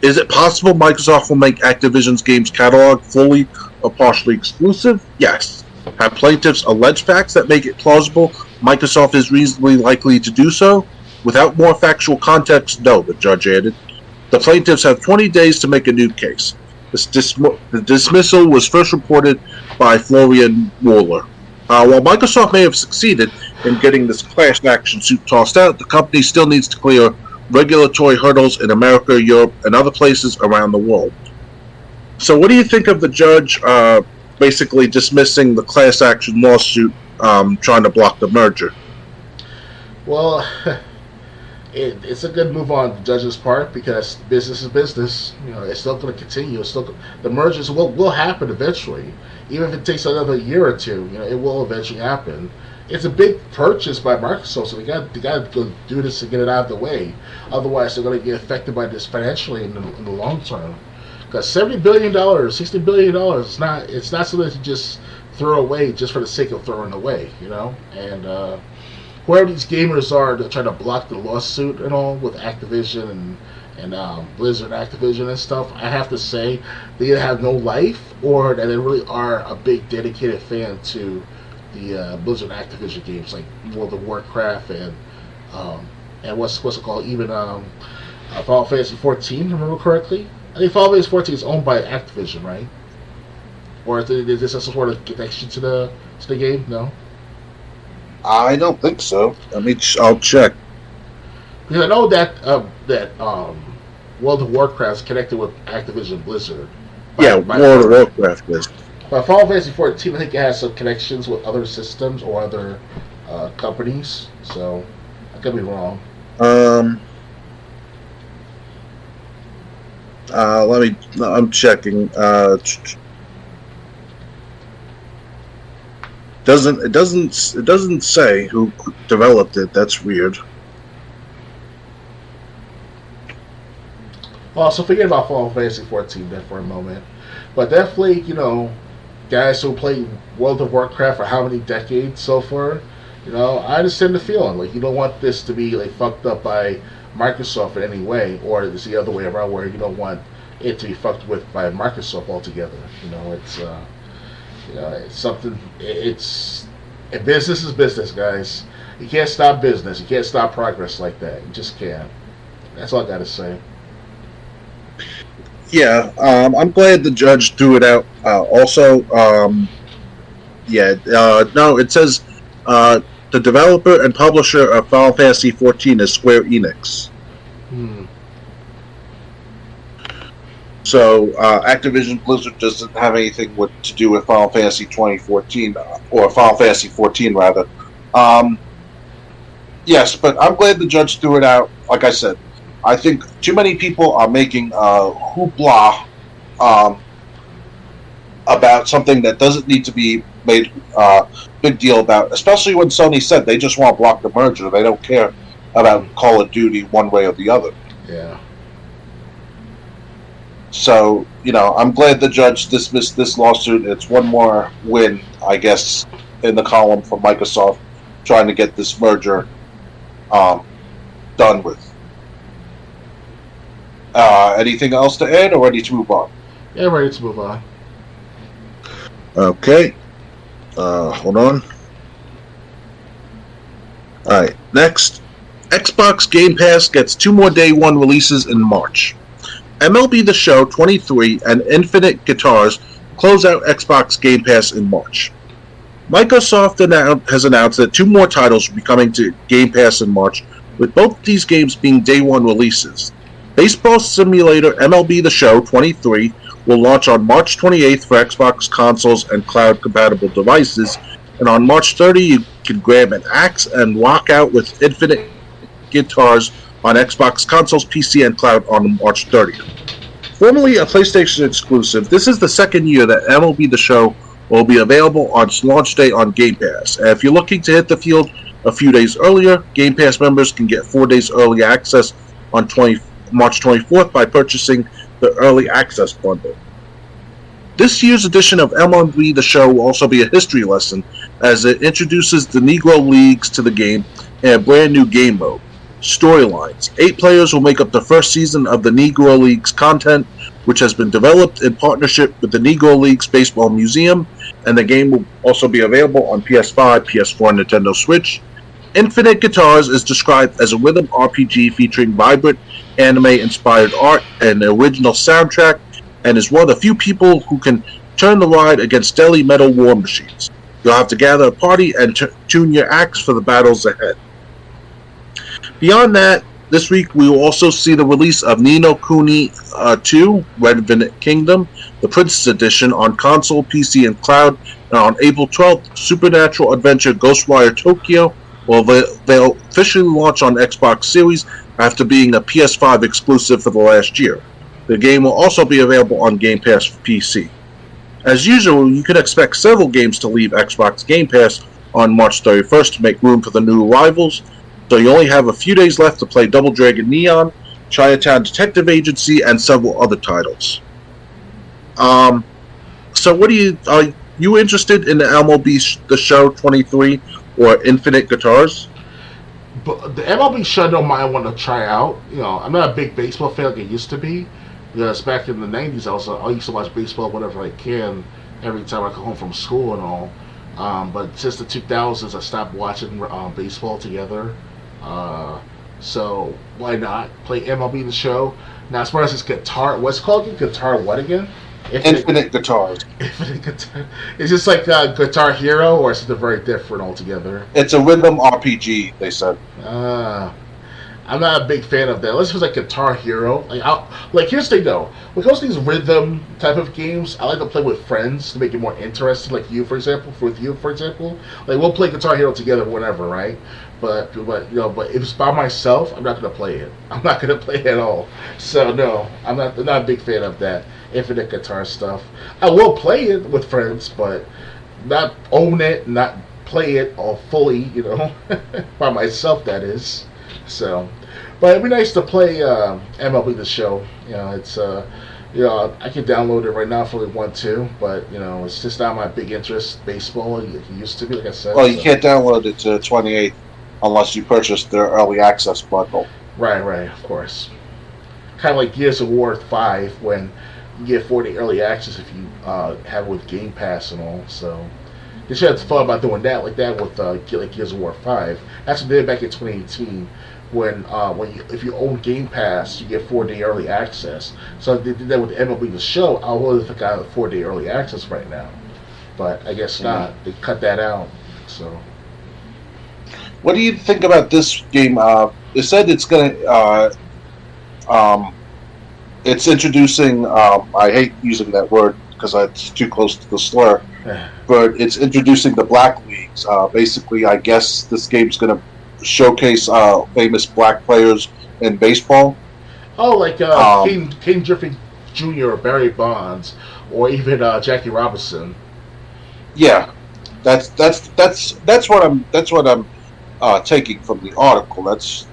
Is it possible Microsoft will make Activision's games catalog fully or partially exclusive? Yes. Have plaintiffs alleged facts that make it plausible Microsoft is reasonably likely to do so? Without more factual context, no, the judge added. The plaintiffs have 20 days to make a new case. The dismissal was first reported by Florian Mueller. While Microsoft may have succeeded in getting this class action suit tossed out, the company still needs to clear regulatory hurdles in America, Europe, and other places around the world. So what do you think of the judge basically dismissing the class action lawsuit trying to block the merger? Well, it's a good move on the judge's part because business is business. It's still going to continue. The mergers will happen eventually, even if it takes another year or two. It will eventually happen. It's a big purchase by Microsoft, so they got to go do this to get it out of the way. Otherwise, they're going to get affected by this financially in the long term. Because $70 billion, $60 billion, it's not something to just throw away just for the sake of throwing away, And whoever these gamers are, they're trying to block the lawsuit and all with Activision and Blizzard Activision and stuff. I have to say, they either have no life or that they really are a big dedicated fan to the Blizzard Activision games like World of Warcraft and what's it called? Even Final Fantasy 14, remember correctly? I think Final Fantasy 14 is owned by Activision, right? Or is this some sort of connection to the game? No. I don't think so. I'll check. Because I know that World of Warcraft is connected with Activision Blizzard. World of Warcraft is. But Final Fantasy 14, I think it has some connections with other systems or other companies. So I could be wrong. I'm checking. It doesn't say who developed it. That's weird. Well, so forget about Final Fantasy 14 then for a moment. But definitely, guys who play World of Warcraft for how many decades so far, I understand the feeling. Like, you don't want this to be like fucked up by Microsoft in any way, or it's the other way around where you don't want it to be fucked with by Microsoft altogether. It's something. Business is business, guys. You can't stop business. You can't stop progress like that. You just can't. That's all I gotta say. Yeah, I'm glad the judge threw it out. No, it says the developer and publisher of Final Fantasy 14 is Square Enix. So Activision Blizzard doesn't have anything to do with Final Fantasy 2014 or Final Fantasy 14 rather. Yes, but I'm glad the judge threw it out. Like I said, I think too many people are making hoopla about something that doesn't need to be made big deal about, especially when Sony said they just want to block the merger. They don't care about Call of Duty one way or the other. Yeah. So, I'm glad the judge dismissed this lawsuit. It's one more win, I guess, in the column for Microsoft trying to get this merger done with. Anything else to add, or ready to move on? Yeah, ready to move on. Okay. Hold on. Alright, next. Xbox Game Pass gets 2 more Day 1 releases in March. MLB The Show 23 and Infinite Guitars close out Xbox Game Pass in March. Microsoft has announced that 2 more titles will be coming to Game Pass in March, with both these games being Day 1 releases. Baseball Simulator MLB The Show 23 will launch on March 28th for Xbox consoles and cloud-compatible devices, and on March 30 you can grab an axe and rock out with Infinite Guitars on Xbox consoles, PC, and cloud on March 30th. Formerly a PlayStation exclusive, this is the second year that MLB The Show will be available on launch day on Game Pass. And if you're looking to hit the field a few days earlier, Game Pass members can get 4 days early access on March 24th by purchasing the Early Access Bundle. This year's edition of MLB The Show will also be a history lesson, as it introduces the Negro Leagues to the game in a brand new game mode. Storylines. 8 players will make up the first season of the Negro Leagues content, which has been developed in partnership with the Negro Leagues Baseball Museum, and the game will also be available on PS5, PS4, and Nintendo Switch. Infinite Guitars is described as a rhythm RPG featuring vibrant anime-inspired art and an original soundtrack, and is one of the few people who can turn the ride against deadly metal war machines. You'll have to gather a party and tune your axe for the battles ahead. Beyond that, this week we will also see the release of Ni no Kuni 2, Revenant Kingdom, the Princess Edition on console, PC, and cloud, and on April 12th, Supernatural Adventure Ghostwire Tokyo they'll officially launch on Xbox Series after being a PS5 exclusive for the last year. The game will also be available on Game Pass for PC. As usual, you can expect several games to leave Xbox Game Pass on March 31st to make room for the new arrivals, so you only have a few days left to play Double Dragon Neon, Chinatown Detective Agency, and several other titles. So are you interested in the MLB The Show 23 or Infinite Guitars? But the MLB Show I don't mind want to try out. I'm not a big baseball fan like I used to be. Because back in the 90s, I used to watch baseball whenever I can, every time I come home from school and all. But since the 2000s, I stopped watching baseball together. So why not play MLB The Show? Now, as far as this guitar, what's it called? Guitar what again? Infinite Guitars. Infinite Guitar. Is this like Guitar Hero, or is it very different altogether? It's a rhythm RPG, they said. I'm not a big fan of that. Unless it was like Guitar Hero. Here's the thing though. When it comes to these rhythm type of games, I like to play with friends to make it more interesting. Like you, for example. Like we'll play Guitar Hero together whenever, right? But if it's by myself, I'm not gonna play it. I'm not gonna play it at all. So no, I'm not a big fan of that Infinite Guitar stuff. I will play it with friends, but not own it, not play it all fully, by myself. That is. So. But it'd be nice to play MLB The Show. It's I can download it right now if I want to, but it's just not my big interest. Baseball, it used to be, like I said. Well, you can't download it to 28th unless you purchase their early access bundle. Right, of course. Kind of like Gears of War 5, when you get 40 early access if you have it with Game Pass and all. So they should have thought about doing that like that with like Gears of War 5. That's what they did back in 2018. If you own Game Pass, you get 4-day early access. So if they did that with MLB The Show, I would have got a 4-day early access right now. But I guess not. They cut that out. So, what do you think about this game? They said it's going to. It's introducing. I hate using that word because it's too close to the slur. But it's introducing the Black Leagues. Basically, I guess this game's going to showcase famous black players in baseball. Oh, like King Griffey Jr. or Barry Bonds, or even Jackie Robinson. Yeah, that's what I'm taking from the article. That's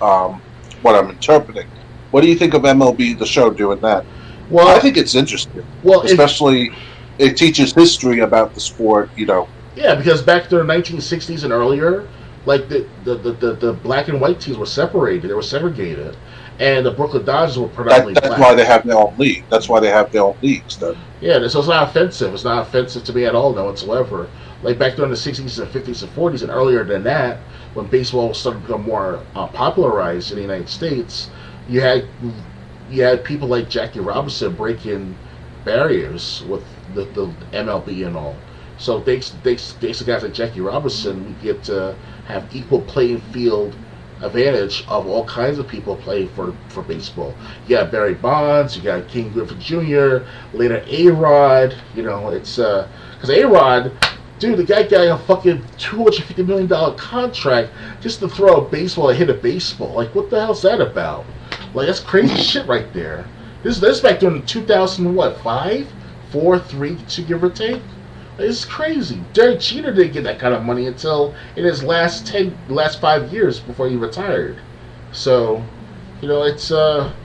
what I'm interpreting. What do you think of MLB The Show doing that? Well, I think it's interesting. Well, especially it teaches history about the sport. Yeah, because back during the 1960s and earlier, like the black and white teams were separated. They were segregated, and the Brooklyn Dodgers were predominantly black. That's why they have their own league. That's why they have their own leagues, then. Yeah, so it's not offensive. It's not offensive to me at all, no whatsoever. Like back during the 60s and 50s and 40s, and earlier than that, when baseball started to become more popularized in the United States, you had people like Jackie Robinson breaking barriers with the MLB and all. So thanks to guys like Jackie Robinson, we get to have equal playing field advantage of all kinds of people playing for baseball. You got Barry Bonds, you got King Griffey Jr., later A-Rod. It's because A-Rod, dude, the guy got a fucking $250 million contract just to throw a baseball and hit a baseball. Like, what the hell's that about? Like, that's crazy shit right there. This back during 2005, 4, 3, 2, give or take. It's crazy. Derek Jeter didn't get that kind of money until in his last 5 years before he retired. So, it's our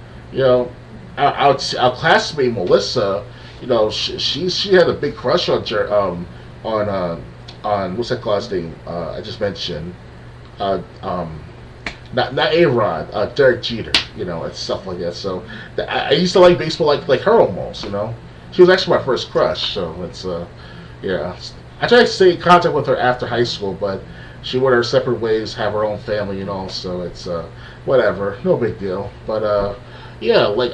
classmate Melissa she had a big crush on on what's that guy's name? I just mentioned. Uh, um, not A-Rod, Derek Jeter, and stuff like that. So I used to like baseball like her almost, She was actually my first crush, so it's yeah. I tried to stay in contact with her after high school, but she went her separate ways, have her own family, so it's whatever, no big deal. But yeah, like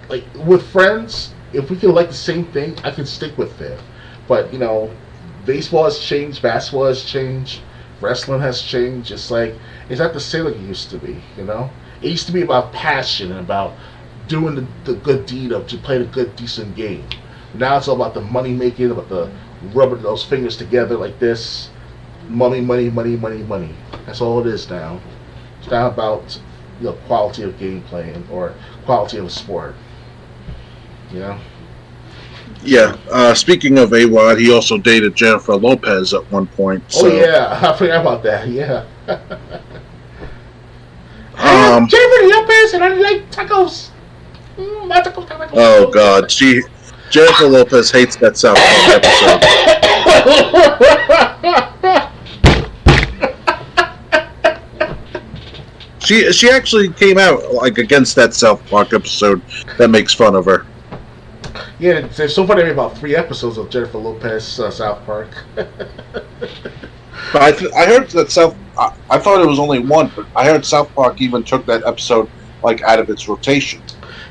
like with friends, if we can like the same thing, I can stick with it. But baseball has changed, basketball has changed, wrestling has changed. It's not the same like it used to be. It used to be about passion and about doing the good deed of to play a good, decent game. Now it's all about the money making, about the rubbing those fingers together like this. Money, money, money, money, money. That's all it is now. It's not about quality of gameplay or quality of sport. Yeah. Speaking of A-Rod, he also dated Jennifer Lopez at one point. So. Oh yeah, I forgot about that. Yeah. Jennifer Lopez and I like tacos. Tacos. Oh God, Jennifer Lopez hates that South Park episode. She actually came out against that South Park episode that makes fun of her. Yeah, there's so funny about 3 episodes of Jennifer Lopez South Park. But I heard that I thought it was only one, but I heard South Park even took that episode out of its rotation.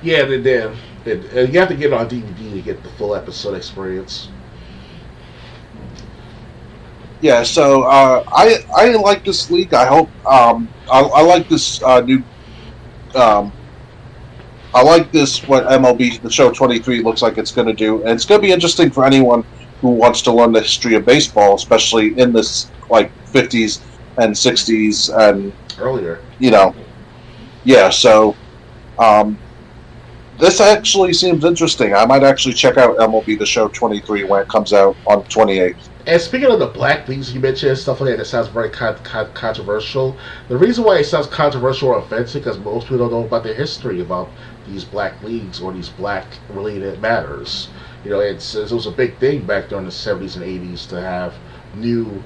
Yeah, they did. You have to get it on DVD to get the full episode experience. Yeah, so I like this league. I hope I like this new. I like this what MLB the Show 23 looks like it's going to do, and it's going to be interesting for anyone who wants to learn the history of baseball, especially in this 50s and 60s and earlier. Yeah. So this actually seems interesting. I might actually check out MLB The Show 23 when it comes out on 28th. And speaking of the black leagues you mentioned, stuff like that sounds very controversial. The reason why it sounds controversial or offensive because most people don't know about the history about these black leagues or these black-related matters. It was a big thing back during the 70s and 80s to have new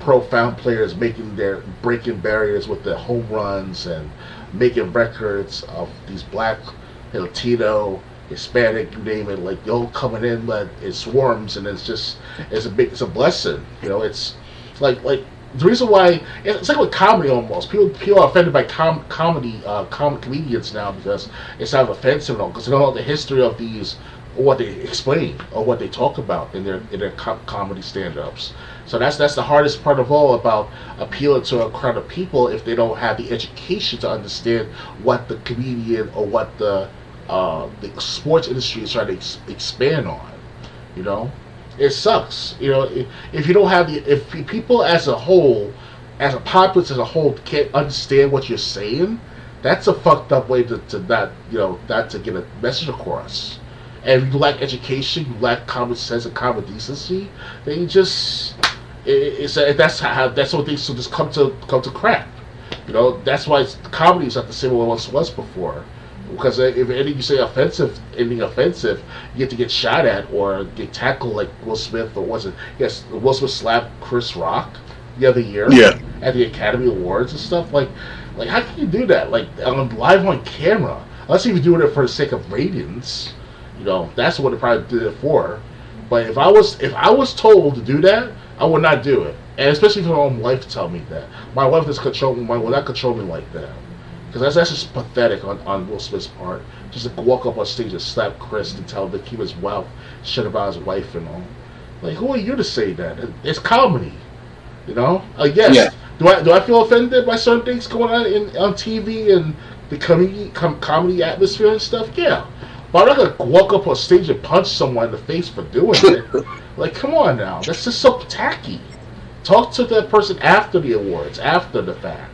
profound players breaking barriers with the home runs and making records of these black, Latino, Hispanic, you name it, all coming in, but it swarms, and it's a blessing. It's like the reason why it's like with comedy almost. People are offended by comedians now because it's not offensive at all because they don't know the history of these or what they explain or what they talk about in their comedy stand-ups. So that's the hardest part of all about appealing to a crowd of people if they don't have the education to understand what the comedian or what the sports industry is trying to expand on. It sucks. If you don't have if people as a whole, as a populace as a whole, can't understand what you're saying, that's a fucked up way to not to get a message across. And if you lack education, you lack common sense and common decency, then you just that's what things just come to crap. That's why comedy is not the same way it was before. Because if anything you say anything offensive, you get to get shot at or get tackled like Will Smith, or was it? Yes, Will Smith slapped Chris Rock the other year at the Academy Awards and stuff. Like how can you do that? Live on camera, unless you're doing it for the sake of ratings. That's what they probably did it for. But if I was told to do that, I would not do it. And especially if my own wife tell me that. My wife will not control me like that. Because that's just pathetic on Will Smith's part. Just to walk up on stage and slap Chris and tell him to keep his mouth shut about his wife and all. Who are you to say that? It's comedy. Yes. Yeah. Do I feel offended by certain things going on TV and the comedy atmosphere and stuff? Yeah. But I'm not going to walk up on stage and punch someone in the face for doing it. Come on now. That's just so tacky. Talk to that person after the awards, after the fact.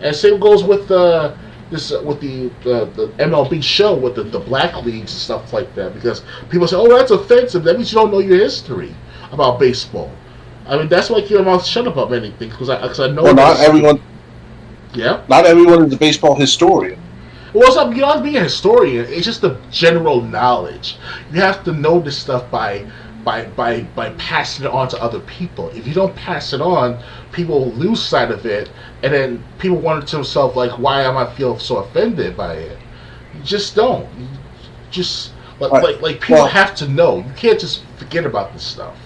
And same goes with the MLB show with the black leagues and stuff like that. Because people say, "Oh, that's offensive." That means you don't know your history about baseball. I mean, that's why I keep my mouth shut about anything because I know. Well, not everyone. Yeah. Not everyone is a baseball historian. Well, it's not, you don't have to be a historian. It's just the general knowledge. You have to know this stuff by passing it on to other people. If you don't pass it on, people will lose sight of it, and then people wonder to themselves, like, why am I feel so offended by it? You just don't. You just like people have to know. You can't just forget about this stuff.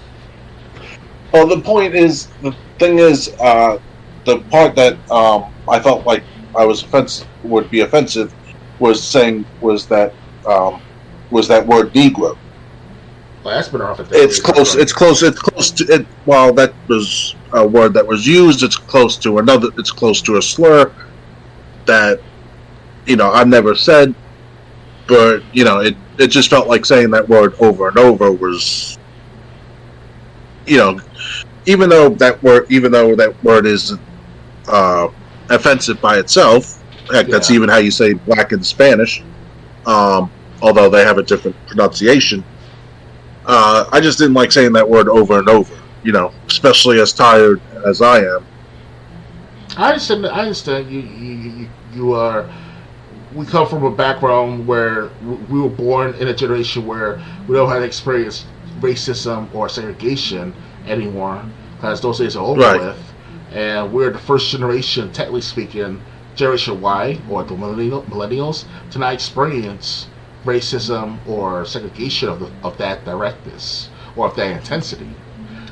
Well, the thing is, the part that I felt like I was would be offensive was that word Negro. Well, that's been off at It's close. It's close to it. While that was a word that was used, it's close to another. It's close to a slur that I've never said, but it just felt like saying that word over and over was, even though that word is offensive by itself. Heck, that's even how you say black in Spanish, although they have a different pronunciation. I just didn't like saying that word over and over, especially as tired as I am. I understand. You are. We come from a background where we were born in a generation where we don't have to experience racism or segregation anymore, because those days are over with. And we're the first generation, technically speaking, Generation Y, or the millennials, to not experience racism or segregation of that directness or of that intensity.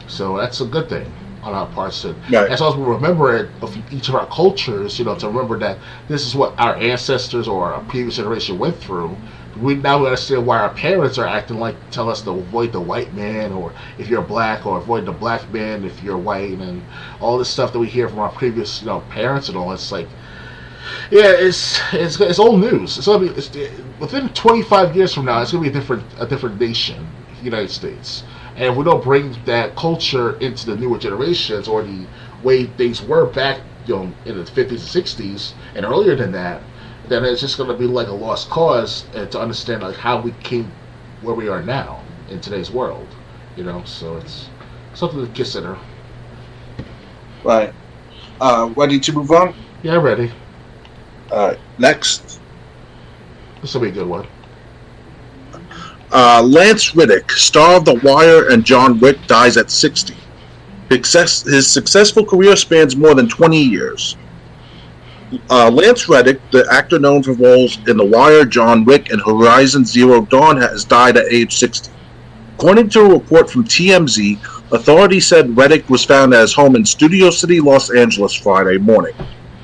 So that's a good thing on our part. So as long as we remember it of each of our cultures, to remember that this is what our ancestors or our previous generation went through. We now understand why our parents are acting like, tell us to avoid the white man, or if you're black, or avoid the black man if you're white, and all this stuff that we hear from our previous parents and all. It's like, yeah, it's old news. It's gonna be within 25 years from now. It's gonna be a different nation, the United States. And if we don't bring that culture into the newer generations, or the way things were back, in the 50s and 60s and earlier than that, then it's just gonna be like a lost cause, to understand like how we came where we are now in today's world. So it's something to consider. Right. Ready to move on? Yeah, ready. Alright, next. This will be a good one. Lance Reddick, star of The Wire and John Wick, dies at 60. His successful career spans more than 20 years. Lance Reddick, the actor known for roles in The Wire, John Wick, and Horizon Zero Dawn, has died at age 60. According to a report from TMZ, authorities said Reddick was found at his home in Studio City, Los Angeles, Friday morning.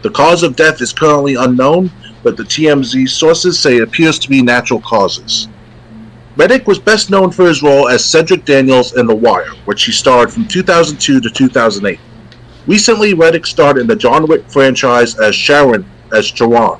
The cause of death is currently unknown, but the TMZ sources say it appears to be natural causes. Reddick was best known for his role as Cedric Daniels in The Wire, which he starred from 2002 to 2008. Recently, Reddick starred in the John Wick franchise as Charon, Charon.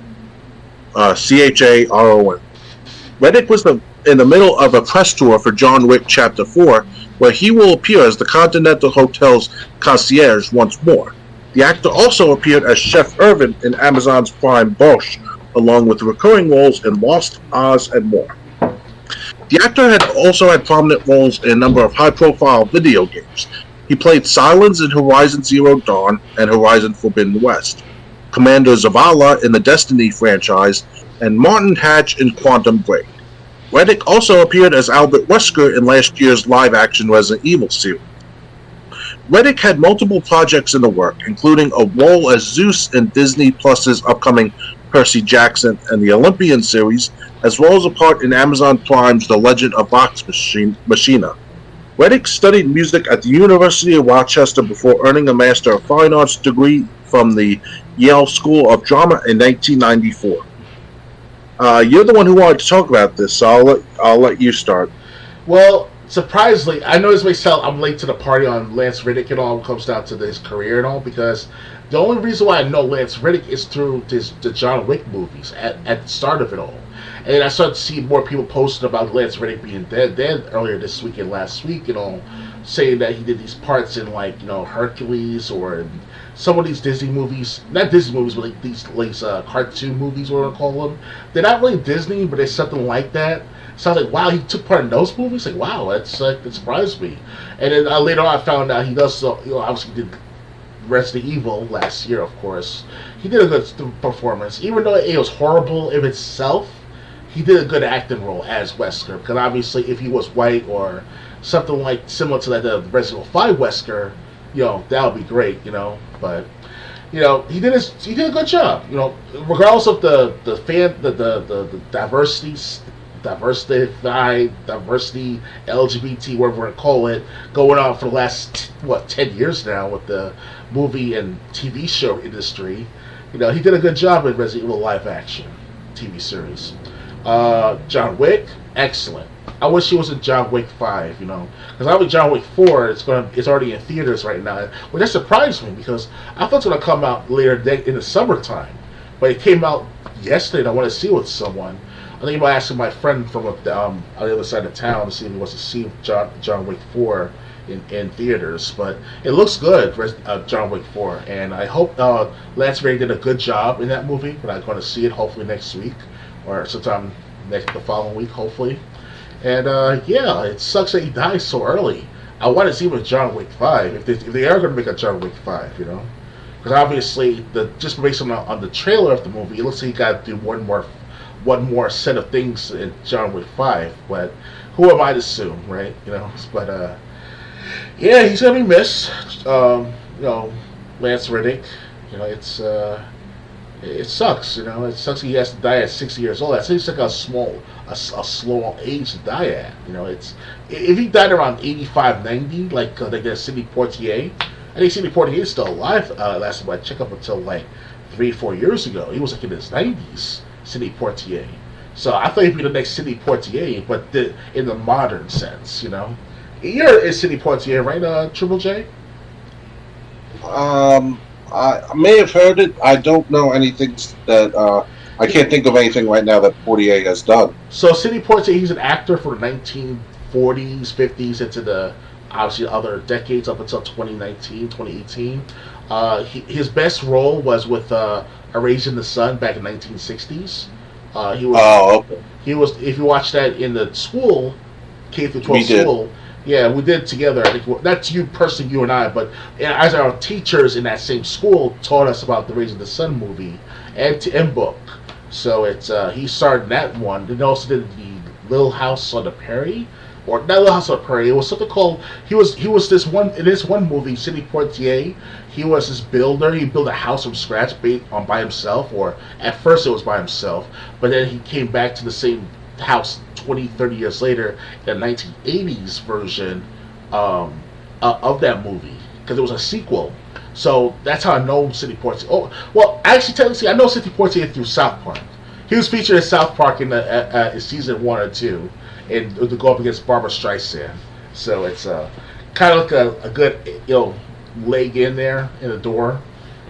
Reddick was in the middle of a press tour for John Wick Chapter 4, where he will appear as the Continental Hotel's concierge once more. The actor also appeared as Chef Irvin in Amazon's Prime Bosch, along with recurring roles in Lost, Oz, and more. The actor had also had prominent roles in a number of high-profile video games. He played Silence in Horizon Zero Dawn and Horizon Forbidden West, Commander Zavala in the Destiny franchise, and Martin Hatch in Quantum Break. Reddick also appeared as Albert Wesker in last year's live-action Resident Evil series. Reddick had multiple projects in the work, including a role as Zeus in Disney Plus's upcoming Percy Jackson and the Olympian series, as well as a part in Amazon Prime's The Legend of Vox Machina. Reddick studied music at the University of Rochester before earning a Master of Fine Arts degree from the Yale School of Drama in 1994. You're the one who wanted to talk about this, so I'll let you start. Well, surprisingly, I know this may sound I'm late to the party on Lance Reddick and all when it comes down to his career and all, because the only reason why I know Lance Reddick is through the John Wick movies at the start of it all. And I started to see more people posting about Lance Reddick being dead earlier this week and last week, saying that he did these parts in Hercules or in some of these Disney movies, not Disney movies, but like these cartoon movies, what I call them. They're not really Disney, but they're something like that. So I was like, wow, he took part in those movies. Like, wow, that surprised me. And then later on, I found out he does. Obviously did Resident Evil last year, of course. He did a good performance, even though it was horrible in itself. He did a good acting role as Wesker, because obviously, if he was white or something like similar to the Resident Evil 5 Wesker, that would be great, But he did a good job, regardless of the diversity, LGBT, whatever we're gonna call it, going on for the last 10 years now with the movie and TV show industry. He did a good job in Resident Evil live action TV series. John Wick, excellent. I wish he was in John Wick 5, because I think John Wick 4 it's already in theaters right now, which that surprised me because I thought it was going to come out later in the summertime, but it came out yesterday and I want to see it with someone. I think about asking my friend from on the other side of town to see if he wants to see John Wick 4 in theaters, but it looks good, John Wick 4, and I hope Lance Reddick did a good job in that movie, but I'm going to see it hopefully next week or sometime the following week, hopefully. And it sucks that he died so early. I want to see him with John Wick 5 if they are going to make a John Wick 5, because obviously just based on the trailer of the movie, it looks like he got to do one more set of things in John Wick 5. But who am I to assume, right? But he's gonna be missed. Lance Reddick. It sucks. It sucks he has to die at 60 years old. That seems like a slow age to die at. If he died around 85, 90, like Sidney Poitier. I think Sidney Poitier is still alive. Last time I checked up until 3-4 years ago. He was in his 90s, Sidney Poitier. So I thought he'd be the next Sidney Poitier, but in the modern sense, You're Sidney Poitier, right, Triple J? I may have heard it. I don't know anything that I can't think of anything right now that Poitier has done. So Sidney Poitier, he's an actor for the 1940s, 50s, into the obviously other decades up until 2019, 2018. His best role was with Erasing the Sun back in 1960s. He was. If you watch that in the school, K through 12 school. Yeah, we did together. I think not you personally, you and I, but as our teachers in that same school taught us about the Raising the Sun movie and book. So it's he starred in that one. Then also did the Little House on the Prairie, or not Little House on the Prairie. It was something called. He was this one in this one movie, Sidney Poitier. He was this builder. He built a house from scratch by himself, or at first it was by himself, but then he came back to the same house 20-30 years later in the 1980s version of that movie, because it was a sequel. So that's how I know Sidney Poitier. Oh, well, actually, technically, I know Sidney Poitier through South Park. He was featured in South Park in season 1 or 2, and to go up against Barbara Streisand. So it's kind of like a good leg in there in the door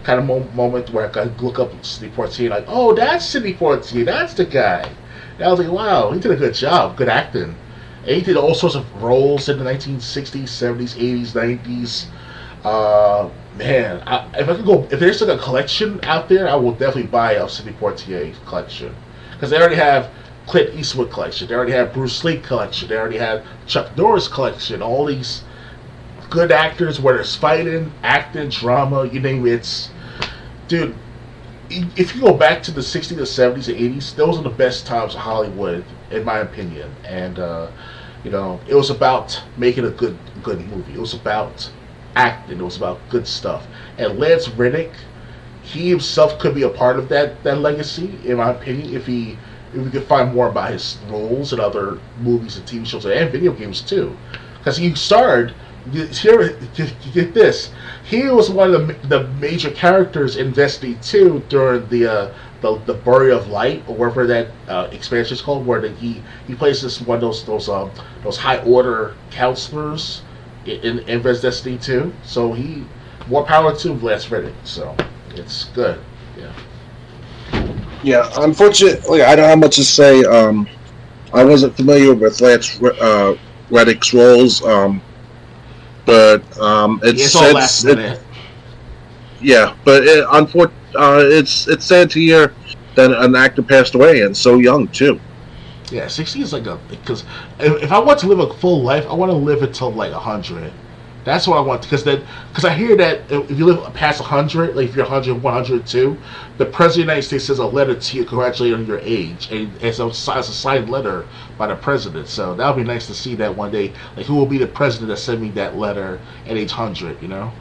kind of moment where I could look up Sidney Poitier like, oh, that's Sidney Poitier, that's the guy. And I was like, wow, he did a good job, good acting. And he did all sorts of roles in the 1960s, 70s, 80s, 90s. Man, if there's like a collection out there, I will definitely buy a Sidney Poitier collection, because they already have Clint Eastwood collection, they already have Bruce Lee collection, they already have Chuck Norris collection. All these good actors, whether it's fighting, acting, drama, you name it. Dude, if you go back to the 60s, the 70s, the 80s, those are the best times of Hollywood, in my opinion. And it was about making a good movie. It was about acting. It was about good stuff. And Lance Reddick, he himself could be a part of that legacy, in my opinion, if we could find more about his roles in other movies and TV shows and video games too. Because he starred. Here, get this. He was one of the major characters in Destiny 2 during the Burial of Light, or whatever that expansion is called, where he plays this one of those high order counselors in Destiny 2. So more power to Lance Reddick. So it's good. Yeah. Yeah. Unfortunately, I don't have much to say. I wasn't familiar with Lance Reddick's roles. But it's sad to hear that an actor passed away, and so young too. Yeah, 60 is because if I want to live a full life, I want to live until 100. That's what I want, because I hear that if you live past 100, like if you're 100, 102, the president of the United States sends a letter to you congratulating on your age, and it's a signed letter by the president. So that would be nice to see that one day. Like, who will be the president that sent me that letter at age 100? You know,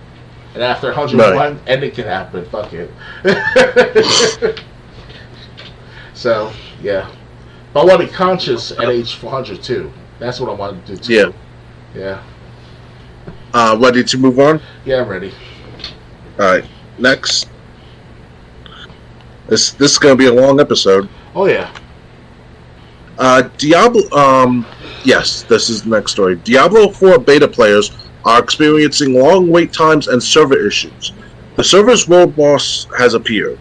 and after 101, right. Anything can happen. Fuck it. So yeah, but I want to be conscious at age 400 too. That's what I want to do too. Yeah. Ready to move on? Yeah, I'm ready. Alright, next. This is going to be a long episode. Oh, yeah. Diablo, yes, this is the next story. Diablo 4 beta players are experiencing long wait times and server issues. The server's world boss has appeared.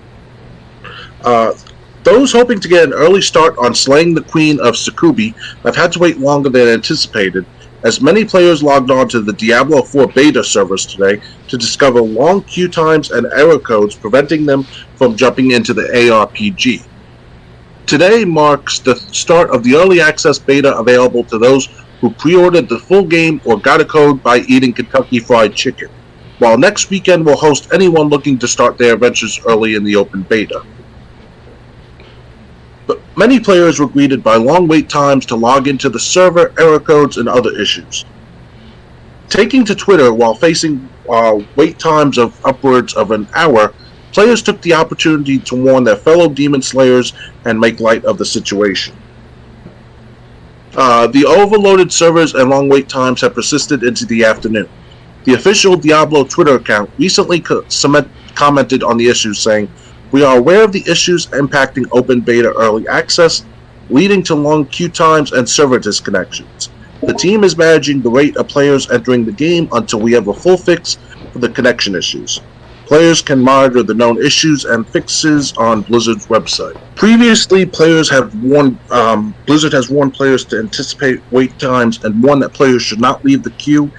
Those hoping to get an early start on slaying the Queen of Succubi have had to wait longer than anticipated, as many players logged on to the Diablo 4 beta servers today to discover long queue times and error codes preventing them from jumping into the ARPG. Today marks the start of the early access beta available to those who pre-ordered the full game or got a code by eating Kentucky Fried Chicken, while next weekend will host anyone looking to start their adventures early in the open beta. But many players were greeted by long wait times to log into the server, error codes, and other issues. Taking to Twitter while facing wait times of upwards of an hour, players took the opportunity to warn their fellow demon slayers and make light of the situation. The overloaded servers and long wait times have persisted into the afternoon. The official Diablo Twitter account recently commented on the issue, saying, "We are aware of the issues impacting open beta early access, leading to long queue times and server disconnections. The team is managing the rate of players entering the game until we have a full fix for the connection issues. Players can monitor the known issues and fixes on Blizzard's website." Previously, Blizzard has warned players to anticipate wait times and warned that players should not leave the queue,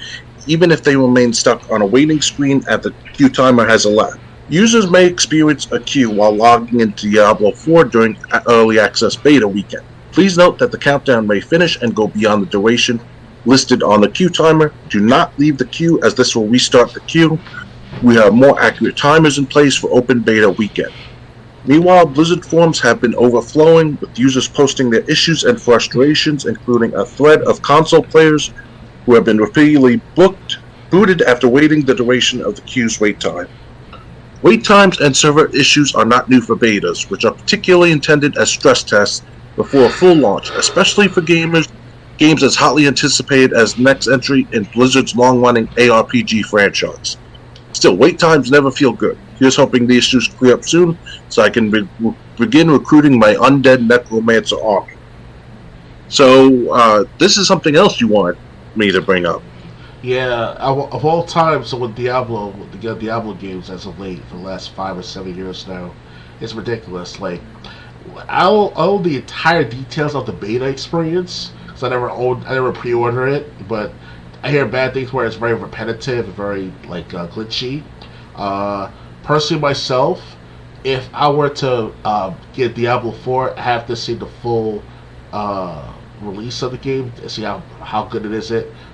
even if they remain stuck on a waiting screen after the queue timer has elapsed. Users may experience a queue while logging into Diablo 4 during early access beta weekend. Please note that the countdown may finish and go beyond the duration listed on the queue timer. Do not leave the queue, as this will restart the queue. We have more accurate timers in place for open beta weekend. Meanwhile, Blizzard forums have been overflowing, with users posting their issues and frustrations, including a thread of console players who have been repeatedly booted after waiting the duration of the queue's wait time. Wait times and server issues are not new for betas, which are particularly intended as stress tests before a full launch, especially for games as hotly anticipated as the next entry in Blizzard's long-running ARPG franchise. Still, wait times never feel good. Here's hoping the issues clear up soon, so I can begin recruiting my undead necromancer army. So, this is something else you wanted me to bring up. Yeah, of all time, so with Diablo games as of late, for the last 5 or 7 years now, it's ridiculous. Like, I'll own the entire details of the beta experience, because I never pre-order it, but I hear bad things where it's very repetitive and very, glitchy. Personally, myself, if I were to get Diablo 4, I have to see the full release of the game to see how good it is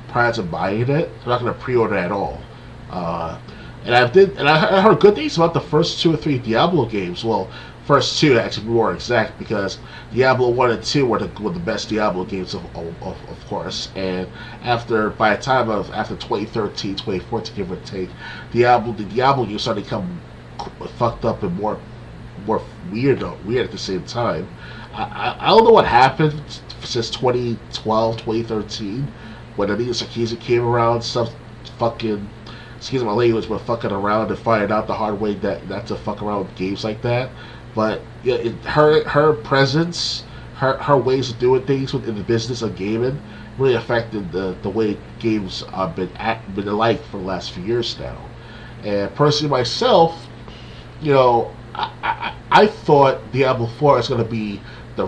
prior to buying it. I'm not going to pre-order at all. And I heard good things about the first 2 or 3 Diablo games. Well, first 2 actually more exact, because Diablo 1 and 2 were the best Diablo games of course. And after 2013, 2014, give or take, the Diablo games started to become fucked up and more weird at the same time. I don't know what happened since 2012, 2013, when Anita Sarkeesian came around, excuse my language, but fucking around and finding out the hard way that not to fuck around with games like that. But yeah, her presence, her ways of doing things in the business of gaming really affected the way games have been like for the last few years now. And personally myself, I thought Diablo 4 is going to be the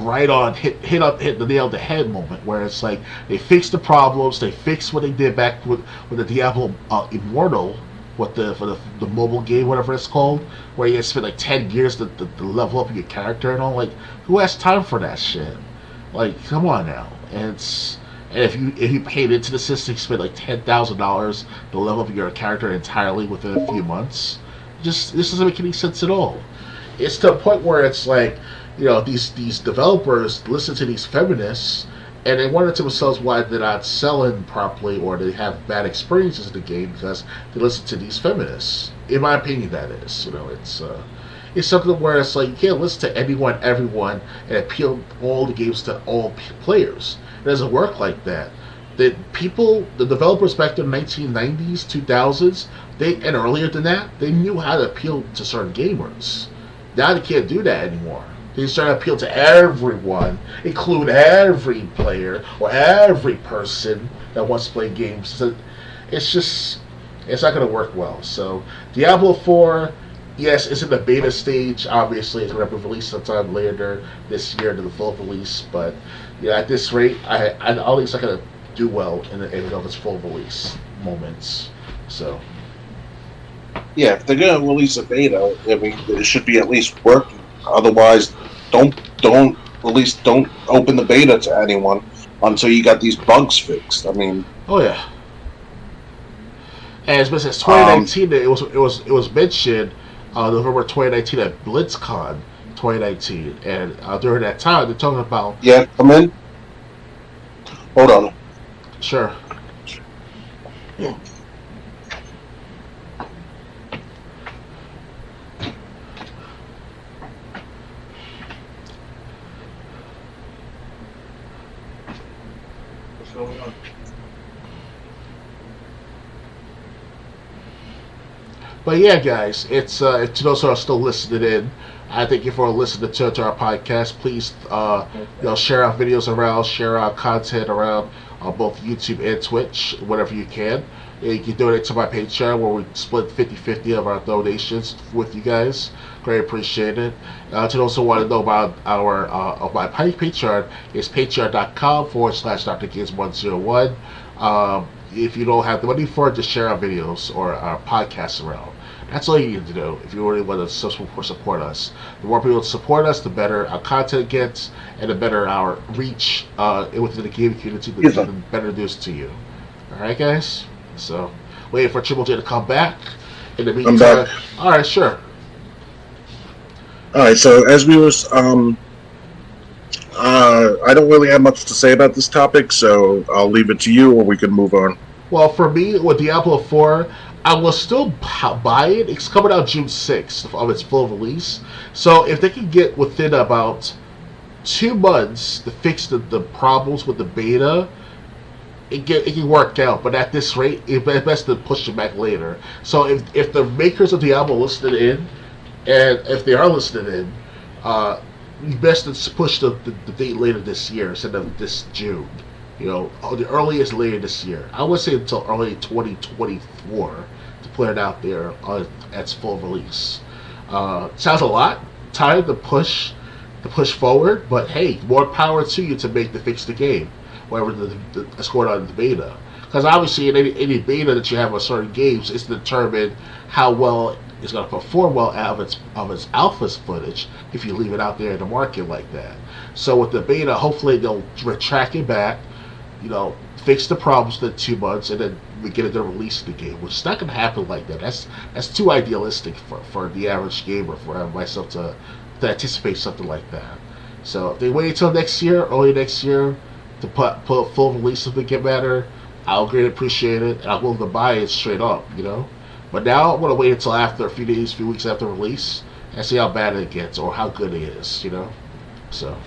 hit the nail on the head moment, where it's like they fixed the problems, they fixed what they did back with the Diablo Immortal, for the mobile game, whatever it's called, where you spend 10 years to level up your character and all. Like, who has time for that shit? Like, come on now. And And if you paid into the system, you spent like $10,000 to level up your character entirely within a few months. Just this doesn't make any sense at all. It's to a point where it's like, these developers listen to these feminists and they wonder to themselves why they're not selling properly or they have bad experiences in the game because they listen to these feminists. In my opinion, that is. It's something where it's like you can't listen to anyone, everyone, and appeal all the games to all players. It doesn't work like that. The developers back in the 1990s, 2000s, and earlier than that, they knew how to appeal to certain gamers. Now they can't do that anymore. They start to appeal to everyone, include every player or every person that wants to play games. So it's not going to work well. So Diablo 4, yes, it's in the beta stage. Obviously, it's going to be released sometime later this year to the full release. But at this rate, I don't think it's not going to do well in its full release moments. So. Yeah, if they're going to release a beta, I mean, it should be at least working. Otherwise, don't open the beta to anyone until you got these bugs fixed. I mean, oh yeah. And since 2019, it was mentioned November 2019 at BlitzCon 2019, and during that time they're talking about. Yeah, come in. Hold on. Sure. Yeah. Going on. But yeah, guys, it's to those who are still listening in, I thank you for listening to our podcast. Please, share our videos around, share our content around on both YouTube and Twitch, whatever you can. You can donate to my Patreon where we split 50-50 of our donations with you guys. Great appreciate it. To those who want to know about my Patreon, it's patreon.com/DrGames101. If you don't have the money for it, just share our videos or our podcasts around. That's all you need to do if you really want to support us. The more people support us, the better our content gets, and the better our reach within the gaming community, the better it is to you. Alright, guys? So, waiting for Triple J to come back. In the meantime, alright, sure. Alright, so as we was, I don't really have much to say about this topic, so I'll leave it to you, or we can move on. Well, for me, with Diablo 4, I will still buy it. It's coming out June 6th of its full release. So if they can get within about 2 months to fix the problems with the beta, it can work out. But at this rate, it's best to push it back later. So if the makers of Diablo listened in, and if they are listening in, best to push the date later this year instead of this June. The earliest later this year. I would say until early 2024 to put it out there at its full release. Sounds a lot. Time to push forward, but hey, more power to you to fix the game, whatever that's going on in the beta. Because obviously, in any beta that you have on certain games, it's to determine how well it's going to perform well out of its alpha footage if you leave it out there in the market like that. So with the beta, hopefully they'll track it back, fix the problems in 2 months, and then we get it to release the game, which is not going to happen like that. That's too idealistic for the average gamer, for myself to anticipate something like that. So if they wait until early next year, to put a full release of the game matter, I'll greatly appreciate it, and I'm willing to buy it straight up, But now I'm going to wait until after a few weeks after release, and see how bad it gets or how good it is, So.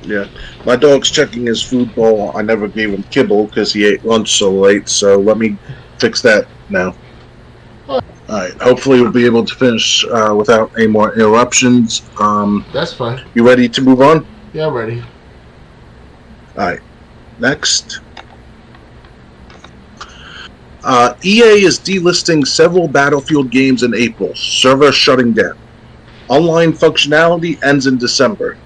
Yeah, my dog's checking his food bowl. I never gave him kibble because he ate lunch so late, so let me fix that now. Alright, hopefully we'll be able to finish without any more interruptions. That's fine. You ready to move on? Yeah, I'm ready. Alright, next. EA is delisting several Battlefield games in April, server shutting down. Online functionality ends in December.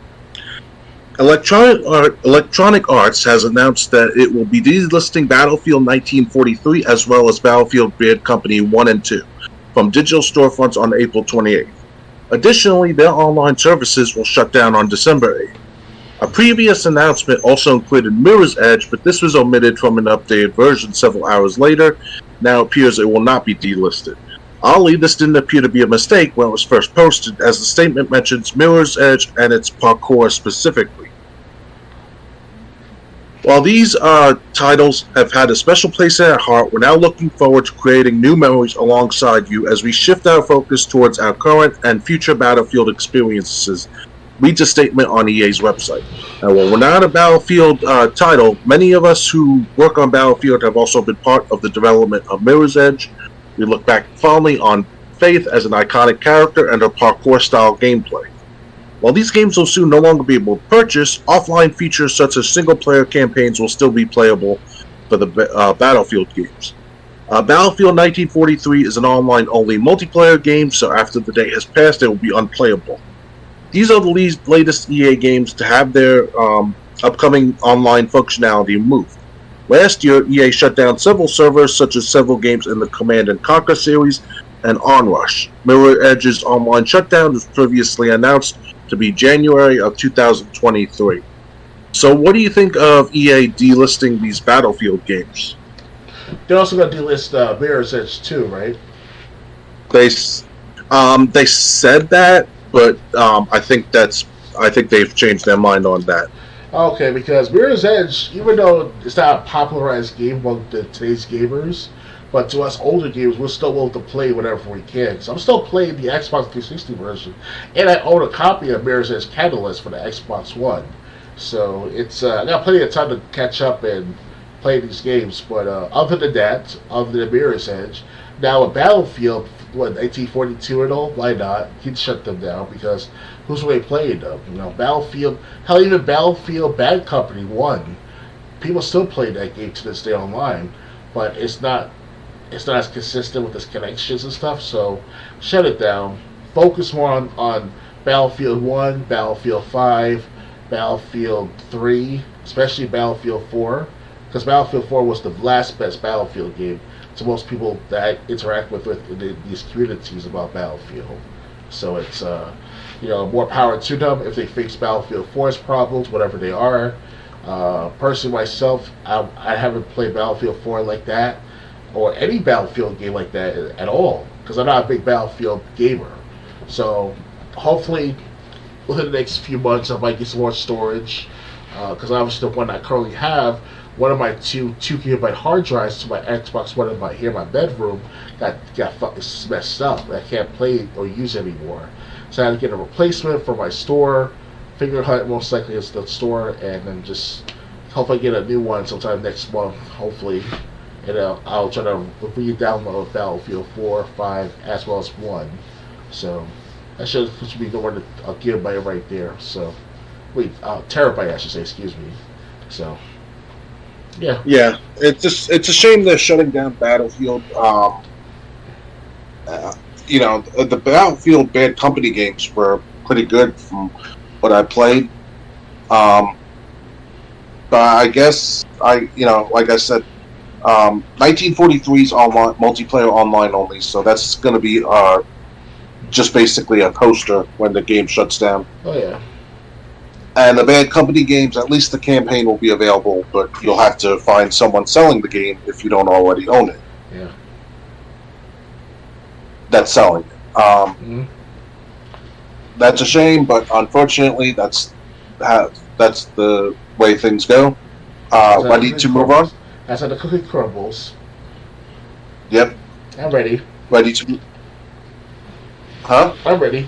Electronic Arts has announced that it will be delisting Battlefield 1943 as well as Battlefield Bad Company 1 and 2 from digital storefronts on April 28th. Additionally, their online services will shut down on December 8th. A previous announcement also included Mirror's Edge, but this was omitted from an updated version several hours later. Now it appears it will not be delisted. Oddly, this didn't appear to be a mistake when it was first posted, as the statement mentions Mirror's Edge and its parkour specifically. While these titles have had a special place in our heart, we're now looking forward to creating new memories alongside you as we shift our focus towards our current and future Battlefield experiences, reads a statement on EA's website. Now, while we're not a Battlefield title, many of us who work on Battlefield have also been part of the development of Mirror's Edge. We look back fondly on Faith as an iconic character and her parkour-style gameplay. While these games will soon no longer be able to purchase, offline features such as single-player campaigns will still be playable for the Battlefield games. Battlefield 1943 is an online-only multiplayer game, so after the date has passed, it will be unplayable. These are the latest EA games to have their upcoming online functionality removed. Last year, EA shut down several servers, such as several games in the Command & Conquer series and Onrush. Mirror Edge's online shutdown was previously announced to be January of 2023. So what do you think of EA delisting these Battlefield games? They're also going to delist Mirror's Edge too, right? They said that, but I think they've changed their mind on that. Okay, because Mirror's Edge, even though it's not a popularized game among today's gamers, but to us older gamers, we're still able to play whenever we can. So I'm still playing the Xbox 360 version, and I own a copy of Mirror's Edge Catalyst for the Xbox One. So it's I got plenty of time to catch up and play these games. But other than that, other than Mirror's Edge, now a Battlefield, 1942 and all, why not? He'd shut them down because who's really playing them? Battlefield, hell, even Battlefield Bad Company 1, people still play that game to this day online, but it's not as consistent with its connections and stuff, so shut it down. Focus more on Battlefield 1, Battlefield 5, Battlefield 3, especially Battlefield 4, because Battlefield 4 was the last best Battlefield game to most people that I interact with in these communities about Battlefield. So it's more power to them if they fix Battlefield 4's problems, whatever they are. Personally, myself, I haven't played Battlefield 4 like that, or any Battlefield game like that at all, because I'm not a big Battlefield gamer. So hopefully within the next few months I might get some more storage, because obviously the one I currently have, one of my two gigabyte hard drives to my Xbox One here in my bedroom got fucking messed up. I can't play or use it anymore. So I had to get a replacement for my store. Finger Hut most likely is the store, and then just hope I get a new one sometime next month, hopefully. And I'll try to re-download Battlefield 4, 5, as well as 1. So that should be the one a gigabyte right there. So terabyte I should say, excuse me. So yeah. Yeah, it's a shame they're shutting down Battlefield. The Battlefield Bad Company games were pretty good from what I played. But I guess like I said, 1943 is online, multiplayer online only, so that's going to be just basically a coaster when the game shuts down. Oh yeah. And the Bad Company games, at least the campaign will be available, but you'll have to find someone selling the game if you don't already own it. Yeah. That's selling it. That's a shame, but unfortunately, that's the way things go. Ready to move on? That's how the cookie crumbles. Yep. I'm ready. Ready to... Huh? I'm ready.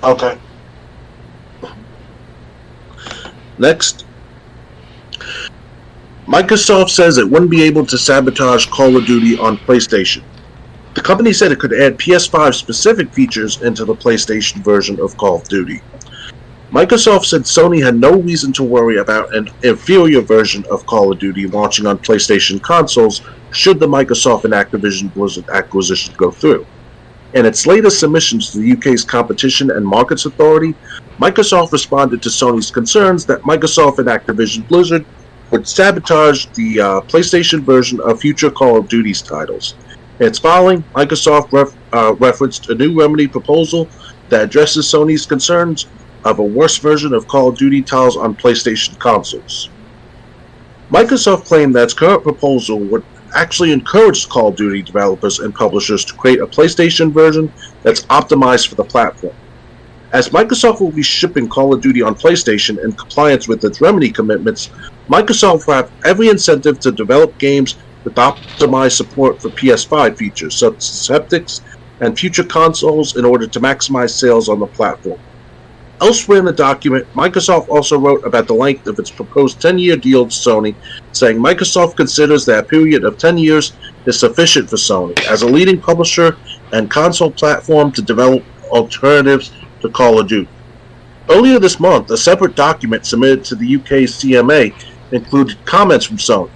Okay. Next, Microsoft says it wouldn't be able to sabotage Call of Duty on PlayStation. The company said it could add PS5 specific features into the PlayStation version of Call of Duty. Microsoft said Sony had no reason to worry about an inferior version of Call of Duty launching on PlayStation consoles should the Microsoft and Activision Blizzard acquisition go through. In its latest submissions to the UK's Competition and Markets Authority, Microsoft responded to Sony's concerns that Microsoft and Activision Blizzard would sabotage the PlayStation version of future Call of Duty's titles. In its filing, Microsoft referenced a new remedy proposal that addresses Sony's concerns, of a worse version of Call of Duty titles on PlayStation consoles. Microsoft claimed that its current proposal would actually encourage Call of Duty developers and publishers to create a PlayStation version that's optimized for the platform. As Microsoft will be shipping Call of Duty on PlayStation in compliance with its Remedy commitments, Microsoft will have every incentive to develop games with optimized support for PS5 features such as haptics and future consoles in order to maximize sales on the platform. Elsewhere in the document, Microsoft also wrote about the length of its proposed 10-year deal with Sony, saying Microsoft considers that a period of 10 years is sufficient for Sony as a leading publisher and console platform to develop alternatives to Call of Duty. Earlier this month, a separate document submitted to the UK's CMA included comments from Sony,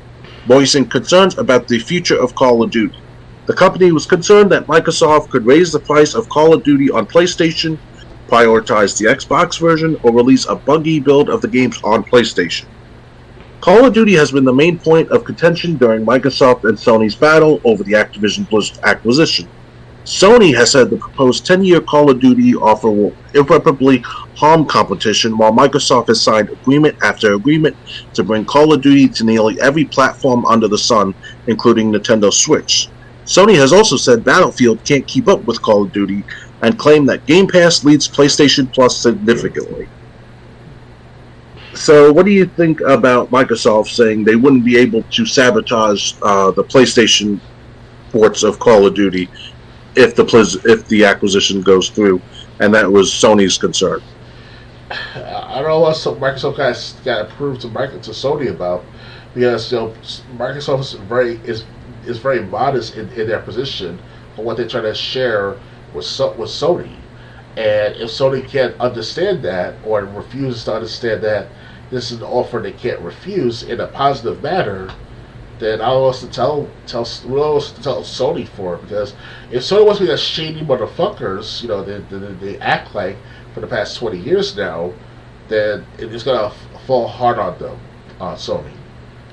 voicing concerns about the future of Call of Duty. The company was concerned that Microsoft could raise the price of Call of Duty on PlayStation, prioritize the Xbox version, or release a buggy build of the games on PlayStation. Call of Duty has been the main point of contention during Microsoft and Sony's battle over the Activision Blizzard acquisition. Sony has said the proposed 10-year Call of Duty offer will irreparably harm competition, while Microsoft has signed agreement after agreement to bring Call of Duty to nearly every platform under the sun, including Nintendo Switch. Sony has also said Battlefield can't keep up with Call of Duty and claimed that Game Pass leads PlayStation Plus significantly. So what do you think about Microsoft saying they wouldn't be able to sabotage the PlayStation ports of Call of Duty if the acquisition goes through, and that was Sony's concern? I don't know what Microsoft got approved to Sony about, because Microsoft is very modest in their position on what they're trying to share with Sony, and if Sony can't understand that or refuses to understand that this is an offer they can't refuse in a positive manner, then I don't know what to tell Sony for, because if Sony wants to be the shady motherfuckers, they act like for the past 20 years now, then it's gonna fall hard on them, on Sony,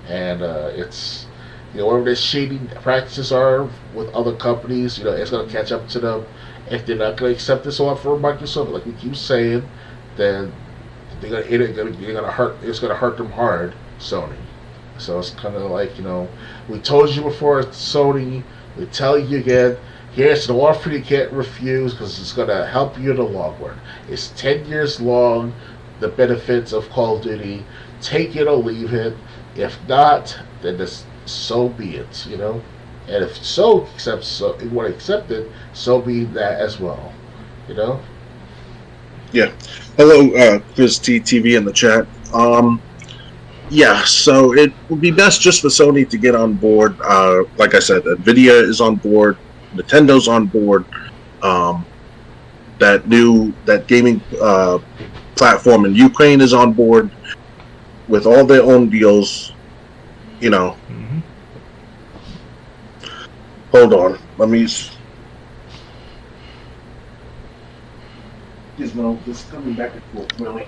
and it's whatever their shady practices are with other companies, it's gonna catch up to them. If they're not gonna accept this offer from Microsoft, like we keep saying, then it's gonna hurt them hard, Sony. So it's kind of like, we told you before, Sony, we tell you again, here's an offer you can't refuse because it's going to help you in the long run. It's 10 years long, the benefits of Call of Duty. Take it or leave it. If not, then so be it, And if you want to accept it, so be that as well, Yeah. Hello, Chris TV in the chat. Yeah, so it would be best just for Sony to get on board. Like I said, Nvidia is on board, Nintendo's on board. That gaming platform in Ukraine is on board with all their own deals. Mm-hmm. Hold on, let me. Just coming back and forth, really.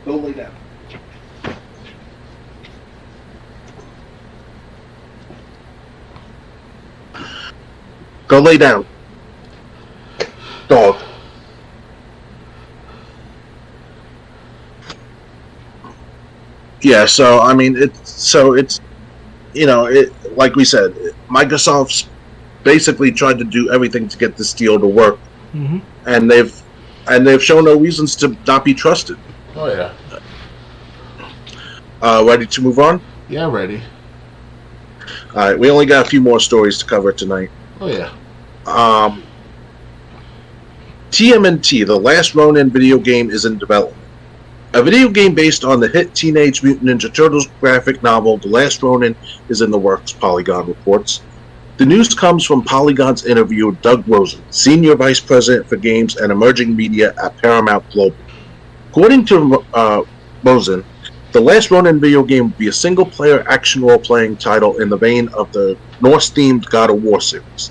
Go lay down. Go lay down. Dog. Yeah, so I mean, it's like we said, Microsoft's basically tried to do everything to get this deal to work, mm-hmm. and they've shown no reasons to not be trusted. Oh yeah. Ready to move on? Yeah, ready. All right, we only got a few more stories to cover tonight. Oh yeah. TMNT, The Last Ronin video game, is in development. A video game based on the hit Teenage Mutant Ninja Turtles graphic novel The Last Ronin is in the works, Polygon reports. The news comes from Polygon's interviewer Doug Rosen, Senior Vice President for Games and Emerging Media at Paramount Global. According to Rosen, The Last Ronin video game will be a single-player action role-playing title in the vein of the Norse-themed God of War series.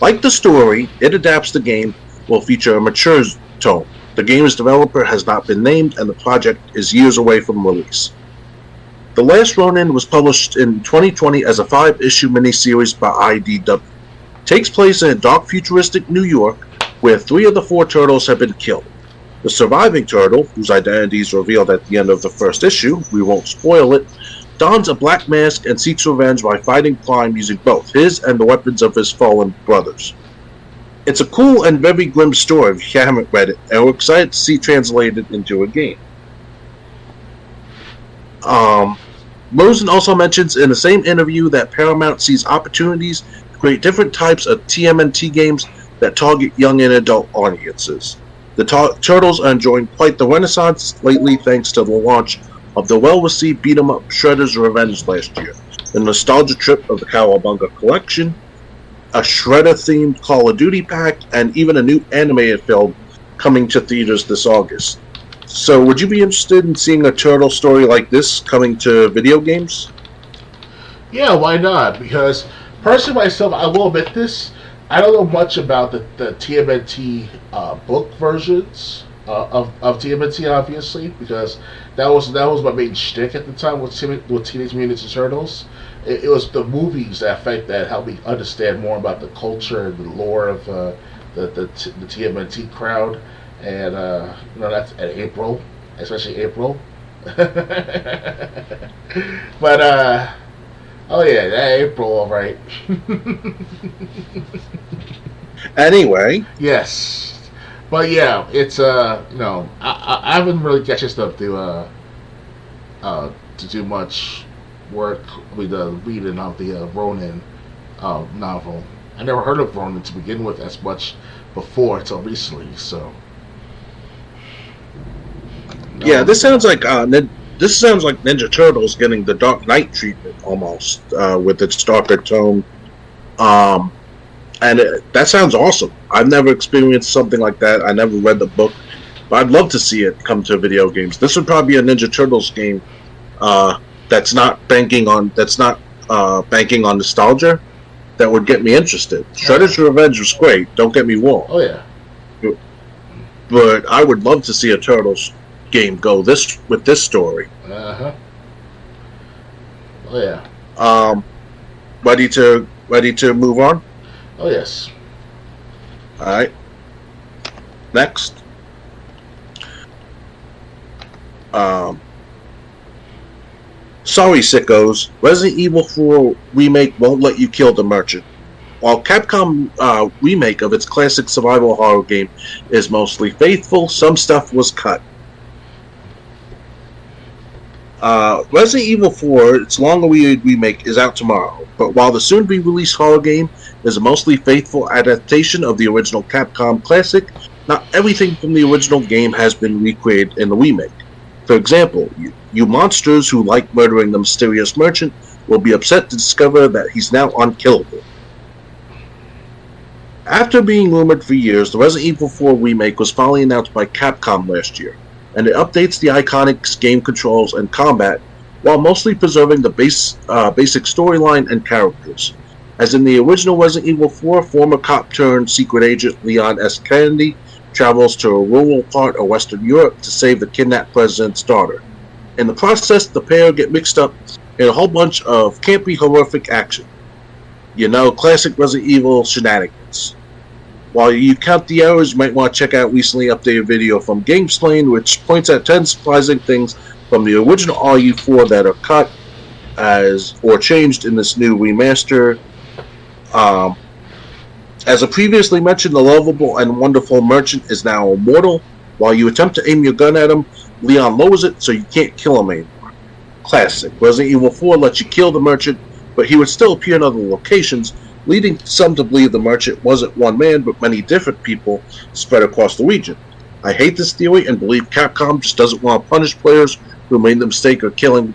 Like the story, it adapts the game will feature a mature tone. The game's developer has not been named, and the project is years away from release. The Last Ronin was published in 2020 as a 5-issue miniseries by IDW. Takes place in dark futuristic New York, where 3 of the 4 turtles have been killed. The surviving turtle, whose identity is revealed at the end of the first issue, we won't spoil it, dons a black mask and seeks revenge by fighting crime using both his and the weapons of his fallen brothers. It's a cool and very grim story if you haven't read it, and we're excited to see translated into a game. Rosen also mentions in the same interview that Paramount sees opportunities to create different types of TMNT games that target young and adult audiences. The Turtles are enjoying quite the renaissance lately thanks to the launch of the well-received beat-em-up Shredder's Revenge last year, the nostalgia trip of the Cowabunga collection, a Shredder-themed Call of Duty pack, and even a new animated film coming to theaters this August. So, would you be interested in seeing a turtle story like this coming to video games? Yeah, why not? Because, personally myself, I will admit this, I don't know much about the TMNT book versions of TMNT, obviously, because that was my main shtick at the time with Teenage Mutant Ninja Turtles. It was the movies that helped me understand more about the culture and the lore of the TMNT crowd. And that's at April, especially April. But oh yeah, that April, all right. Anyway, yes, but yeah, it's I haven't really got a chance to do much work with the reading of the Ronin novel. I never heard of Ronin to begin with as much before until recently, so. Yeah, this sounds like Ninja Turtles getting the Dark Knight treatment almost with its darker tone, and that sounds awesome. I've never experienced something like that. I never read the book, but I'd love to see it come to video games. This would probably be a Ninja Turtles game that's not banking on nostalgia. That would get me interested. Shredder's Revenge was great. Don't get me wrong. Oh yeah. But I would love to see a Turtles game go with this story. Oh yeah. Ready to move on? Oh yes. All right. Next. Sorry, sickos. Resident Evil 4 remake won't let you kill the merchant. While Capcom remake of its classic survival horror game is mostly faithful, some stuff was cut. Resident Evil 4, its long-awaited remake, is out tomorrow, but while the soon-to-be-released horror game is a mostly faithful adaptation of the original Capcom classic, not everything from the original game has been recreated in the remake. For example, you monsters who like murdering the mysterious merchant will be upset to discover that he's now unkillable. After being rumored for years, the Resident Evil 4 remake was finally announced by Capcom last year, and it updates the iconic game controls and combat, while mostly preserving the basic storyline and characters. As in the original Resident Evil 4, former cop-turned-secret agent Leon S. Kennedy travels to a rural part of Western Europe to save the kidnapped president's daughter. In the process, the pair get mixed up in a whole bunch of campy, horrific action. Classic Resident Evil shenanigans. While you count the hours, you might want to check out recently updated video from GameSplain, which points out 10 surprising things from the original RU4 that are cut or changed in this new remaster. As I previously mentioned, the lovable and wonderful merchant is now immortal. While you attempt to aim your gun at him, Leon lowers it so you can't kill him anymore. Classic. Resident Evil 4 lets you kill the merchant, but he would still appear in other locations, leading some to believe the merchant wasn't one man but many different people spread across the region. I hate this theory and believe Capcom just doesn't want to punish players who made the mistake of killing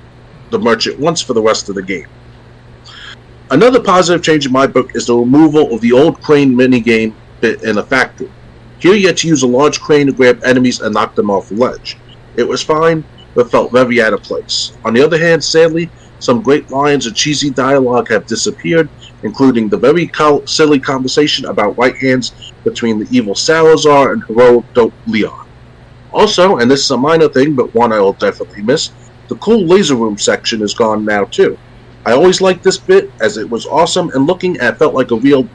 the merchant once for the rest of the game. Another positive change in my book is the removal of the old crane minigame bit in a factory. Here you had to use a large crane to grab enemies and knock them off the ledge. It was fine, but felt very out of place. On the other hand, sadly, some great lines and cheesy dialogue have disappeared, including the very silly conversation about right hands between the evil Salazar and heroic dope Leon. Also, and this is a minor thing, but one I will definitely miss, the cool laser room section is gone now too. I always liked this bit as it was awesome and looking at felt like a real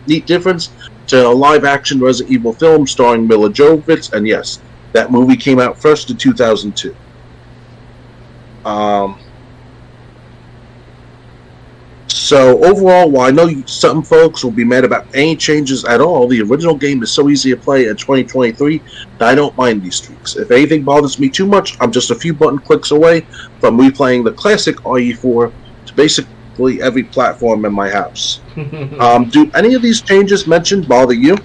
neat difference to a live-action Resident Evil film starring Mila Jovovich, and yes, that movie came out first in 2002. So overall, while I know some folks will be mad about any changes at all, the original game is so easy to play in 2023 that I don't mind these tweaks. If anything bothers me too much, I'm just a few button clicks away from replaying the classic RE4 to basically every platform in my house. Do any of these changes mentioned bother you?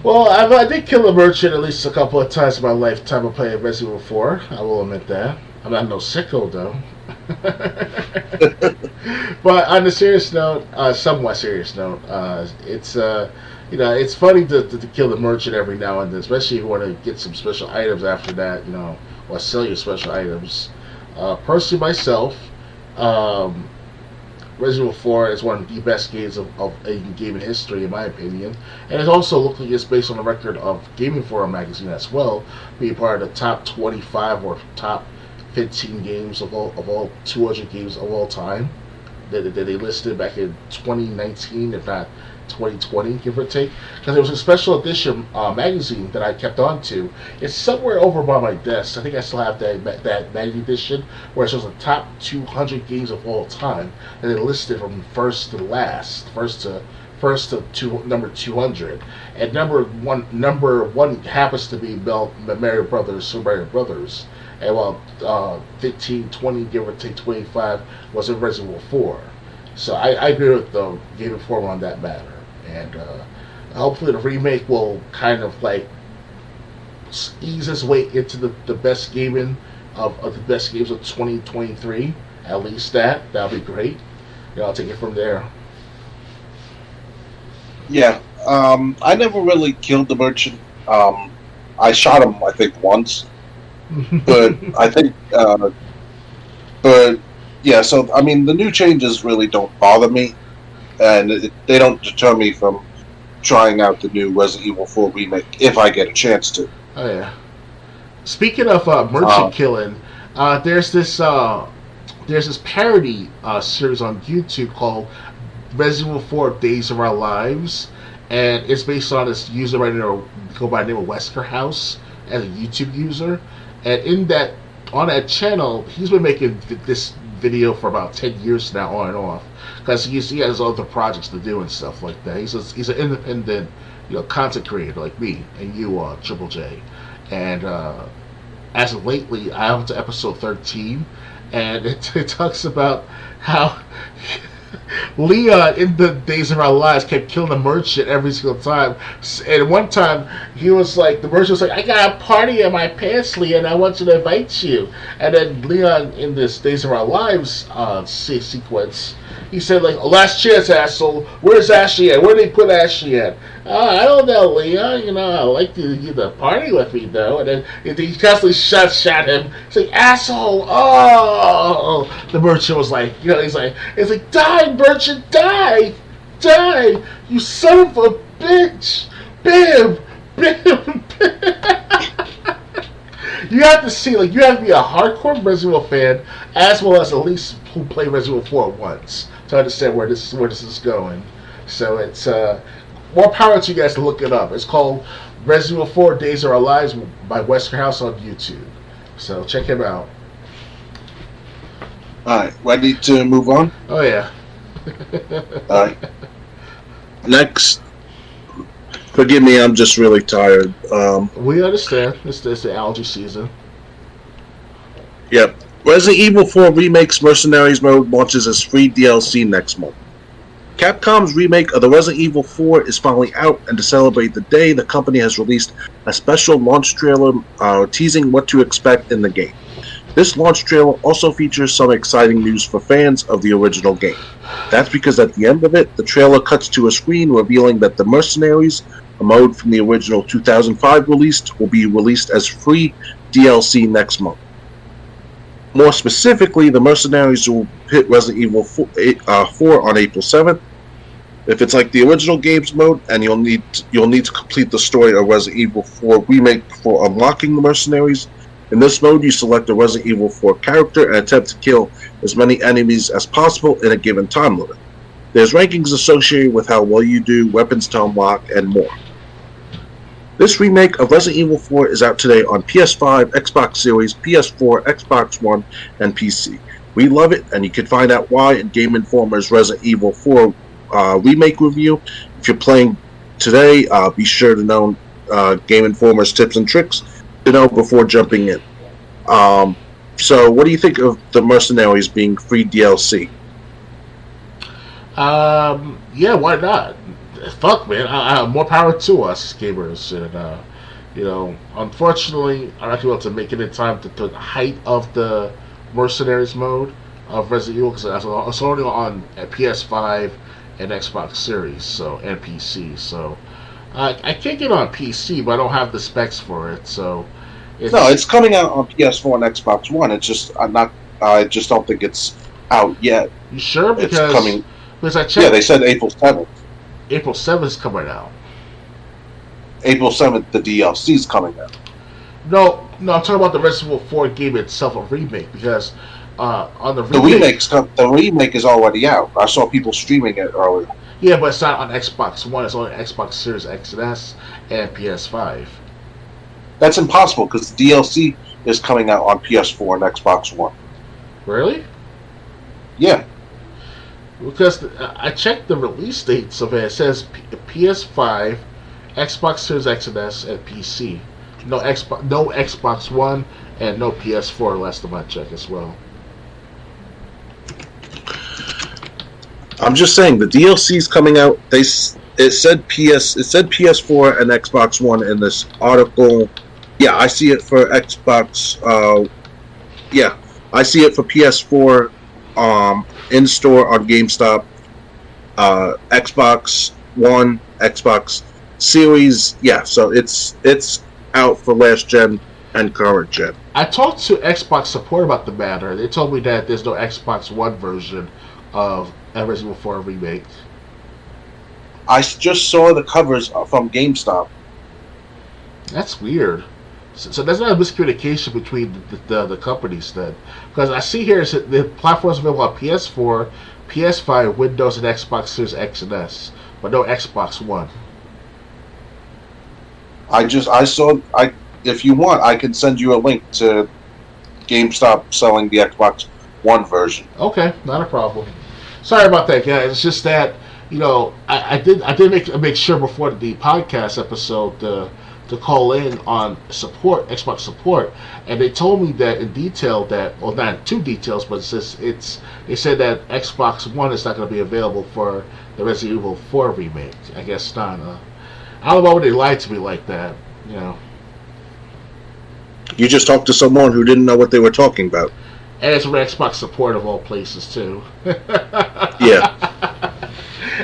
Well, I did kill a merchant at least a couple of times in my lifetime of playing Resident Evil 4. I will admit that. I'm not no sicko, though. But on a serious note, somewhat serious note, it's it's funny to kill the merchant every now and then, especially if you want to get some special items after that, or sell your special items. Personally, myself, Resident Evil 4 is one of the best games of a game in history, in my opinion, and it also looks like it's based on the record of Gaming Forum magazine as well, being part of the top 25 or top 15 games of all 200 games of all time that they listed back in 2019, if not 2020, give or take. Because there was a special edition magazine that I kept on to. It's somewhere over by my desk. I think I still have that magazine edition where it shows the top 200 games of all time, and they listed from first to last, first to number 200, and number one happens to be Mario Brothers, Super Mario Brothers. And while 15, 20, give or take 25 was in Resident Evil 4. So I agree with the Game Informer on that matter. And hopefully the remake will kind of like ease its way into the best gaming of the best games of 2023. At least that'll be great. I'll take it from there. Yeah, I never really killed the merchant. I shot him, I think, once. But I think, but yeah, so I mean, the new changes really don't bother me, and they don't deter me from trying out the new Resident Evil 4 remake if I get a chance to. Oh yeah. Speaking of merchant killing, there's this parody series on YouTube called Resident Evil 4 Days of Our Lives, and it's based on this user right now go by the name of Wesker House as a YouTube user. And on that channel, he's been making this video for about 10 years now, on and off, because he has other projects to do and stuff like that. He's an independent, content creator like me and you, Triple J. And as of lately, I'm up to episode 13, and it talks about how Leon in the Days of Our Lives kept killing the merchant every single time. And one time he was like, the merchant was like, I got a party in my pants, Leon, I want you to invite you. And then Leon in this Days of Our Lives sequence, he said like, last chance, asshole, where's Ashley at? Where did they put Ashley at? I don't know, Leon, I like you to party with me though. And then he constantly shot him. He's like, asshole, oh. The merchant was like, he's like, die, merchant, die, you son of a bitch, bam. You have to see, you have to be a hardcore Resident Evil fan, as well as at least who played Resident Evil 4 once, to understand where this is going. So it's more power to you guys to look it up. It's called Resident Evil 4 Days of Our Lives by Wesker House on YouTube. So check him out. Alright, ready to move on? Oh yeah. Alright. Next. Forgive me, I'm just really tired. We understand. It's the allergy season. Yep. Resident Evil 4 Remake's Mercenaries mode launches as free DLC next month. Capcom's remake of the Resident Evil 4 is finally out, and to celebrate the day, the company has released a special launch trailer teasing what to expect in the game. This launch trailer also features some exciting news for fans of the original game. That's because at the end of it, the trailer cuts to a screen revealing that the Mercenaries, a mode from the original 2005 release, will be released as free DLC next month. More specifically, the Mercenaries will hit Resident Evil 4 on April 7th. If it's like the original game's mode, and you'll need to complete the story of Resident Evil 4 Remake before unlocking the Mercenaries, In this mode, you select a Resident Evil 4 character and attempt to kill as many enemies as possible in a given time limit. There's rankings associated with how well you do, weapons to unlock, and more. This remake of Resident Evil 4 is out today on PS5, Xbox Series, PS4, Xbox One, and PC. We love it, and you can find out why in Game Informer's Resident Evil 4 remake review. If you're playing today, be sure to know Game Informer's tips and tricks to know before jumping in. So, what do you think of the Mercenaries being free DLC? Yeah, why not? Fuck, man. More power to us, gamers. And, unfortunately, I'm not able to make it in time to the height of the Mercenaries mode of Resident Evil because it's only on PS5 and Xbox Series, and PC. So, I can't get on PC, but I don't have the specs for it. So, it's coming out on PS4 and Xbox One. It's just I just don't think it's out yet. You sure? Because it's coming. Because I checked. Yeah, they said April 7th. April 7th is coming out. April 7th, the DLC is coming out. No, I'm talking about the Resident Evil 4 game itself, a remake, because on the remake... The remake is already out. I saw people streaming it earlier. Yeah, but it's not on Xbox One. It's on Xbox Series X and S and PS5. That's impossible, because the DLC is coming out on PS4 and Xbox One. Really? Yeah. Because I checked the release dates of it. It says PS5, Xbox Series X and S, and PC. No Xbox One, and no PS4. Last time I checked as well. I'm just saying the DLC's coming out. It said PS4 and Xbox One in this article. Yeah, I see it for Xbox. I see it for PS4. In store on GameStop, Xbox One, Xbox Series. Yeah, so it's out for last gen and current gen. I talked to Xbox support about the matter. They told me that there's no Xbox One version of Resident Evil 4 remake. I just saw the covers from GameStop. That's weird. So there's not a miscommunication between the companies then. Because I see here that the platforms available on PS4, PS5, Windows, and Xbox Series X and S, but no Xbox One. If you want, I can send you a link to GameStop selling the Xbox One version. Okay, not a problem. Sorry about that, guys. It's just that, I did make sure before the podcast episode to call in on Xbox support, and they told me that in detail not too details, but they said that Xbox One is not going to be available for the Resident Evil 4 remake. I guess not. I don't know why they lied to me like that. You just talked to someone who didn't know what they were talking about. And it's with Xbox support of all places too. Yeah.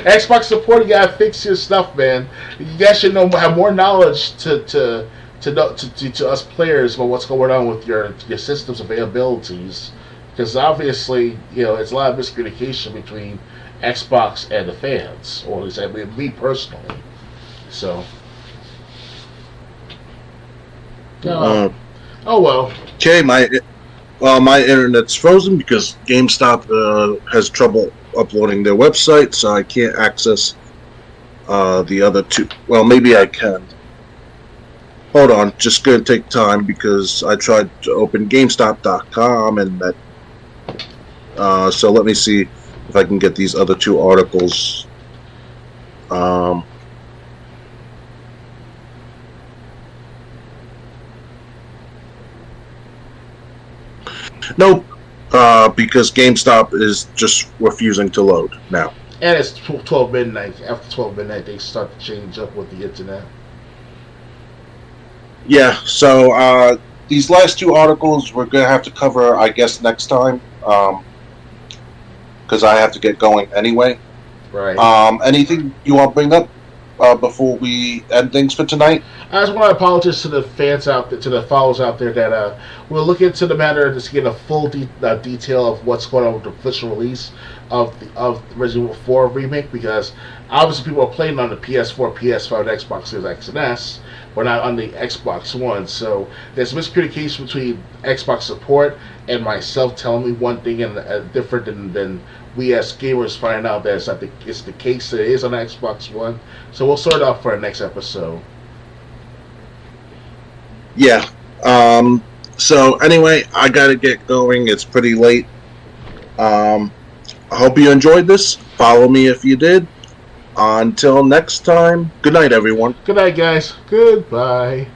Xbox support, you gotta fix your stuff, man. You guys should have more knowledge to us players about what's going on with your system's availabilities, because obviously, it's a lot of miscommunication between Xbox and the fans, or at least me personally. So, oh well. Okay, my internet's frozen because GameStop has trouble uploading their website, so I can't access the other two. Well, maybe I can. Hold on, just gonna take time because I tried to open GameStop.com and that. So let me see if I can get these other two articles. Nope. Because GameStop is just refusing to load now. And it's 12 midnight. After 12 midnight, they start to change up with the internet. Yeah, so these last two articles we're going to have to cover, I guess, next time. Because I have to get going anyway. Right. Anything you want to bring up before we end things for tonight? I just want to apologize to the fans out there, to the followers out there, that we'll look into the matter and just get a full detail of what's going on with the official release of Resident Evil 4 remake, because obviously people are playing on the PS4, PS5, Xbox Series X and S, but not on the Xbox One. So there's miscommunication between Xbox support and myself telling me one thing and different than we as gamers finding out that it's the case that it is on the Xbox One. So we'll sort it out for our next episode. Yeah. So anyway, I gotta get going. It's pretty late. I hope you enjoyed this. Follow me if you did. Until next time, good night, everyone. Good night, guys. Goodbye.